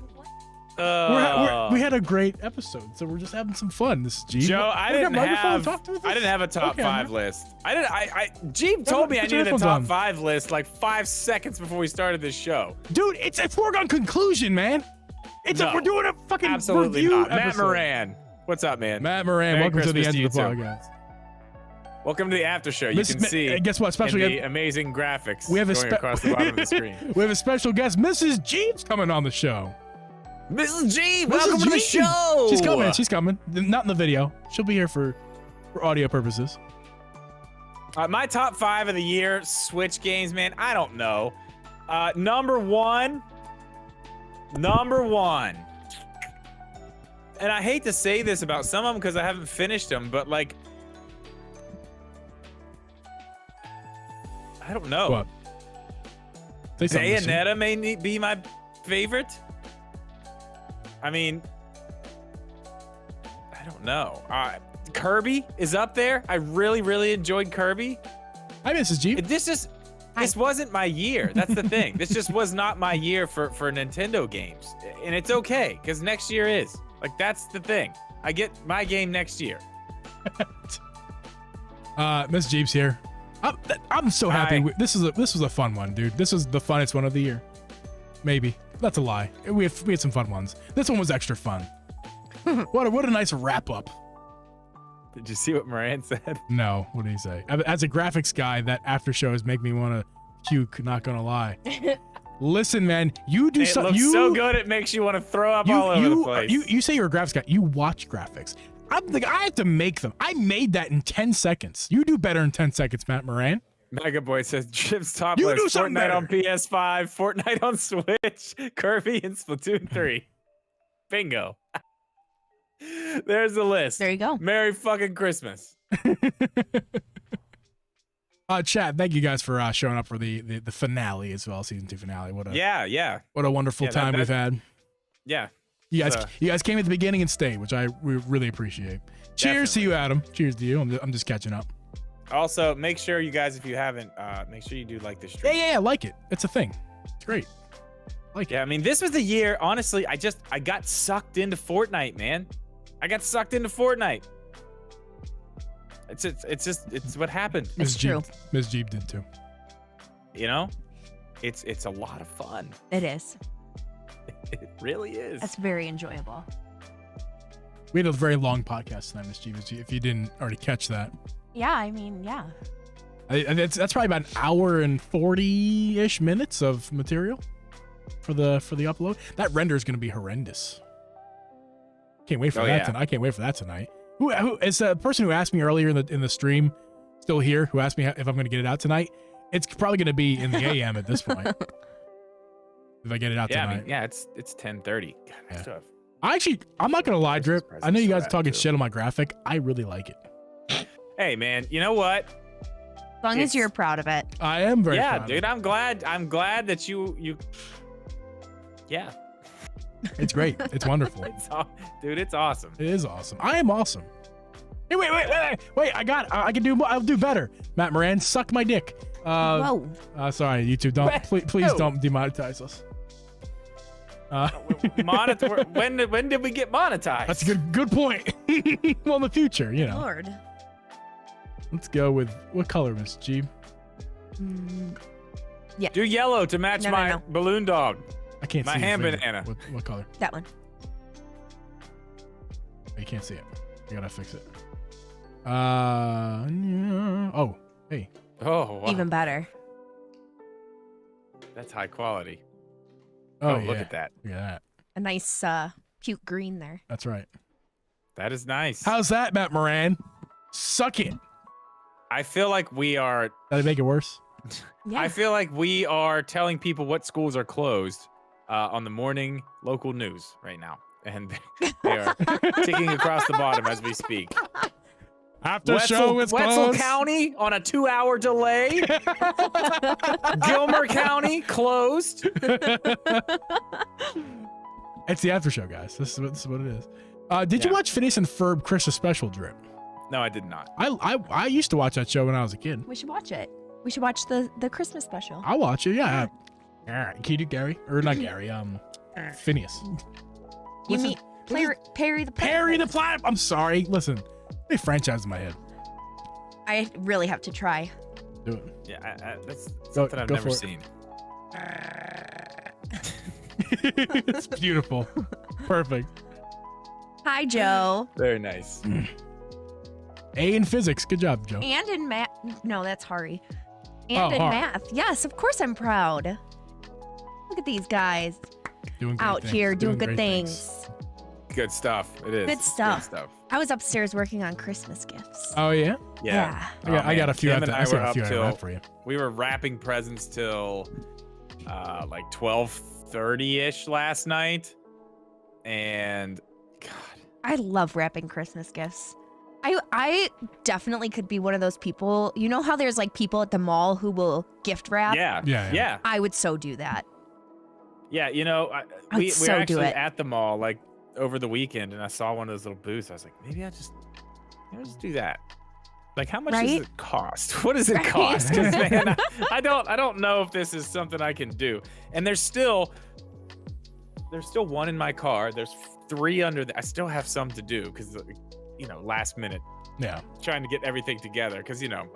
We had a great episode, so we're just having some fun. This is Geeb. Joe, I didn't have a top 5 list. Geeb told me I needed a top 5 list like 5 seconds before we started this show. Dude, it's a foregone conclusion, man. We're doing a fucking absolutely review not. Matt episode. Moran, what's up, man? Matt Moran, Merry welcome to the Christmas end of the you podcast. Welcome to the after show. You can see. Guess what? Special the amazing graphics we have going across the bottom of the screen. We have a special guest, Mrs. Geeb's coming on the show. Mrs. Geeb, welcome to the show. She's coming. Not in the video. She'll be here for audio purposes. My top 5 of the year Switch games, man. I don't know. Number one. And I hate to say this about some of them because I haven't finished them, but like, I don't know. What? Bayonetta may be my favorite. I mean, I don't know. Kirby is up there. I really enjoyed Kirby. Hi, Mrs. Geeb. This wasn't my year. That's the thing. This just was not my year for Nintendo games. And it's okay, because next year is. Like, that's the thing. I get my game next year. Miss Geeb's here. I'm so happy. This was a fun one, dude. This was the funnest one of the year. Maybe. That's a lie. We had some fun ones. This one was extra fun. What a nice wrap up. Did you see what Moran said? No. What did he say? As a graphics guy, that after shows make me want to puke. Not gonna lie. Listen, man, you do something. It looks so good it makes you want to throw up all over the place. You say you're a graphics guy. You watch graphics. I have to make them. I made that in 10 seconds. You do better in 10 seconds, Matt Moran. Mega Boy says Chip's top You list: do something Fortnite better. on PS5, Fortnite on Switch, Kirby, and Splatoon 3. Bingo. There's the list. There you go. Merry fucking Christmas. Chat, thank you guys for showing up for the finale as well, season 2 finale. What a wonderful time we've had. Yeah. You guys came at the beginning and stayed, which we really appreciate. Cheers to you, Adam. Cheers to you. I'm just catching up. Also, make sure you guys, if you haven't, make sure you do like this stream. Yeah, like it. It's a thing. It's great. I mean, this was the year, honestly, I got sucked into Fortnite, man. I got sucked into Fortnite. It's what happened. It's true. Ms. Geeb did too. You know? It's a lot of fun. It is. It really is. That's very enjoyable. We had a very long podcast tonight, Ms. Geeb, if you didn't already catch that. Yeah, I mean, yeah. That's probably about an hour and 40-ish minutes of material for the upload. That render is going to be horrendous. Can't wait for that. I can't wait for that tonight. Who is the person who asked me earlier in the stream still here? Who asked me if I'm going to get it out tonight? It's probably going to be in the AM at this point. If I get it out tonight. I mean, it's 10:30. God, I'm not going to lie, Drip. I know you guys are talking shit on my graphic. I really like it. Hey, man, you know what? As long as you're proud of it. I am very proud. Yeah, dude, I'm glad that you. Yeah. It's great. It's wonderful. Dude, it's awesome. It is awesome. I am awesome. Hey, wait! I can do. I'll do better. Matt Moran, suck my dick. Whoa. Sorry, YouTube. Please don't demonetize us. When did we get monetized? That's a good point. Well, in the future, you know. Lord. Let's go with what color, Miss Geeb? Yeah. Do yellow to match my balloon dog. I can't see my hand banana. What color? That one. You can't see it. I gotta fix it. Oh, hey. Oh, wow. Even better. That's high quality. Oh, look at that. Look at that. A nice puke green there. That's right. That is nice. How's that, Matt Moran? Suck it. I feel like we are. Did I make it worse? Yeah. I feel like we are telling people what schools are closed on the morning local news right now. And they are ticking across the bottom as we speak. After show is Wetzel closed. County on a 2-hour delay. Gilmer County closed. It's the after show, guys. This is what it is. Did you watch Phineas and Ferb Christmas Special, Drip? No, I did not. I used to watch that show when I was a kid. We should watch it. We should watch the Christmas special. I'll watch it. Yeah. Can you do Gary or not Gary? Phineas. You What's mean Perry the Platypus? Perry the Platypus. I'm sorry. Listen, they franchise in my head. I really have to try. Do it. Yeah, that's something I've never for it. seen. It's beautiful. Perfect. Hi, Joe. Very nice. A in physics. Good job, Joe. And in math. No, that's Hari. And Oh, in Hari. math. Yes, of course I'm proud. Look at these guys Doing great out things. here doing great good things. Good stuff. It is. Good stuff. Good stuff. I was upstairs working on Christmas gifts. Oh yeah. Yeah. I got a few. Kim and I were up I got till for you. we were wrapping presents till like 12:30ish last night, and God, I love wrapping Christmas gifts. I definitely could be one of those people. You know how there's like people at the mall who will gift wrap? yeah. I would so do that. Yeah, you know, I'd we so were do actually it. at the mall like over the weekend, and I saw one of those little booths. I was like, maybe I'll just do that. Like, how much does Right? it cost? What does it Right. cost? Because man, I don't know if this is something I can do. And there's still one in my car. There's 3 under there. I still have some to do because, you know, last minute Yeah. trying to get everything together because, you know,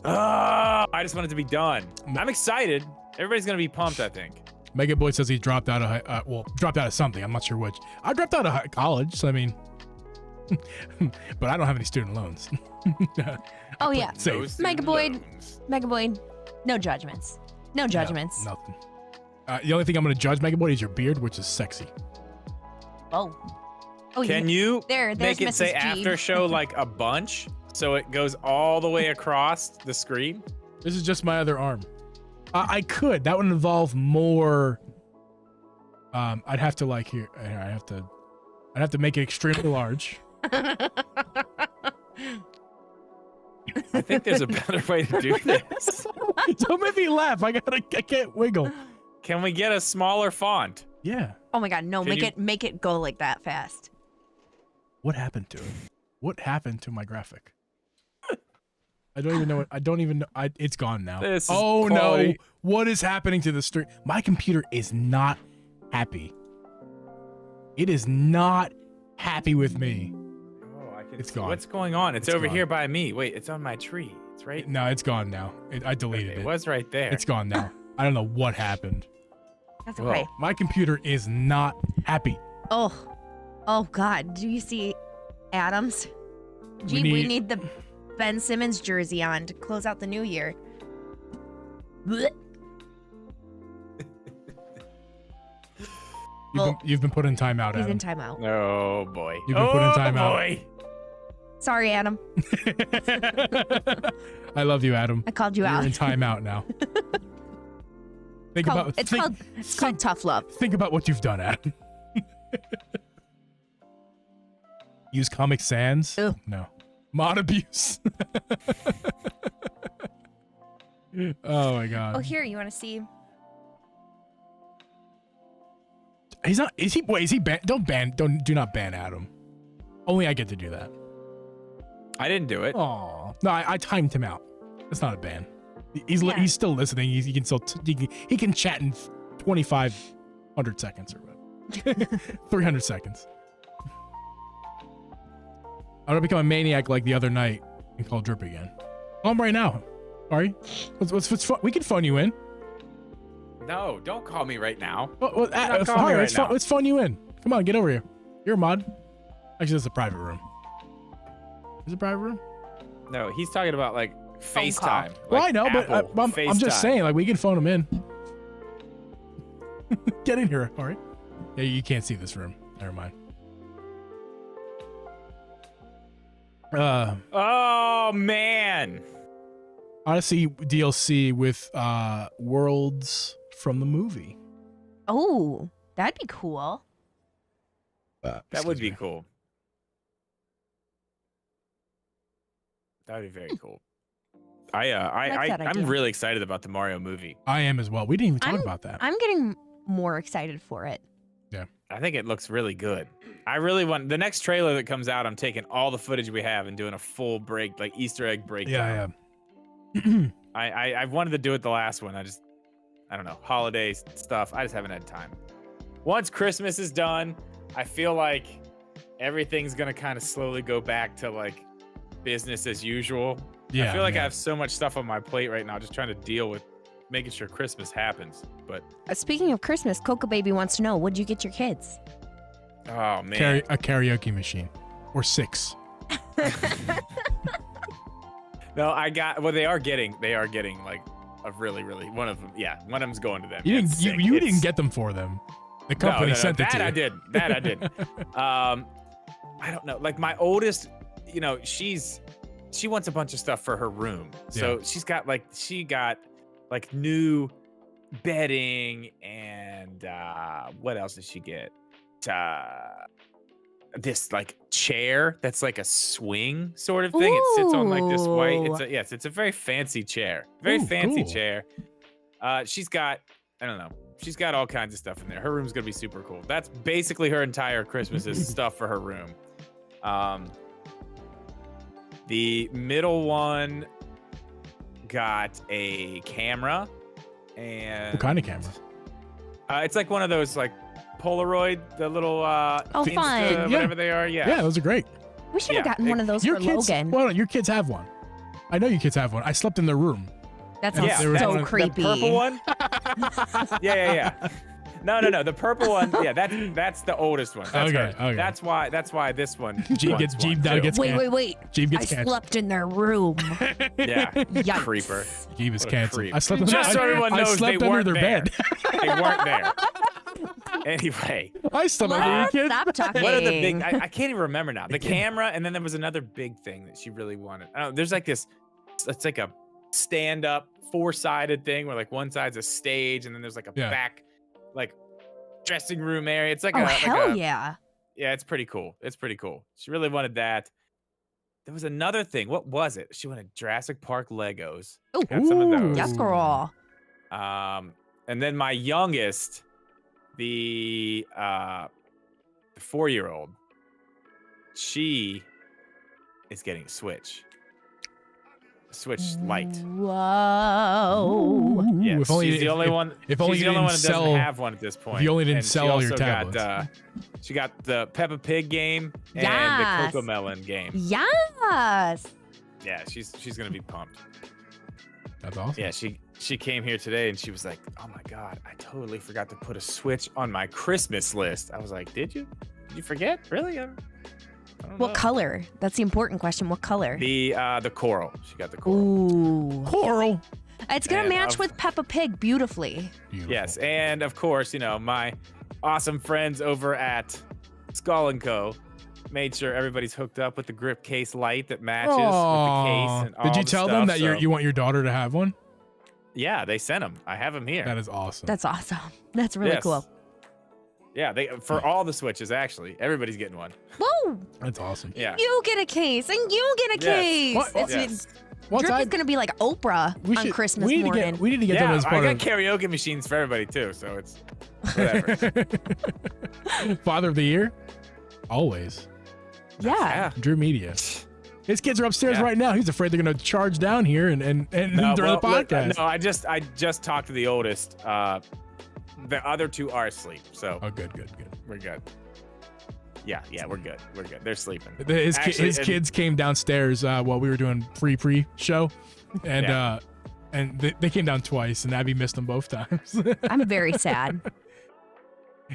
I just want it to be done. I'm excited. Everybody's gonna be pumped, I think. Mega Boy says he dropped out of dropped out of something. I'm not sure which. I dropped out of college, so I mean, but I don't have any student loans. Oh yeah. Safe. Those Mega loans. Boy, no judgments. No judgments. Nothing. The only thing I'm gonna judge, Mega Boy, is your beard, which is sexy. Oh. Oh, Can you there's make it Mrs. say Geeb. after show like a bunch so it goes all the way across the screen? This is just my other arm. I could. That would involve more. I'd have to like here. I'd have to make it extremely large. I think there's a better way to do this. Don't make me laugh. I can't wiggle. Can we get a smaller font? Yeah. Oh my God, no! Can Make it go like that fast. What happened to it? What happened to my graphic? I don't even know what. I don't even know. It's gone now. This is Oh quality. no! What is happening to the stream? My computer is not happy. It is not happy with me. Oh, I can It's see gone. what's going on. It's It's over gone. here by me. Wait, it's on my tree. It's right. No, it's gone now. I deleted Okay, it. it was right there. It's gone now. I don't know what happened. That's Whoa. okay. My computer is not happy. Oh God, do you see Adams? Gee, we need the Ben Simmons jersey on to close out the new year. Blech. You've been put in timeout, He's Adam. in timeout. Oh boy. You've been put in timeout. Boy. Sorry, Adam. I love you, Adam. I called you You're out. in timeout now. Think It's called tough love. Think about what you've done, Adam. Use Comic Sans? Ugh. No. Mod abuse. Oh my god. Oh, here, you want to see? He's not. Is he? Wait, is he banned? Do not ban Adam. Only I get to do that. I didn't do it. Oh no, I timed him out. That's not a ban. Yeah. He's still listening. He can still he can chat in 2,500 seconds or what? 300 seconds. I'm gonna become a maniac like the other night and call Drip again. Call him right now. Sorry. What's fun? We can phone you in. No, don't call me right now. Let's call me right now. let's phone you in. Come on, get over here. You're a mod. Actually, this is a private room. Is it a private room? No, he's talking about like Phone FaceTime. call. Well, like I know, but Apple I'm just FaceTime. saying, like, we can phone him in. Get in here, all right? Yeah, you can't see this room. Never mind. Oh man. Odyssey DLC with worlds from the movie. Oh, that'd be cool. That would be cool. That would be very cool. like that I'm idea. really excited about the Mario movie. I am as well. We didn't even talk I'm- about that. I'm getting more excited for it. I think it looks really good. I really want the next trailer that comes out. I'm taking all the footage we have and doing a full break, like Easter egg breakdown. Yeah. I've wanted to do it the last one. I don't know, holiday stuff. I just haven't had time. once Christmas is done, I feel like everything's gonna kind of slowly go back to like business as usual. Yeah, I feel like yeah. I have so much stuff on my plate right now, just trying to deal with making sure Christmas happens. But Speaking of Christmas, Coco Baby wants to know, what'd you get your kids? oh man, A karaoke machine, or 6. no, I got. Well, they are getting like a really one of them. Yeah, one of them's going to them. You It's didn't. sick. You It's- didn't get them for them. The company sent it that to you. I did. That I did. I don't know. Like my oldest, you know, she wants a bunch of stuff for her room. So she got like new bedding and what else did she get? This like chair that's like a swing sort of thing. It sits on like this white. It's a very fancy chair. Very Ooh, fancy cool. chair. She's got, I don't know. She's got all kinds of stuff in there. Her room's gonna be super cool. That's basically her entire Christmas is stuff for her room. The middle one got a camera, and What kind of camera? it's like one of those like Polaroid, the little Insta, fun. whatever they are. Yeah, those are great. We should have Yeah, gotten one of those Your for kids. Logan. Well, your kids have one. I know you kids have one. I slept in their room. That Yeah, sounds there was so one- the creepy. The purple one. yeah. No. The purple one. Yeah, that's the oldest one. That's Okay, hers. okay. That's why this one. Jeeb wants gets one, Jeeb now too. gets Wait, can- wait, wait. Jeeb I gets canceled. slept in their room. Yeah, Yikes. creeper. Jeeb is What a canceled. creep. I slept. Just so everyone I knows, slept they under weren't their there. bed. They weren't there. Anyway, I slept under your Let's kids. stop talking. what are the big? I can't even remember now. The camera, and then there was another big thing that she really wanted. I don't know, there's like this. It's like a stand-up 4-sided thing where like one side's a stage, and then there's like a Yeah. back, like dressing room area. It's like Oh, a hell like a, yeah. Yeah, it's pretty cool. It's pretty cool. She really wanted that. There was another thing. What was it? She wanted Jurassic Park Legos. Ooh. Got some of those. Yes, girl. And then my youngest, the 4-year-old, she is getting a Switch. Switch Lite. Whoa. Yeah, If only- she's the only one. if only she's you the only didn't one that doesn't sell- have one at this point. you only didn't And she sell all your also got, tablets. she got the Peppa Pig game and Yes. the Cocomelon game. Yes. Yeah, she's gonna be pumped. That's awesome. Yeah, she came here today and she was like, "Oh my god, I totally forgot to put a Switch on my Christmas list." I was like, "Did you? Did you forget? Really?" I don't What know. color? That's the important question. What color? The coral. She got the coral. Ooh. Coral. It's going to And match of- with Peppa Pig beautifully. Beautiful. Yes, and of course, you know, my awesome friends over at Skull & Co. made sure everybody's hooked up with the grip case light that matches with the Aw. case and all Did you the tell stuff, them that so- you want your daughter to have one? Yeah, they sent them. I have them here. That is awesome. That's awesome. That's really Yes. cool. Yeah, they for all the Switches actually. Everybody's getting one. Whoa. That's awesome. Yeah. You get a case and you get a case. What? It's, Yes. Once Drip I- is going to be like Oprah we on should- Christmas we need morning. we need to get them Yeah, as I part got of karaoke machines for everybody too, so it's whatever. Father of the Year. Always. yeah. Drew Media. His kids are upstairs Yeah. right now. He's afraid they're going to charge down here and No, during the well, podcast. no, I just talked to the oldest. The other two are asleep, so Oh, good. we're good. Yeah, we're good. We're good. They're sleeping. His Actually, his and- kids came downstairs while we were doing pre show, and Yeah. and they came down twice, and Abby missed them both times. I'm very sad.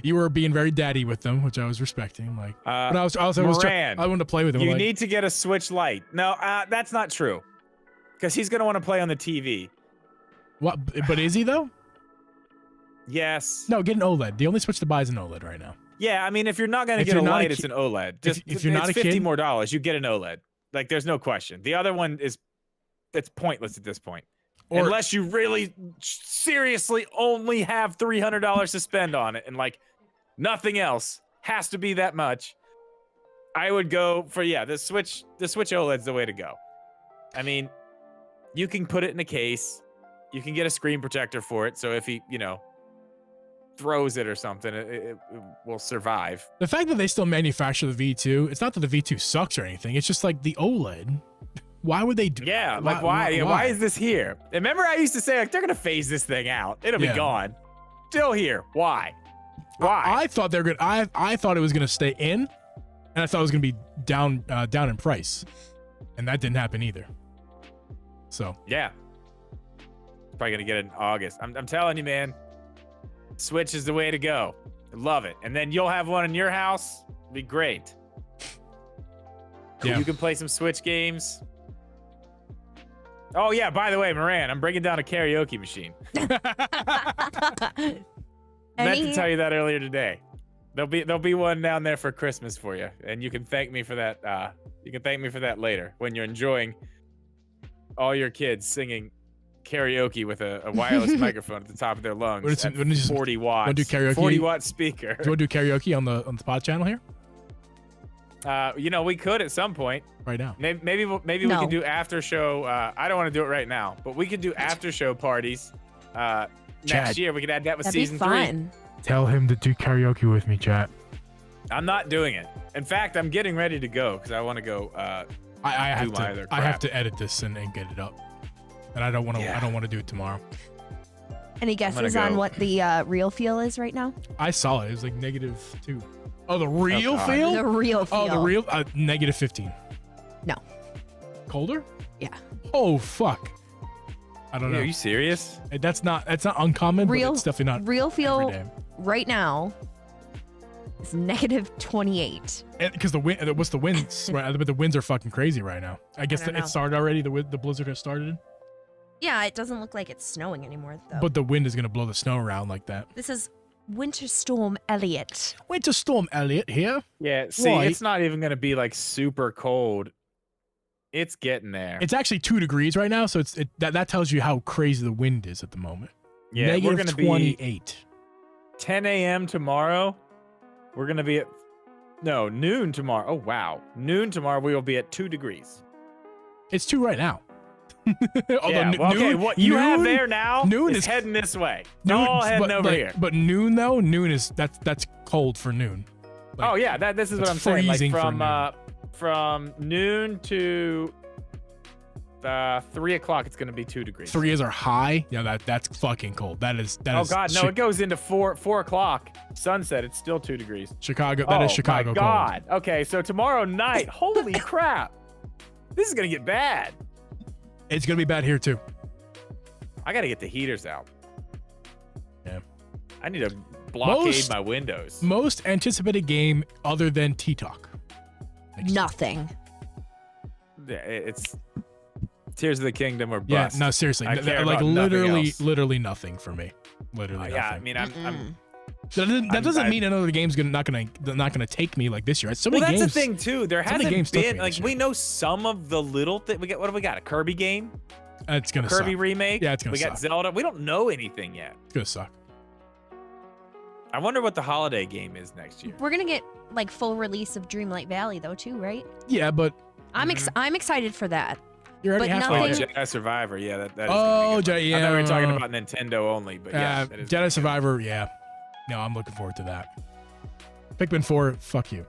You were being very daddy with them, which I was respecting. Like, but I was Moran, I wanted to play with them. You like, need to get a Switch Lite. No, that's not true. Because he's gonna want to play on the TV. what? But is he though? Yes. No, get an OLED. The only Switch to buy is an OLED right now. Yeah, I mean, if you're not gonna If get a you're not a Lite, ki- it's an OLED. Just if you're not it's a $50 kid- more, you get an OLED. Like, there's no question. The other one it's pointless at this point. Or Unless you really seriously only have $300 to spend on it, and like nothing else has to be that much. I would go for the Switch OLED's the way to go. I mean, you can put it in a case. You can get a screen protector for it, so if he, throws it or something, it will survive. the fact that they still manufacture the V2, it's not that the V2 sucks or anything. It's just like the OLED. Why would they do? Yeah, like why? Yeah, why is this here? Remember, I used to say like they're gonna phase this thing out. It'll Yeah. be gone. Still here. Why? Why? I thought they're good. I thought it was gonna stay in, and I thought it was gonna be down in price, and that didn't happen either. So Yeah. Probably gonna get it in August. I'm telling you, man. Switch is the way to go. I love it. And then you'll have one in your house. It'll be great. Yeah. You can play some Switch games. Oh yeah, by the way, Moran, I'm bringing down a karaoke machine. Meant to tell you that earlier today. There'll be one down there for Christmas for you, and you can thank me for that. You can thank me for that later when you're enjoying all your kids singing karaoke with a wireless microphone at the top of their lungs. At 40 watts. Want to do karaoke? 40-watt speaker. Do you want to do karaoke on the pod channel here? You know, we could at some point. Right now. Maybe we can do after show. I don't want to do it right now, but we could do after show parties next year. We could add that with season 3. Tell him to do karaoke with me, chat. I'm not doing it. In fact, I'm getting ready to go because I want to go. I have to edit this and get it up, and I don't want to. Yeah. I don't want to do it tomorrow. Any guesses on what the real feel is right now? I saw it. It was like -2. Oh, the real feel? The real feel. Oh, the real -15. No. Colder? Yeah. Oh fuck. I don't know. Are you serious? That's not uncommon. Real, but it's definitely not. Real feel every day. right now is -28. Because the wind. What's the winds? Right, but the winds are fucking crazy right now. I guess don't know. it started already. The blizzard has started. Yeah, it doesn't look like it's snowing anymore though. But the wind is gonna blow the snow around like that. This is Winter Storm Elliot. Winter Storm Elliot here. Yeah. See, Right. it's not even gonna be like super cold. It's getting there. It's actually 2 degrees right now, so that tells you how crazy the wind is at the moment. Yeah, we're gonna be -28. 10 a.m. tomorrow. We're gonna be at noon tomorrow. Oh wow, noon tomorrow. We will be at 2 degrees. It's 2 right now. Yeah, well, okay, what you have there now noon is is heading this way. Noon, All heading over here. But noon though, noon is that's cold for noon. Like, Oh yeah, this is what it's I'm saying. Like freezing for from noon to 3 o'clock, it's gonna be 2 degrees. 3 is our high. Yeah, that's fucking cold. That is. Oh god, no! It goes into 4 o'clock sunset. It's still 2 degrees. Chicago. That is Chicago. Oh my god. Okay, so tomorrow night. Holy crap! This is gonna get bad. Cold. It's gonna be bad here too. I gotta get the heaters out. Yeah. I need to blockade my windows. Most anticipated game other than T-Talk. Nothing. Yeah, it's Tears of the Kingdom or Yeah, bust. no, seriously, I care like about nothing else. literally nothing for me. Literally Yeah, I nothing. mean, I'm That doesn't mean another game's not gonna take me like this year. So well, many that's games. the thing too. There so many hasn't games took been me like this we year. know some of the little things. We got what do we got? A Kirby game? It's gonna Kirby suck. remake? Yeah, it's gonna We got suck. Zelda. We don't know anything yet. It's gonna suck. I wonder what the holiday game is next year. We're gonna get like full release of Dreamlight Valley though too, right? Yeah, but I'm excited for that. you're already But halfway. Oh, nothing- Jedi Survivor. Yeah, that is. Oh, gonna be a good one. I thought we were talking yeah. about Nintendo only, but yeah, that is gonna be Jedi good. Survivor. Yeah, no, I'm looking forward to that. Pikmin 4. Fuck you.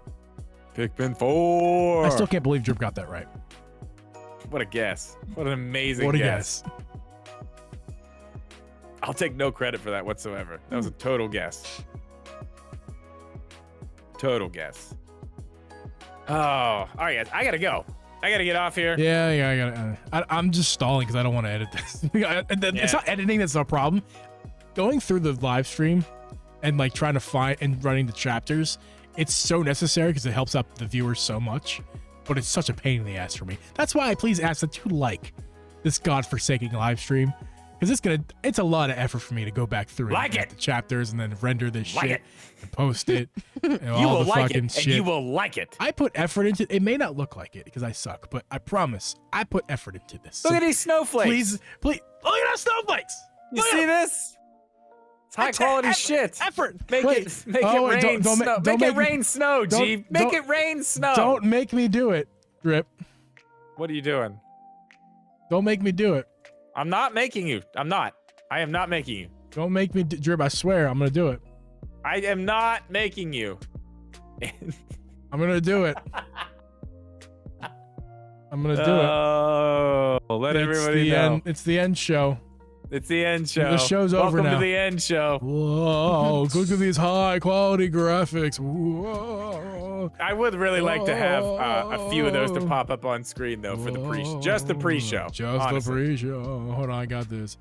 Pikmin 4. I still can't believe Drip got that right. What a guess! What an amazing What a guess. guess. I'll take no credit for that whatsoever. That was a total guess. Total guess. Oh, all right, guys. I gotta go. I gotta get off here. Yeah, I gotta. I'm just stalling because I don't want to edit this. It's not editing that's no problem. Going through the live stream and like trying to find and running the chapters, it's so necessary because it helps out the viewers so much. But it's such a pain in the ass for me. That's why I please ask that you like this godforsaken live stream, because it's a lot of effort for me to go back through Like and it. the chapters and then render this Like shit it. and post it. And You all will the like fucking it, shit. and you will like it. I put effort into it. It may not look like it because I suck, but I promise I put effort into this. Look So at these snowflakes. please, look at those snowflakes. You Look see at this? It's high quality shit. Effort. Make Wait. it rain Don't snow. don't Make it me- rain snow, don't- Geeb. Make don't- it rain snow. Don't make me do it, Drip. What are you doing? Don't make me do it. I'm not making you. I'm not. I am not making you. Don't make me, Drip. I swear, I'm gonna do it. I am not making you. I'm gonna do it. I'm gonna do it. Oh, let It's everybody the know. end. It's the end show. It's the end show. The show's over now. Welcome to the end show. Whoa! Look at these high quality graphics. Whoa! I would really like to have a few of those to pop up on screen though for the just the pre-show. Just honestly. the pre-show. Hold on, I got this.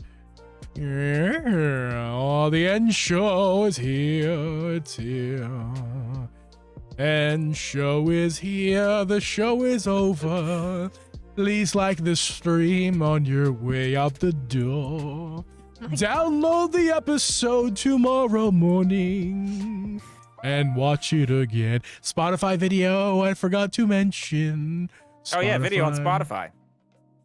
Yeah, oh, the end show is here. It's here. End show is here. The show is over. Please like the stream on your way out the door. Download the episode tomorrow morning and watch it again. Spotify video, I forgot to mention. Oh yeah, video on Spotify.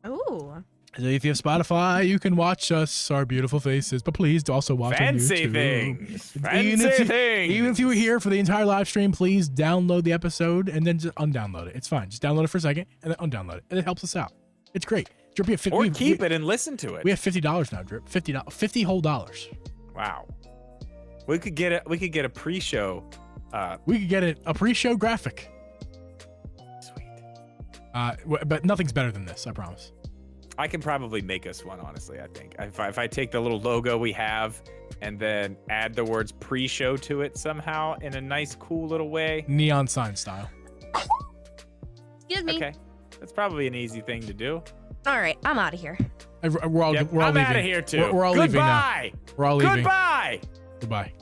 Ooh. So if you have Spotify, you can watch us, our beautiful faces, but please also watch Fancy on YouTube. things. Even Fancy if you were here for the entire live stream, please download the episode and then just undownload it. It's fine. Just download it for a second and then undownload it. And it helps us out. It's great. Drip, we have 50, Or keep it and listen to it. We have $50 now, Drip. $50 whole dollars. Wow. We could get a pre-show. We could get a pre-show graphic. Sweet. But nothing's better than this, I promise. I can probably make us one, honestly, I think. If I take the little logo we have and then add the words pre-show to it somehow in a nice, cool little way. Neon sign style. Excuse me. Okay. That's probably an easy thing to do. All right, I'm out of here. We're all Yep, leaving. I'm out of here, too. We're all leaving now. Goodbye. We're all leaving. Goodbye. Goodbye.